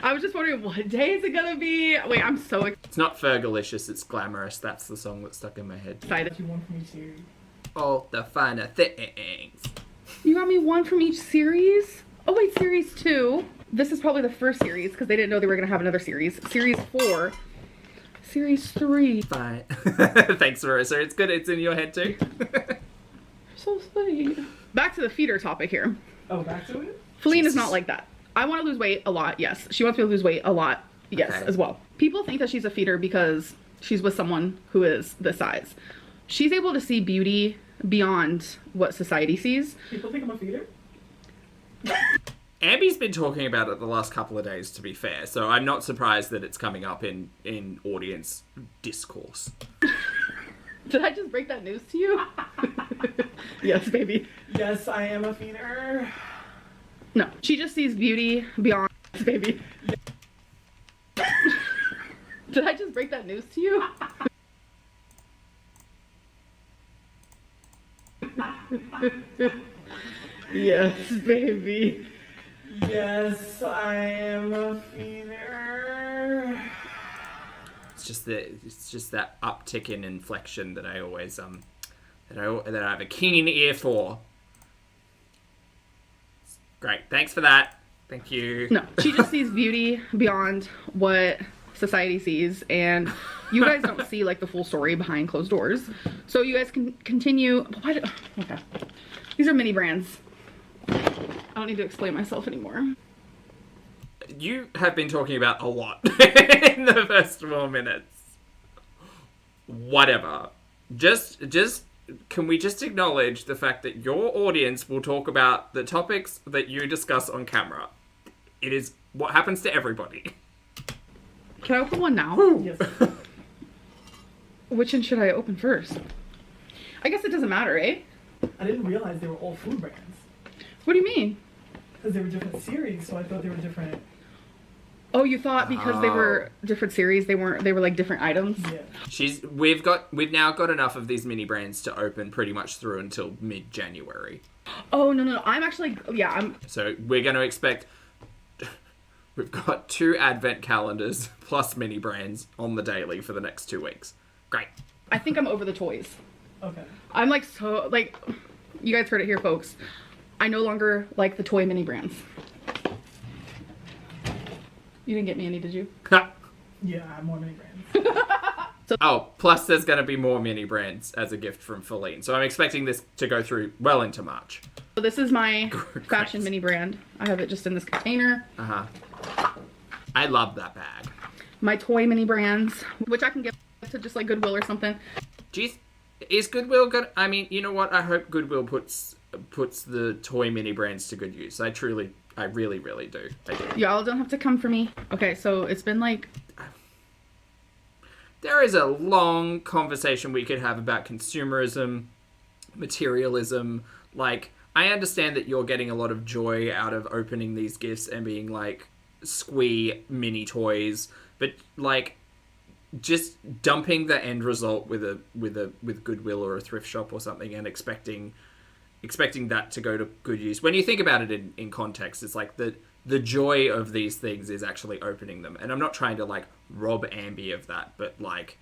I was just wondering, what day is it gonna be? Wait, I'm so It's not Fergalicious, it's Glamorous. That's the song that stuck in my head. excited. You one from each series. All the finer things. You got me one from each series? Oh wait, series 2. This is probably the first series, because they didn't know they were gonna have another series. Series 4. Series 3. Fine. Thanks, Marissa. It's good it's in your head too. So sweet. Back to the feeder topic here. Oh, back to it? Feline is not like that. I want to lose weight a lot, yes. She wants me to lose weight a lot, yes, Okay. as well. People think that she's a feeder because she's with someone who is this size. She's able to see beauty beyond what society sees. People think I'm a feeder? Ambi's been talking about it the last couple of days, to be fair, so I'm not surprised that it's coming up in audience discourse. Did I just break that news to you? Yes, baby. Yes, I am a feeder. No, she just sees beauty beyond, baby. Did I just break that news to you? Yes, baby. Yes, I am a feeder. It's just that uptick in inflection that I always that I have a keen ear for. Great, thanks for that. Thank you. No, she just sees beauty beyond what society sees, and you guys don't see like the full story behind closed doors. So you guys can continue. Okay, these are mini brands. I don't need to explain myself anymore. You have been talking about a lot in the first 4 minutes. Whatever. Just can we just acknowledge the fact that your audience will talk about the topics that you discuss on camera? It is what happens to everybody. Can I open one now? Yes. Which one should I open first? I guess it doesn't matter, eh? I didn't realize they were all food brands. What do you mean? Because they were different series, so I thought they were different. Oh, you thought because they were different series, they were like different items? Yeah. We've now got enough of these mini brands to open pretty much through until mid-January. Oh, no. I'm actually, yeah, So we're going to expect... We've got 2 advent calendars plus mini brands on the daily for the next 2 weeks. Great. I think I'm over the toys. Okay. I'm like, so, like, you guys heard it here, folks. I no longer like the toy mini brands. You didn't get me any, did you? Yeah, I have more mini brands. Oh, plus there's going to be more mini brands as a gift from Feline. So I'm expecting this to go through well into March. So this is my fashion mini brand. I have it just in this container. Uh-huh. I love that bag. My toy mini brands, which I can give to just like Goodwill or something. Geez, is Goodwill good? I mean, you know what? I hope Goodwill puts puts the toy mini brands to good use. I really, really do. I do. Y'all don't have to come for me. Okay, so it's been like... There is a long conversation we could have about consumerism, materialism. Like, I understand that you're getting a lot of joy out of opening these gifts and being like, squee mini toys, but like, just dumping the end result with Goodwill or a thrift shop or something and expecting that to go to good use. When you think about it in context, it's like the joy of these things is actually opening them. And I'm not trying to like rob Ambi of that, but like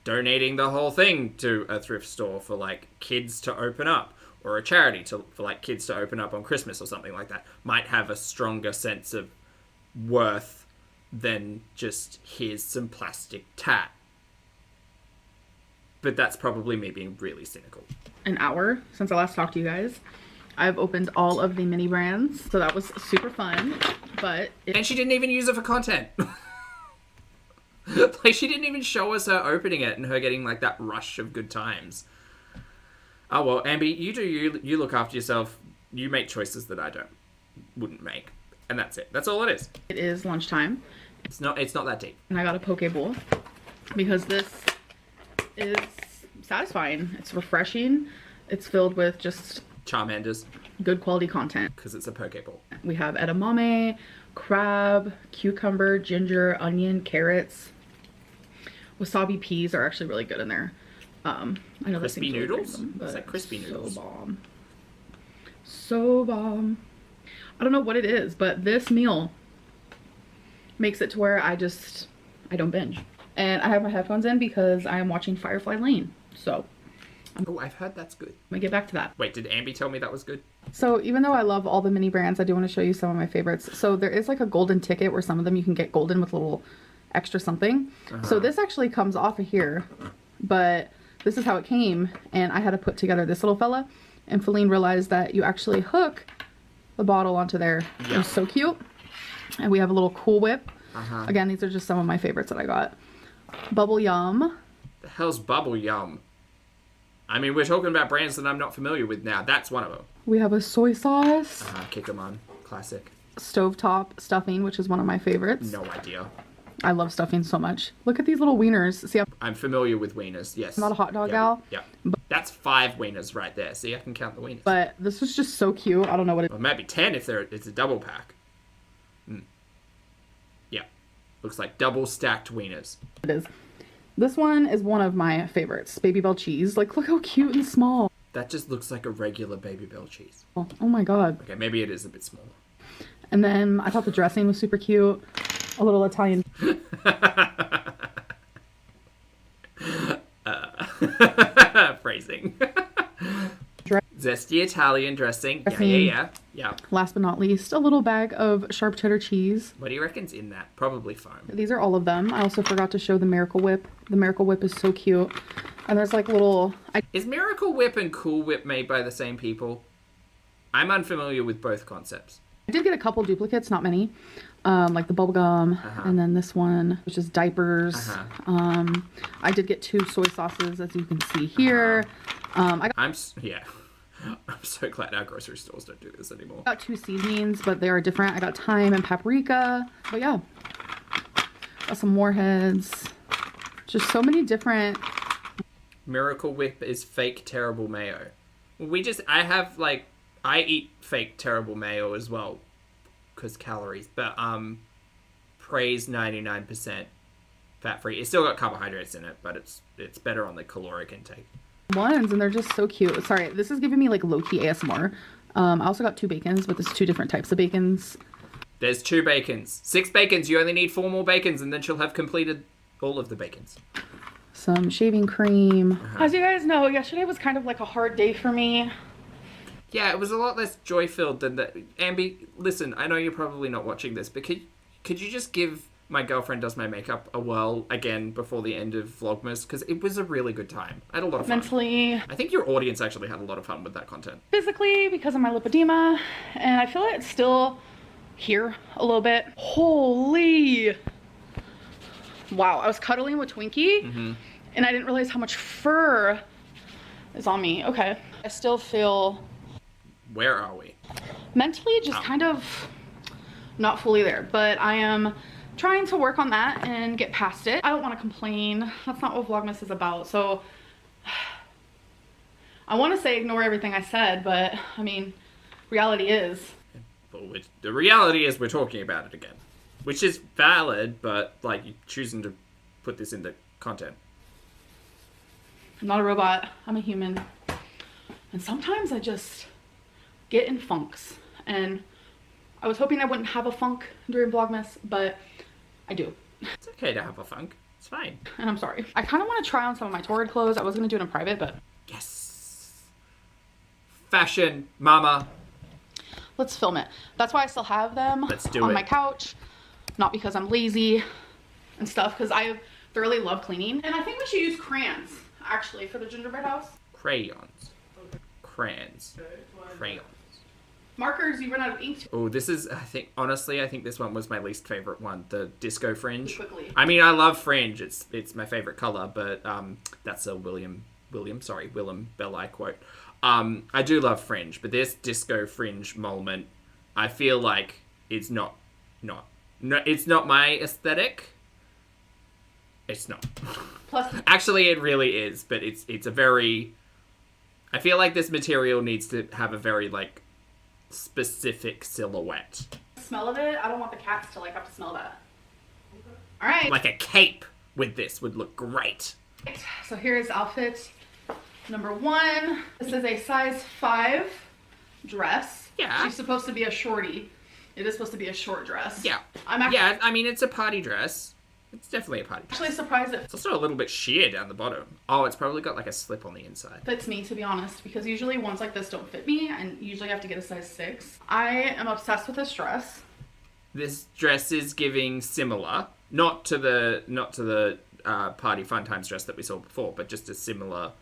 donating the whole thing to a thrift store for like kids to open up, or a charity for like kids to open up on Christmas or something like that, might have a stronger sense of worth than just here's some plastic tat. But that's probably me being really cynical. An hour since I last talked to you guys. I've opened all of the mini brands, so that was super fun, but... And she didn't even use it for content. Like, she didn't even show us her opening it and her getting, like, that rush of good times. Oh, well, Ambi, you look after yourself. You make choices that I wouldn't make. And that's it. That's all it is. It is lunchtime. It's not that deep. And I got a poke bowl because this is satisfying. It's refreshing. It's filled with just... Charmanders. Good quality content. Because it's a poke bowl. We have edamame, crab, cucumber, ginger, onion, carrots. Wasabi peas are actually really good in there. I know crispy noodles? Random, it's like crispy noodles. So bomb. So bomb. I don't know what it is, but this meal makes it to where I don't binge. And I have my headphones in because I am watching Firefly Lane. So... Oh, I've heard that's good. Let me get back to that. Wait, did Ambi tell me that was good? So even though I love all the mini brands, I do want to show you some of my favorites. So there is like a golden ticket where some of them you can get golden with a little extra something. So this actually comes off of here, but this is how it came. And I had to put together this little fella, and Feline realized that you actually hook the bottle onto there. Yeah. It was so cute. And we have a little Cool Whip. Again, these are just some of my favorites that I got. Bubble Yum. The hell's Bubble Yum? I mean, we're talking about brands that I'm not familiar with now. That's one of them. We have a soy sauce. Kick 'em on. Classic. Stovetop stuffing, which is one of my favorites. No idea. I love stuffing so much. Look at these little wieners. See, I'm familiar with wieners, yes. I'm not a hot dog gal. Yeah. That's 5 wieners right there. See, I can count the wieners. But this was just so cute. I don't know what it is. Well, maybe 10 if it's a double pack. Yeah. Looks like double stacked wieners. It is. This one is one of my favorites. Baby Bell cheese. Like, look how cute and small. That just looks like a regular Baby Bell cheese. Oh my god. Okay, maybe it is a bit smaller. And then I thought the dressing was super cute. A little Italian. Phrasing. Zesty Italian dressing. Yeah. Last but not least, a little bag of sharp cheddar cheese. What do you reckon's in that? Probably foam. These are all of them. I also forgot to show the Miracle Whip. The Miracle Whip is so cute. And there's like little... Is Miracle Whip and Cool Whip made by the same people? I'm unfamiliar with both concepts. I did get a couple duplicates, not many. Like the bubblegum, and then this one, which is diapers. I did get 2 soy sauces, as you can see here. I'm so glad our grocery stores don't do this anymore. I got 2 seasonings, but they are different. I got thyme and paprika. But yeah, got some warheads. Just so many different. Miracle Whip is fake terrible mayo. I eat fake terrible mayo as well, because calories. But Praise 99% fat free. It's still got carbohydrates in it, but it's better on the caloric intake. Ones, and they're just so cute. Sorry, this is giving me like low-key ASMR. I also got 2 bacons, but there's 2 different types of bacons. There's 2 bacons. 6 bacons. You only need 4 more bacons, and then she'll have completed all of the bacons. Some shaving cream. As you guys know, yesterday was kind of like a hard day for me. Yeah, it was a lot less joy-filled than that. Ambi, listen, I know you're probably not watching this, but could you just give My Girlfriend Does My Makeup a whirl again before the end of Vlogmas? Because it was a really good time. I had a lot of fun. Mentally. I think your audience actually had a lot of fun with that content. Physically, because of my lipedema. And I feel like it's still here a little bit. Holy. Wow, I was cuddling with Twinkie. And I didn't realize how much fur is on me. Okay. I still feel Where are we? Mentally, just kind of not fully there, but I am trying to work on that and get past it. I don't want to complain. That's not what Vlogmas is about. So I want to say ignore everything I said, but I mean, reality is. But the reality is we're talking about it again, which is valid, but like you're choosing to put this into content. I'm not a robot. I'm a human. And sometimes I just get in funks. And I was hoping I wouldn't have a funk during Vlogmas, but I do. It's okay to have a funk. It's fine. And I'm sorry. I kind of want to try on some of my Torrid clothes. I was going to do it in private, but... Yes. Fashion, mama. Let's film it. That's why I still have them on my couch. Not because I'm lazy and stuff, because I thoroughly love cleaning. And I think we should use crayons, actually, for the gingerbread house. Crayons. Crayons. Crayons. Markers, you run out of ink. Oh, this is, honestly, I think this one was my least favorite one. The disco fringe. Quickly. I mean, I love fringe. It's my favorite color, but that's a Willem Belli quote. I do love fringe, but this disco fringe moment, I feel like it's not it's not my aesthetic. It's not. Plus, actually, it really is, but it's a very. I feel like this material needs to have a very like specific silhouette. the smell of it, I don't want the cats to like have to smell that. All right. Like a cape with this would look great. So here's outfit number 1. This is a size 5 dress. Yeah. She's supposed to be a shorty. It is supposed to be a short dress. Yeah. I'm actually, Yeah, I mean, it's a party dress. It's definitely a party dress. actually surprised it It's also a little bit sheer down the bottom. Oh, it's probably got like a slip on the inside. fits me, to be honest, because usually ones like this don't fit me and usually I have to get a size 6. I am obsessed with this dress. This dress is giving similar, not to the party fun times dress that we saw before, but just a similar.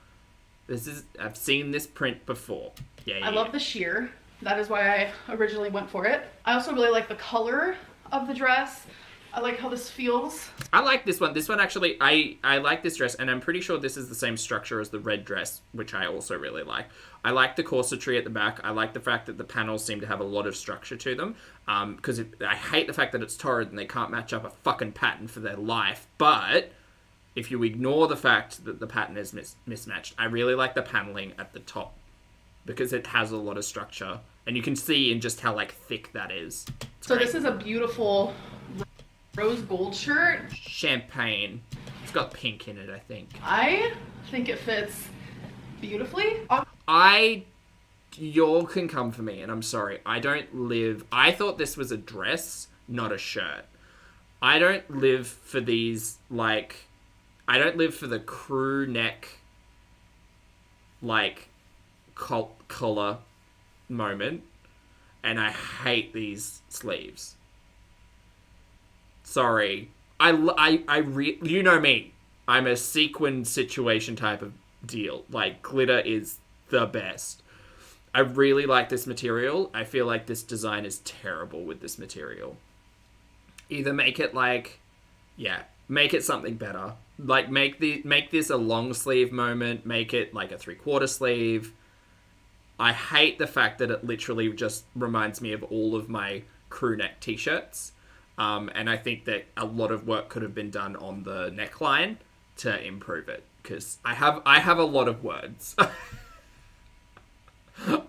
I've seen this print before. Yeah. I love the sheer. That is why I originally went for it. I also really like the color of the dress. I like how this feels. I like this one. This one actually, I like this dress, and I'm pretty sure this is the same structure as the red dress, which I also really like. I like the corsetry at the back. I like the fact that the panels seem to have a lot of structure to them. Because I hate the fact that it's Torrid and they can't match up a fucking pattern for their life. But if you ignore the fact that the pattern is mismatched, I really like the paneling at the top because it has a lot of structure, and you can see in just how like thick that is. It's So great. this is a beautiful rose gold shirt. Champagne. It's got pink in it, I think. I think it fits beautifully. Y'all can come for me, and I'm sorry. I thought this was a dress, not a shirt. I don't live for these, like, I don't live for the crew neck, like, collar moment, and I hate these sleeves. Sorry. You know me. I'm a sequin situation type of deal. Like, glitter is the best. I really like this material. I feel like this design is terrible with this material. Either make it like, make it something better. Like, make this a long sleeve moment. Make it like a 3/4 sleeve. I hate the fact that it literally just reminds me of all of my crew neck t-shirts. And I think that a lot of work could have been done on the neckline to improve it. Because I have a lot of words. I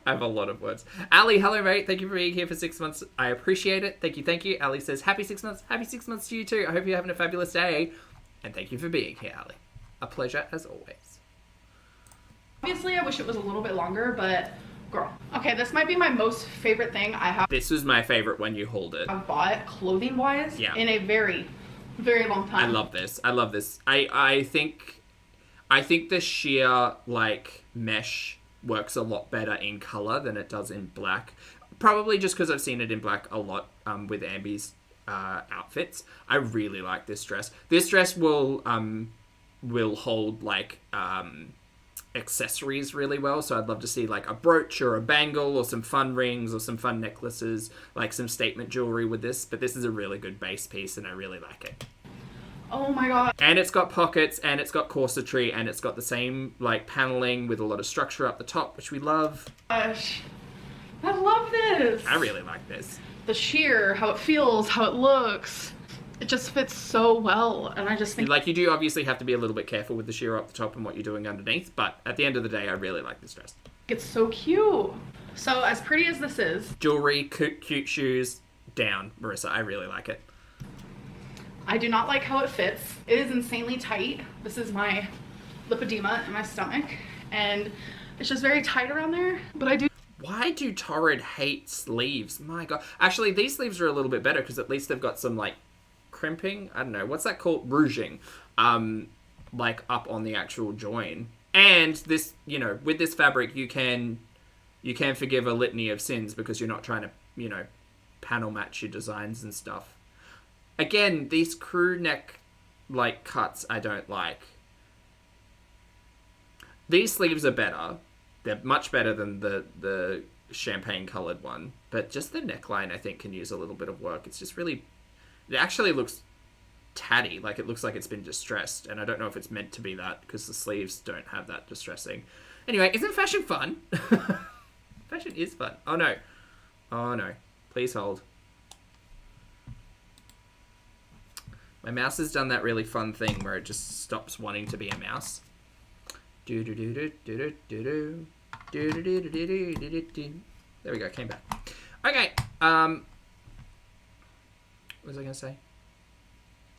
have a lot of words. Ali, hello mate. Thank you for being here for 6 months. I appreciate it. Thank you. Ali says, happy 6 months. Happy 6 months to you too. I hope you're having a fabulous day. And thank you for being here, Ali. A pleasure as always. Obviously, I wish it was a little bit longer, but girl. Okay, this might be my most favorite thing I have This was my favorite when you hold it. bought clothing-wise in a very, very long time. I love this. I think the sheer, like, mesh works a lot better in color than it does in black. Probably just because I've seen it in black a lot with Ambi's outfits. I really like this dress. This dress will hold, like, accessories really well, so I'd love to see, like, a brooch or a bangle or some fun rings or some fun necklaces, like some statement jewelry with this, but this is a really good base piece and I really like it. Oh my god. And it's got pockets, and it's got corsetry, and it's got the same, like, paneling with a lot of structure up the top, which we love. Gosh. I love this. I really like this. The sheer, how it feels, how it looks. It just fits so well, and I just think... Like, you do obviously have to be a little bit careful with the sheer up the top and what you're doing underneath, but at the end of the day, I really like this dress. It's so cute. So, as pretty as this is... Jewelry, cute shoes, down, Marissa. I really like it. I do not like how it fits. It is insanely tight. This is my lipedema in my stomach, and it's just very tight around there, but I do... Why do Torrid hate sleeves? My God. Actually, these sleeves are a little bit better because at least they've got some, like, crimping. I don't know. What's that called? Rouging. Like, up on the actual join. And this, you know, with this fabric, you can forgive a litany of sins because you're not trying to, you know, panel match your designs and stuff. Again, these crew neck, like, cuts I don't like. These sleeves are better. They're much better than the champagne coloured one. But just the neckline, I think, can use a little bit of work. It's just really... It actually looks tatty. Like, it looks like it's been distressed. And I don't know if it's meant to be that, because the sleeves don't have that distressing. Anyway, isn't fashion fun? Fashion is fun. Oh, no. Oh, no. Please hold. My mouse has done that really fun thing where it just stops wanting to be a mouse. There we go, came back. Okay, what was I going to say?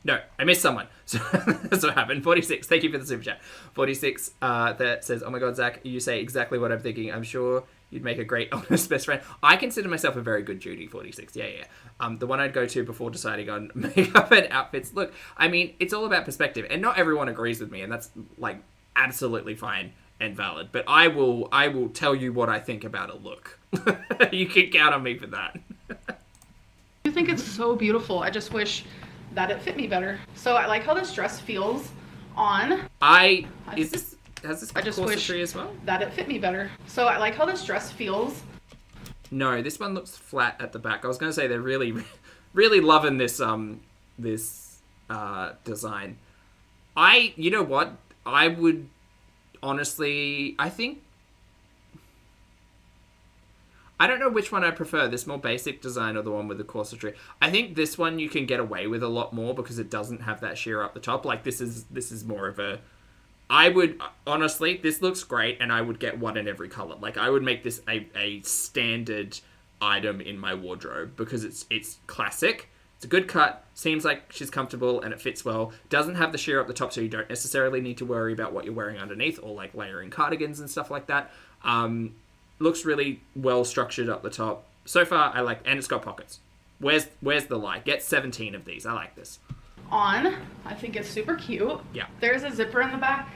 No, I missed someone. So that's what happened. 46, thank you for the super chat. 46, that says, oh my God, Zach, you say exactly what I'm thinking. I'm sure you'd make a great honest best friend. I consider myself a very good Judy, 46. Yeah. The one I'd go to before deciding on makeup and outfits. Look, I mean, it's all about perspective. And not everyone agrees with me. And that's, like, absolutely fine and valid. But I will tell you what I think about a look. You can count on me for that. I think it's so beautiful. I just wish that it fit me better. So I like how this dress feels on. Has this I just wish corsetry as well? That it fit me better. So I like how this dress feels. No, this one looks flat at the back. I was going to say they're really, really loving this design. You know what? I would honestly, I don't know which one I prefer, this more basic design or the one with the corsetry. I think this one you can get away with a lot more because it doesn't have that sheer up the top. Like, this is more of a... I would, honestly, this looks great, and I would get one in every color. Like, I would make this a standard item in my wardrobe because it's classic. It's a good cut, seems like she's comfortable, and it fits well. Doesn't have the sheer up the top, so you don't necessarily need to worry about what you're wearing underneath or, like, layering cardigans and stuff like that. Looks really well structured up the top. So far, I like, and it's got pockets. Where's the lie? Get 17 of these. I like this. On, I think it's super cute. Yeah. There's a zipper in the back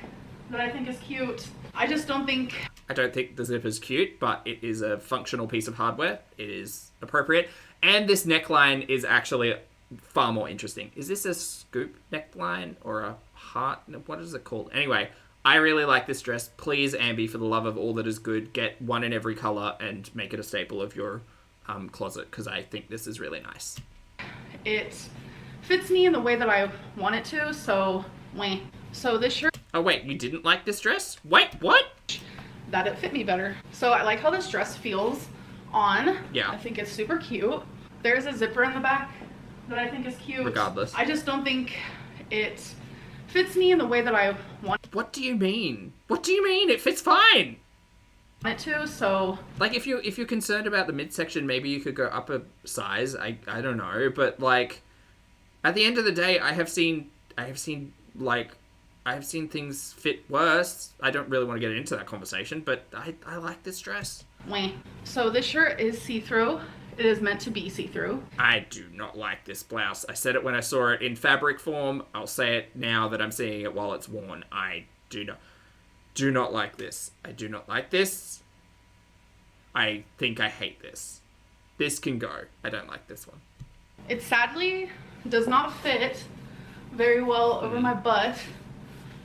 that I think is cute. I don't think the zipper's cute, but it is a functional piece of hardware. It is appropriate. And this neckline is actually far more interesting. Is this a scoop neckline or a heart? What is it called? Anyway, I really like this dress. Please, Ambi, for the love of all that is good, get one in every color and make it a staple of your closet, because I think this is really nice. It fits me in the way that I want it to, so wait. So this shirt... Oh, wait, you didn't like this dress? Wait, what? That it fit me better. So I like how this dress feels on. Yeah. I think it's super cute. There's a zipper in the back that I think is cute. Regardless. I just don't think it fits me in the way that I want What do you mean? What do you mean? It fits fine! it to, so... Like, if you're concerned about the midsection, maybe you could go up a size. I don't know, but, like, at the end of the day, I have seen things fit worse. I don't really want to get into that conversation, but I like this dress. Wait. So this shirt is see-through. It is meant to be see-through. I do not like this blouse. I said it when I saw it in fabric form. I'll say it now that I'm seeing it while it's worn. I do not like this. I do not like this. I think I hate this. This can go. I don't like this one. It sadly does not fit very well over my butt.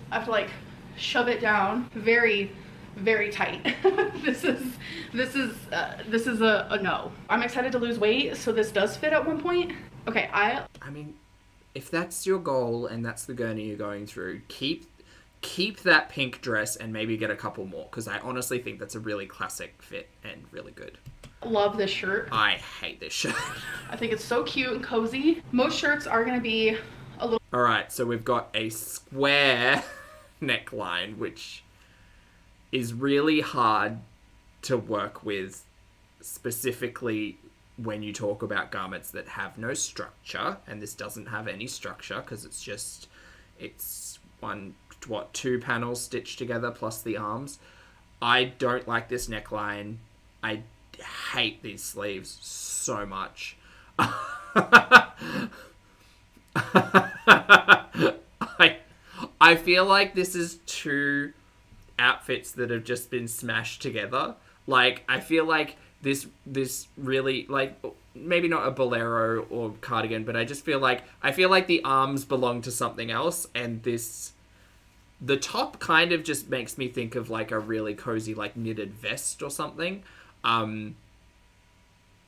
I have to, like, shove it down very, very tight. This is a no. I'm excited to lose weight, so this does fit at one point. Okay, I mean, if that's your goal and that's the journey you're going through, keep that pink dress and maybe get a couple more, because I honestly think that's a really classic fit and really good. Love this shirt. I hate this shirt. I think it's so cute and cozy. Most shirts are gonna be a little. All right, so we've got a square neckline, which is really hard to work with, specifically when you talk about garments that have no structure, and this doesn't have any structure because it's two panels stitched together plus the arms. I don't like this neckline. I hate these sleeves so much. I feel like this is two outfits that have just been smashed together. Like, I feel like this really, like, maybe not a bolero or cardigan, but I feel like the arms belong to something else, and the top kind of just makes me think of like a really cozy, like, knitted vest or something.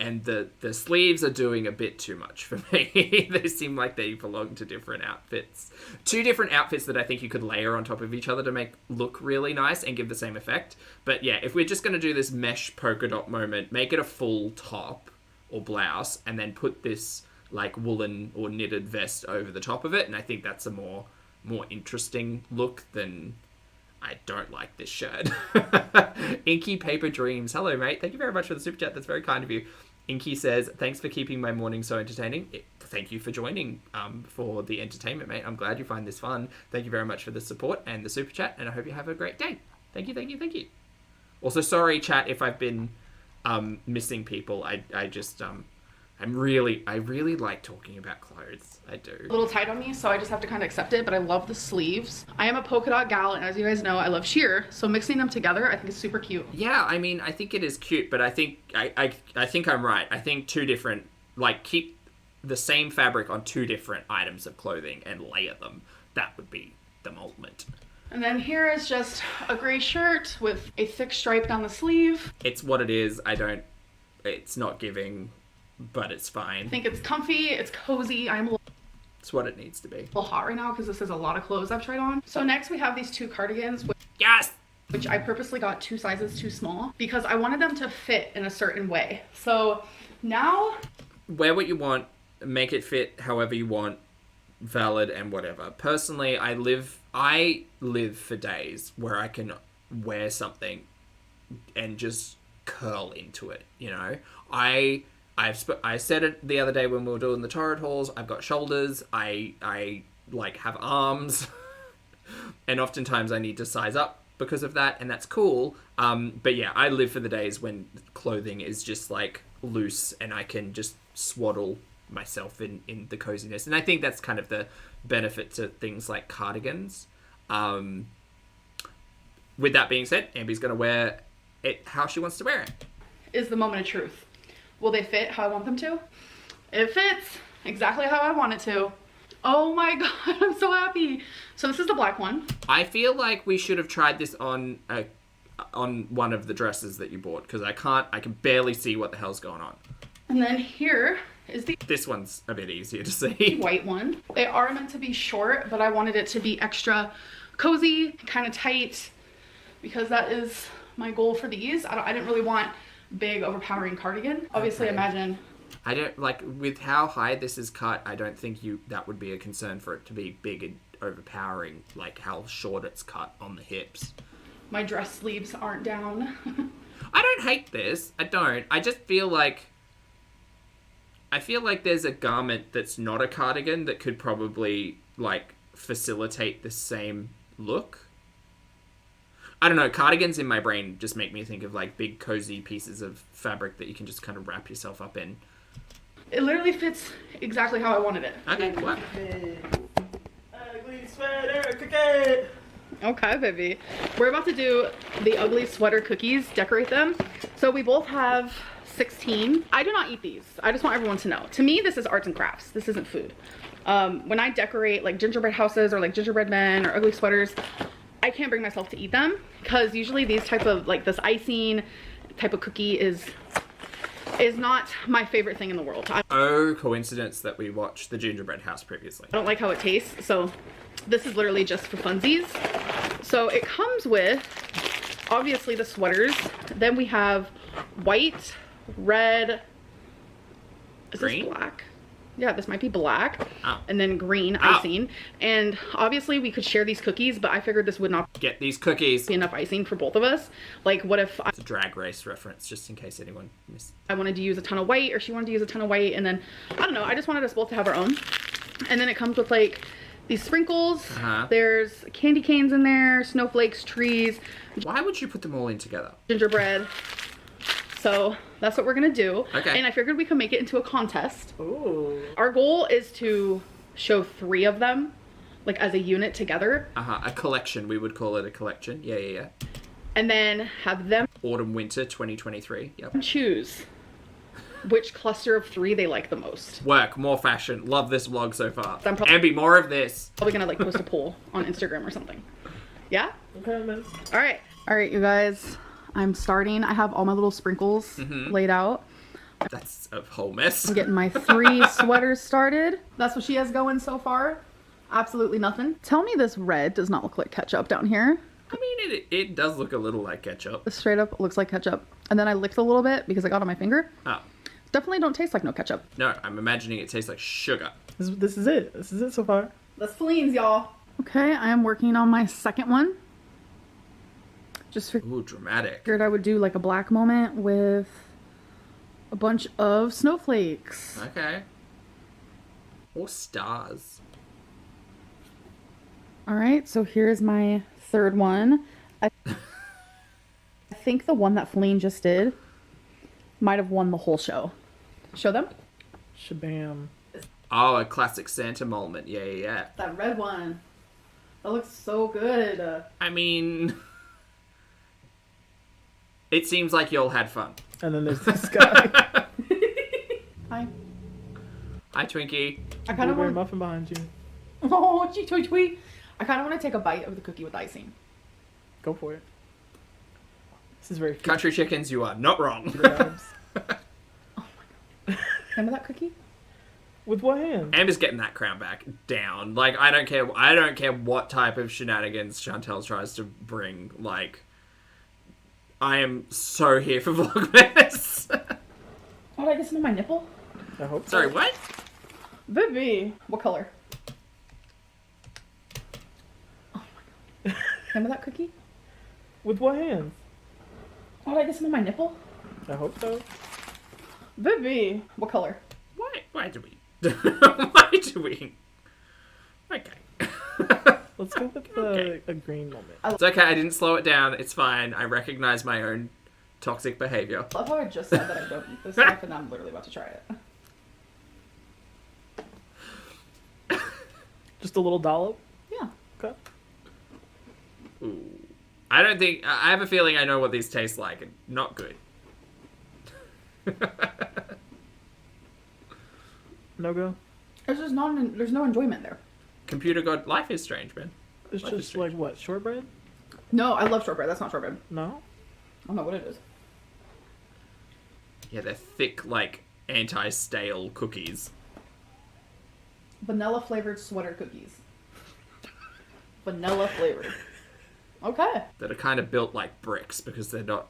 And the sleeves are doing a bit too much for me. They seem like they belong to different outfits. Two different outfits that I think you could layer on top of each other to make look really nice and give the same effect. But yeah, if we're just going to do this mesh polka dot moment, make it a full top or blouse and then put this like woolen or knitted vest over the top of it. And I think that's a more interesting look than... I don't like this shirt. Inky Paper Dreams. Hello, mate. Thank you very much for the super chat. That's very kind of you. Inky says, thanks for keeping my morning so entertaining. Thank you for joining for the entertainment, mate. I'm glad you find this fun. Thank you very much for the support and the super chat, and I hope you have a great day. Thank you, thank you, thank you. Also, sorry, chat, if I've been missing people. I really like talking about clothes. I do. A little tight on me, so I just have to kind of accept it, but I love the sleeves. I am a polka dot gal, and as you guys know, I love sheer, so mixing them together I think is super cute. Yeah, I mean, I think it is cute, but I think I think I'm right. I think two different, like, keep the same fabric on two different items of clothing and layer them. That would be the ultimate. And then here is just a gray shirt with a thick stripe down the sleeve. It's what it is. It's not giving, but it's fine. I think it's comfy, it's cozy. It's what it needs to be. A little hot right now because this is a lot of clothes I've tried on. So next we have these two cardigans. Yes! Which I purposely got 2 sizes too small because I wanted them to fit in a certain way. So now... Wear what you want, make it fit however you want, valid and whatever. Personally, I live for days where I can wear something and just curl into it, you know? I said it the other day when we were doing the torrid hauls. I've got shoulders. I like have arms, and oftentimes I need to size up because of that, and that's cool. But yeah, I live for the days when clothing is just like loose, and I can just swaddle myself in the coziness. And I think that's kind of the benefit to things like cardigans. With that being said, Ambi's gonna wear it how she wants to wear it. Is the moment of truth. Will they fit how I want them to? It fits exactly how I want it to. Oh my god, I'm so happy. So this is the black one. I feel like we should have tried this on one of the dresses that you bought, because I can barely see what the hell's going on. And then here is this one's a bit easier to see. White one. They are meant to be short, but I wanted it to be extra cozy, kind of tight, because that is my goal for these. I didn't really want big overpowering cardigan. Obviously, okay. Imagine. I don't like with how high this is cut. I don't think that would be a concern for it to be big and overpowering, like how short it's cut on the hips. My dress sleeves aren't down. I don't hate this. I don't. I just feel like there's a garment that's not a cardigan that could probably like facilitate the same look. I don't know, cardigans in my brain just make me think of like big cozy pieces of fabric that you can just kind of wrap yourself up in. It literally fits exactly how I wanted it. Okay, cool. Ugly sweater cookie. Okay, baby. We're about to do the ugly sweater cookies, decorate them. So we both have 16. I do not eat these. I just want everyone to know. To me, this is arts and crafts. This isn't food. When I decorate like gingerbread houses or like gingerbread men or ugly sweaters, I can't bring myself to eat them because usually these type of like this icing type of cookie is not my favorite thing in the world. Oh, coincidence that we watched the gingerbread house previously. I don't like how it tastes, so this is literally just for funsies. So it comes with obviously the sweaters. Then we have white, red. Is Green? this black? Yeah, this might be black. Oh. And then green icing. And obviously we could share these cookies, but I figured this would not Get these cookies. be enough icing for both of us. Like, what if It's a Drag Race reference, just in case anyone missed. I wanted to use a ton of white, or she wanted to use a ton of white, and then, I don't know, I just wanted us both to have our own. And then it comes with, like, these sprinkles. There's candy canes in there, snowflakes, trees, Why would you put them all in together? gingerbread. So that's what we're gonna do. Okay. And I figured we could make it into a contest. Ooh. Our goal is to show 3 of them, like, as a unit together, A collection. We would call it a collection. Yeah. and then have them Autumn Winter 2023. Yep. choose which cluster of 3 they like the most. Work, more fashion. Love this vlog so far. I'm Ambi, more of this. Probably gonna, like, post a poll on Instagram or something. Yeah? Okay, man. All right, you guys. I'm starting. I have all my little sprinkles laid out. That's a whole mess. I'm getting my 3 sweaters started. That's what she has going so far. Absolutely nothing. Tell me this red does not look like ketchup down here. I mean, it does look a little like ketchup. This straight up looks like ketchup. And then I licked a little bit because I got it on my finger. Oh. Definitely don't taste like no ketchup. No, I'm imagining it tastes like sugar. This is it. This is it so far. That's Fleens, y'all. Okay, I am working on my second one. Just Ooh, dramatic. figured I would do like a black moment with a bunch of snowflakes. Okay. Or stars. All right, so here's my third one. I think the one that Feline just did might have won the whole show. Show them. Shabam. Oh, a classic Santa moment. Yeah. That red one. That looks so good. I mean, it seems like y'all had fun. And then there's this guy. Hi. Hi, Twinkie. I kind of Blueberry want. muffin behind you. Oh, gee, tweet, tweet. I kind of want to take a bite of the cookie with icing. Go for it. This is very cute. Country chickens, you are not wrong. Remember that cookie? With what hand? Amber's getting that crown back down. Like, I don't care what type of shenanigans Chantal tries to bring. Like, I am so here for Vlogmas. Oh, did I get some on my nipple? I hope so. Sorry, what? Baby. What color? Oh my god. Remember that cookie? With what hand? Oh, did I get some on my nipple? I hope so. Baby. What color? Why do we? Why do we? Okay. Let's go with Okay. a green moment. It's okay, I didn't slow it down. It's fine. I recognize my own toxic behavior. I love how I just said that I don't eat this stuff and I'm literally about to try it. Just a little dollop. Yeah. Okay. Ooh. I don't think... I have a feeling I know what these taste like. And not good. No go. There's just there's no enjoyment there. Computer God, life is strange, man. It's Life is just strange. like what? Shortbread? No, I love shortbread. That's not shortbread. No. I don't know what it is. Yeah, they're thick, like, anti-stale cookies. Vanilla flavored sweater cookies. Vanilla flavored. Okay. That are kind of built like bricks because they're not...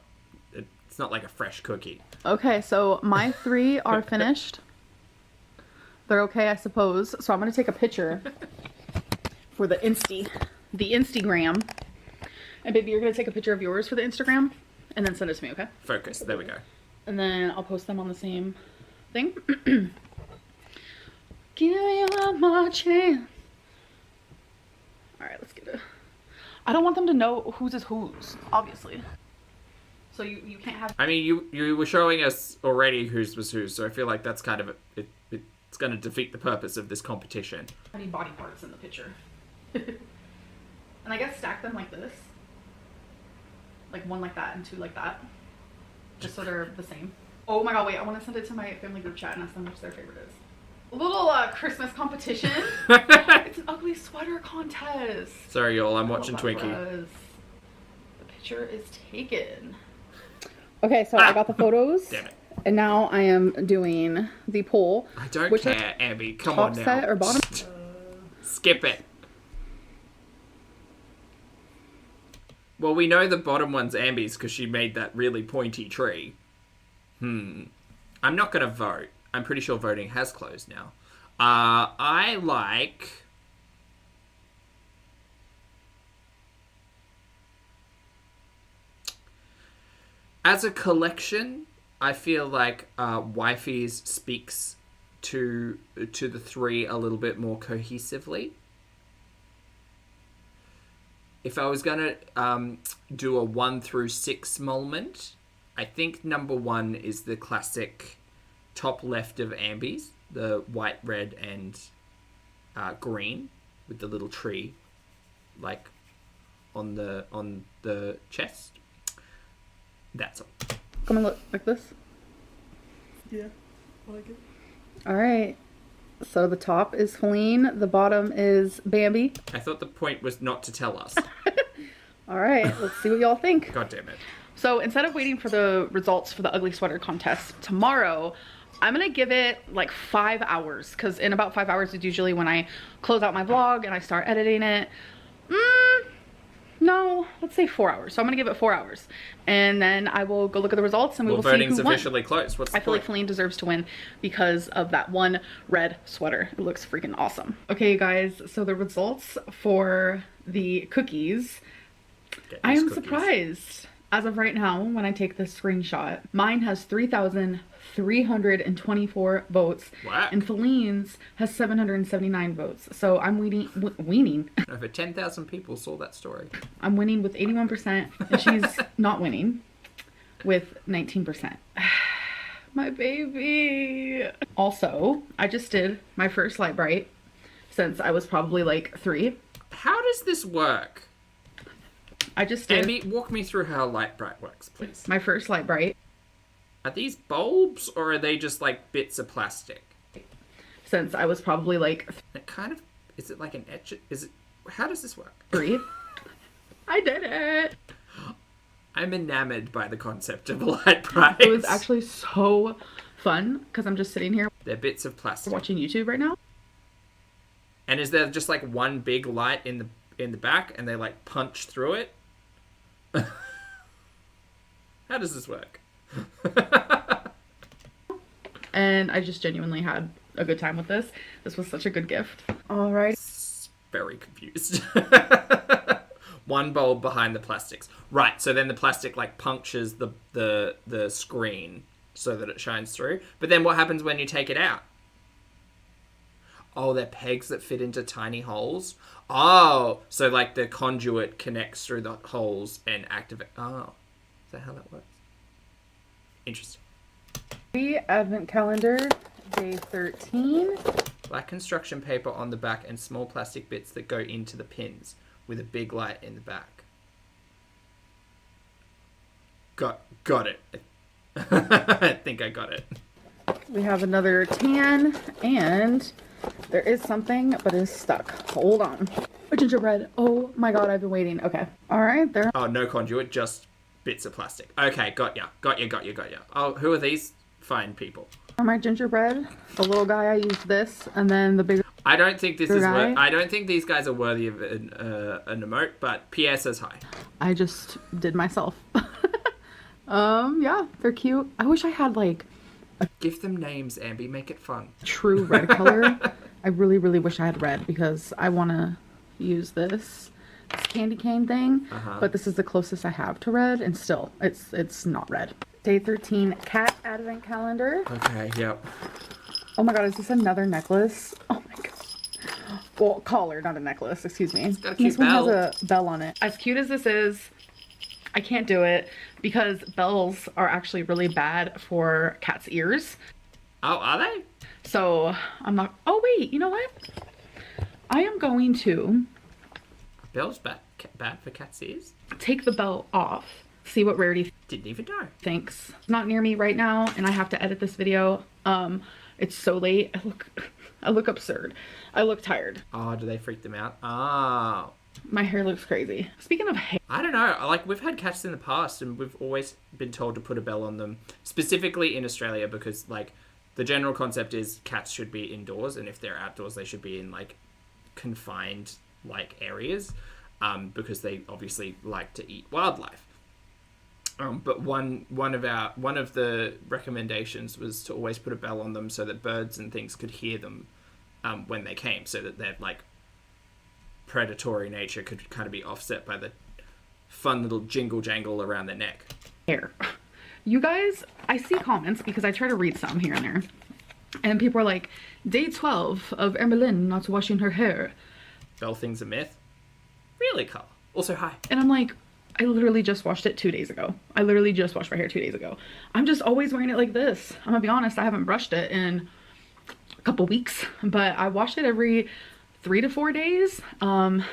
It's not like a fresh cookie. Okay, so my 3 are finished. They're okay, I suppose. So I'm gonna take a picture for the Instagram. And baby, you're gonna take a picture of yours for the Instagram and then send it to me, okay? Focus. There we go. And then I'll post them on the same thing. Give me one more chance. All right, let's get it. I don't want them to know whose is whose, obviously. So you can't have. I mean, you were showing us already whose was whose, so I feel like that's kind of it's going to defeat the purpose of this competition. Any body parts in the picture. And I guess stack them like this. Like 1 like that and 2 like that. Just so they're the same. Oh my god, wait, I want to send it to my family group chat and ask them which their favorite is. A little Christmas competition. It's an ugly sweater contest. Sorry, y'all, I'm watching Love that for Twinkie. us. The picture is taken. Okay, so I got the photos. Damn it. And now I am doing the poll. I don't Which care, Ambi. Come top on now. set or bottom? Skip it. Well, we know the bottom one's Ambi's because she made that really pointy tree. I'm not going to vote. I'm pretty sure voting has closed now. I like... As a collection, I feel like Wifey's speaks to the three a little bit more cohesively. If I was going to do a 1 through 6 moment, I think number 1 is the classic top left of Ambi's, the white, red, and green with the little tree, like on the chest. That's all. Come and look like this. Yeah, I like it. All right. So the top is Feline, the bottom is Bambi. I thought the point was not to tell us. All right, let's see what y'all think. God damn it. So instead of waiting for the results for the ugly sweater contest tomorrow, I'm gonna give it like 5 hours, because in about 5 hours is usually when I close out my vlog and I start editing it. No, let's say 4 hours. So I'm gonna give it 4 hours, and then I will go look at the results and we will see who won. Voting's officially closed. What's the I feel like point? Feline deserves to win because of that one red sweater. It looks freaking awesome. Okay, guys, so the results for the cookies. Get I these am cookies. surprised as of right now when I take this screenshot. Mine has 3,324 votes. Whack. And Feline's has 779 votes. So I'm weaning. Over 10,000 people saw that story. I'm winning with 81%, and she's not winning with 19%. My baby. Also, I just did my first light bright since I was probably like 3. How does this work? I just did Ambi, walk me through how Light Bright works, please. my first light bright Are these bulbs, or are they just like bits of plastic? since I was probably like It kind of... Is it like an etch? Is it... How does this work? 3. I did it. I'm enamored by the concept of Light Bright. It was actually so fun because I'm just sitting here They're bits of plastic. watching YouTube right now. And is there just like one big light in the back, and they like punch through it? How does this work? And I just genuinely had a good time with this. This was such a good gift. All right. Very confused. One bulb behind the plastics. Right, so then the plastic like punctures the screen so that it shines through. But then what happens when you take it out? Oh, they're pegs that fit into tiny holes. Oh, so like the conduit connects through the holes and activate. Oh, is that how that works? Interesting. Advent calendar, day 13. Black construction paper on the back and small plastic bits that go into the pins with a big light in the back. Got it. I think I got it. We have another tan, and there is something, but it's stuck. Hold on. A gingerbread. Oh my god, I've been waiting. Okay. All right, there. Oh, no conduit, just bits of plastic. Okay, got ya. Oh, who are these fine people? For my gingerbread, the little guy, I used this, and then the bigger I don't think this is. guy? I don't think these guys are worthy of an emote. But Pierre says hi. I just did myself. Yeah, they're cute. I wish I had like Give them names, Ambi. Make it fun. true red color. I really, really wish I had red because I want to use this candy cane thing, but this is the closest I have to red, and still, it's not red. Day 13 cat advent calendar. Okay. Yep. Oh my god, is this another necklace? Oh my god. Well, collar, not a necklace, excuse me. got a cute This one bell. has a bell on it. As cute as this is, I can't do it because bells are actually really bad for cats' ears. Oh, are they? So I'm not. Oh wait, you know what? I am going to Bells bad for cat's ears? take the bell off. See what Rarity Didn't even know. thinks. It's not near me right now, and I have to edit this video. It's so late. I look absurd. I look tired. Oh, do they freak them out? Oh. My hair looks crazy. Speaking of hair, I don't know. Like, we've had cats in the past, and we've always been told to put a bell on them, specifically in Australia, because, like, the general concept is cats should be indoors, and if they're outdoors, they should be in, like, confined, like, areas, because they obviously like to eat wildlife. But one of the recommendations was to always put a bell on them so that birds and things could hear them when they came, so that their like predatory nature could kind of be offset by the fun little jingle jangle around their neck. Hair. You guys, I see comments because I try to read some here and there, and people are like, day 12 of Amberlynn not washing her hair. Bell thing's a myth. Really, Carl? Also, hi. And I'm like, I literally just washed it 2 days ago. I literally just washed my hair 2 days ago. I'm just always wearing it like this. I'm gonna be honest, I haven't brushed it in a couple weeks, but I wash it every 3 to 4 days. And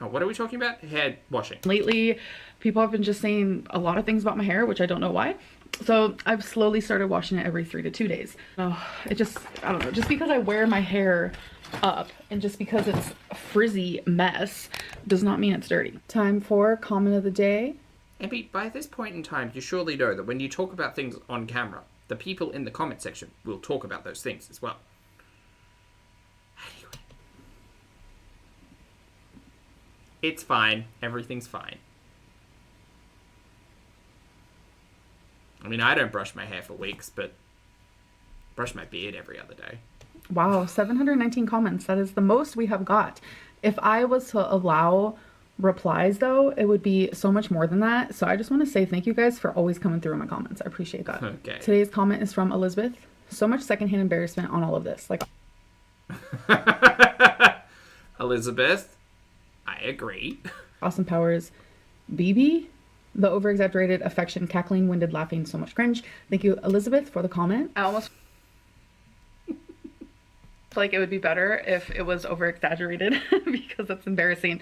Oh, what are we talking about? Hair washing. lately, people have been just saying a lot of things about my hair, which I don't know why. So I've slowly started washing it every 3 to 2 days. Oh, I don't know, just because I wear my hair up and just because it's a frizzy mess does not mean it's dirty. Time for comment of the day. Ambi, by this point in time, you surely know that when you talk about things on camera, the people in the comment section will talk about those things as well. Anyway. It's fine. Everything's fine. I mean, I don't brush my hair for weeks, but brush my beard every other day. Wow, 719 comments. That is the most we have got. If I was to allow replies though, it would be so much more than that. So I just want to say thank you guys for always coming through in my comments. I appreciate that. Okay. Today's comment is from Elizabeth. So much secondhand embarrassment on all of this. Like, Elizabeth, I agree. Austin Powers, BB, the over-exaggerated affection, cackling, winded, laughing, so much cringe. Thank you, Elizabeth, for the comment. I almost feel like it would be better if it was over-exaggerated because that's embarrassing.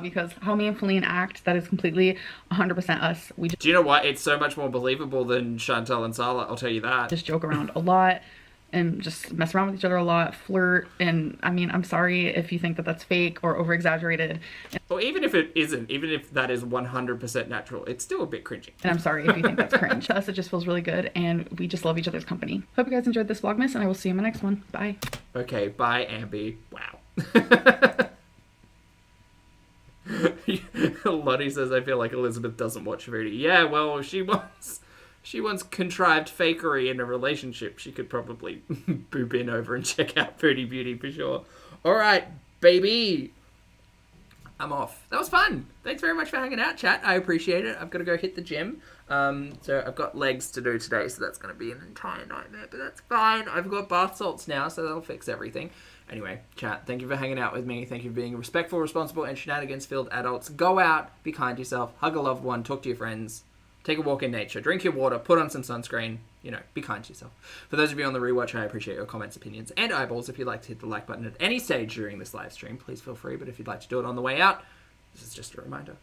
Because how me and Feline act, that is completely 100% us. We Do you know what? It's so much more believable than Chantal and Sala, I'll tell you that. just joke around a lot and just mess around with each other a lot, flirt, and I mean, I'm sorry if you think that that's fake or over-exaggerated. Or even if it isn't, even if that is 100% natural, it's still a bit cringy. And I'm sorry if you think that's cringe. To us, it just feels really good, and we just love each other's company. Hope you guys enjoyed this Vlogmas, and I will see you in my next one. Bye. Okay, bye, Ambi. Wow. Lottie says, I feel like Elizabeth doesn't watch Foodie. Yeah, well, she wants contrived fakery in a relationship. She could probably boop in over and check out Foodie Beauty for sure. All right, baby. I'm off. That was fun. Thanks very much for hanging out, chat. I appreciate it. I've got to go hit the gym. So I've got legs to do today, so that's going to be an entire nightmare, but that's fine. I've got bath salts now, so that'll fix everything. Anyway, chat, thank you for hanging out with me. Thank you for being respectful, responsible, and shenanigans-filled adults. Go out, be kind to yourself, hug a loved one, talk to your friends, take a walk in nature, drink your water, put on some sunscreen, you know, be kind to yourself. For those of you on the rewatch, I appreciate your comments, opinions, and eyeballs. If you'd like to hit the like button at any stage during this live stream, please feel free, but if you'd like to do it on the way out, this is just a reminder.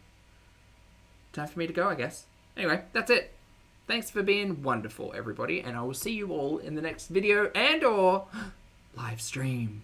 Time for me to go, I guess. Anyway, that's it. Thanks for being wonderful, everybody, and I will see you all in the next video and or live stream.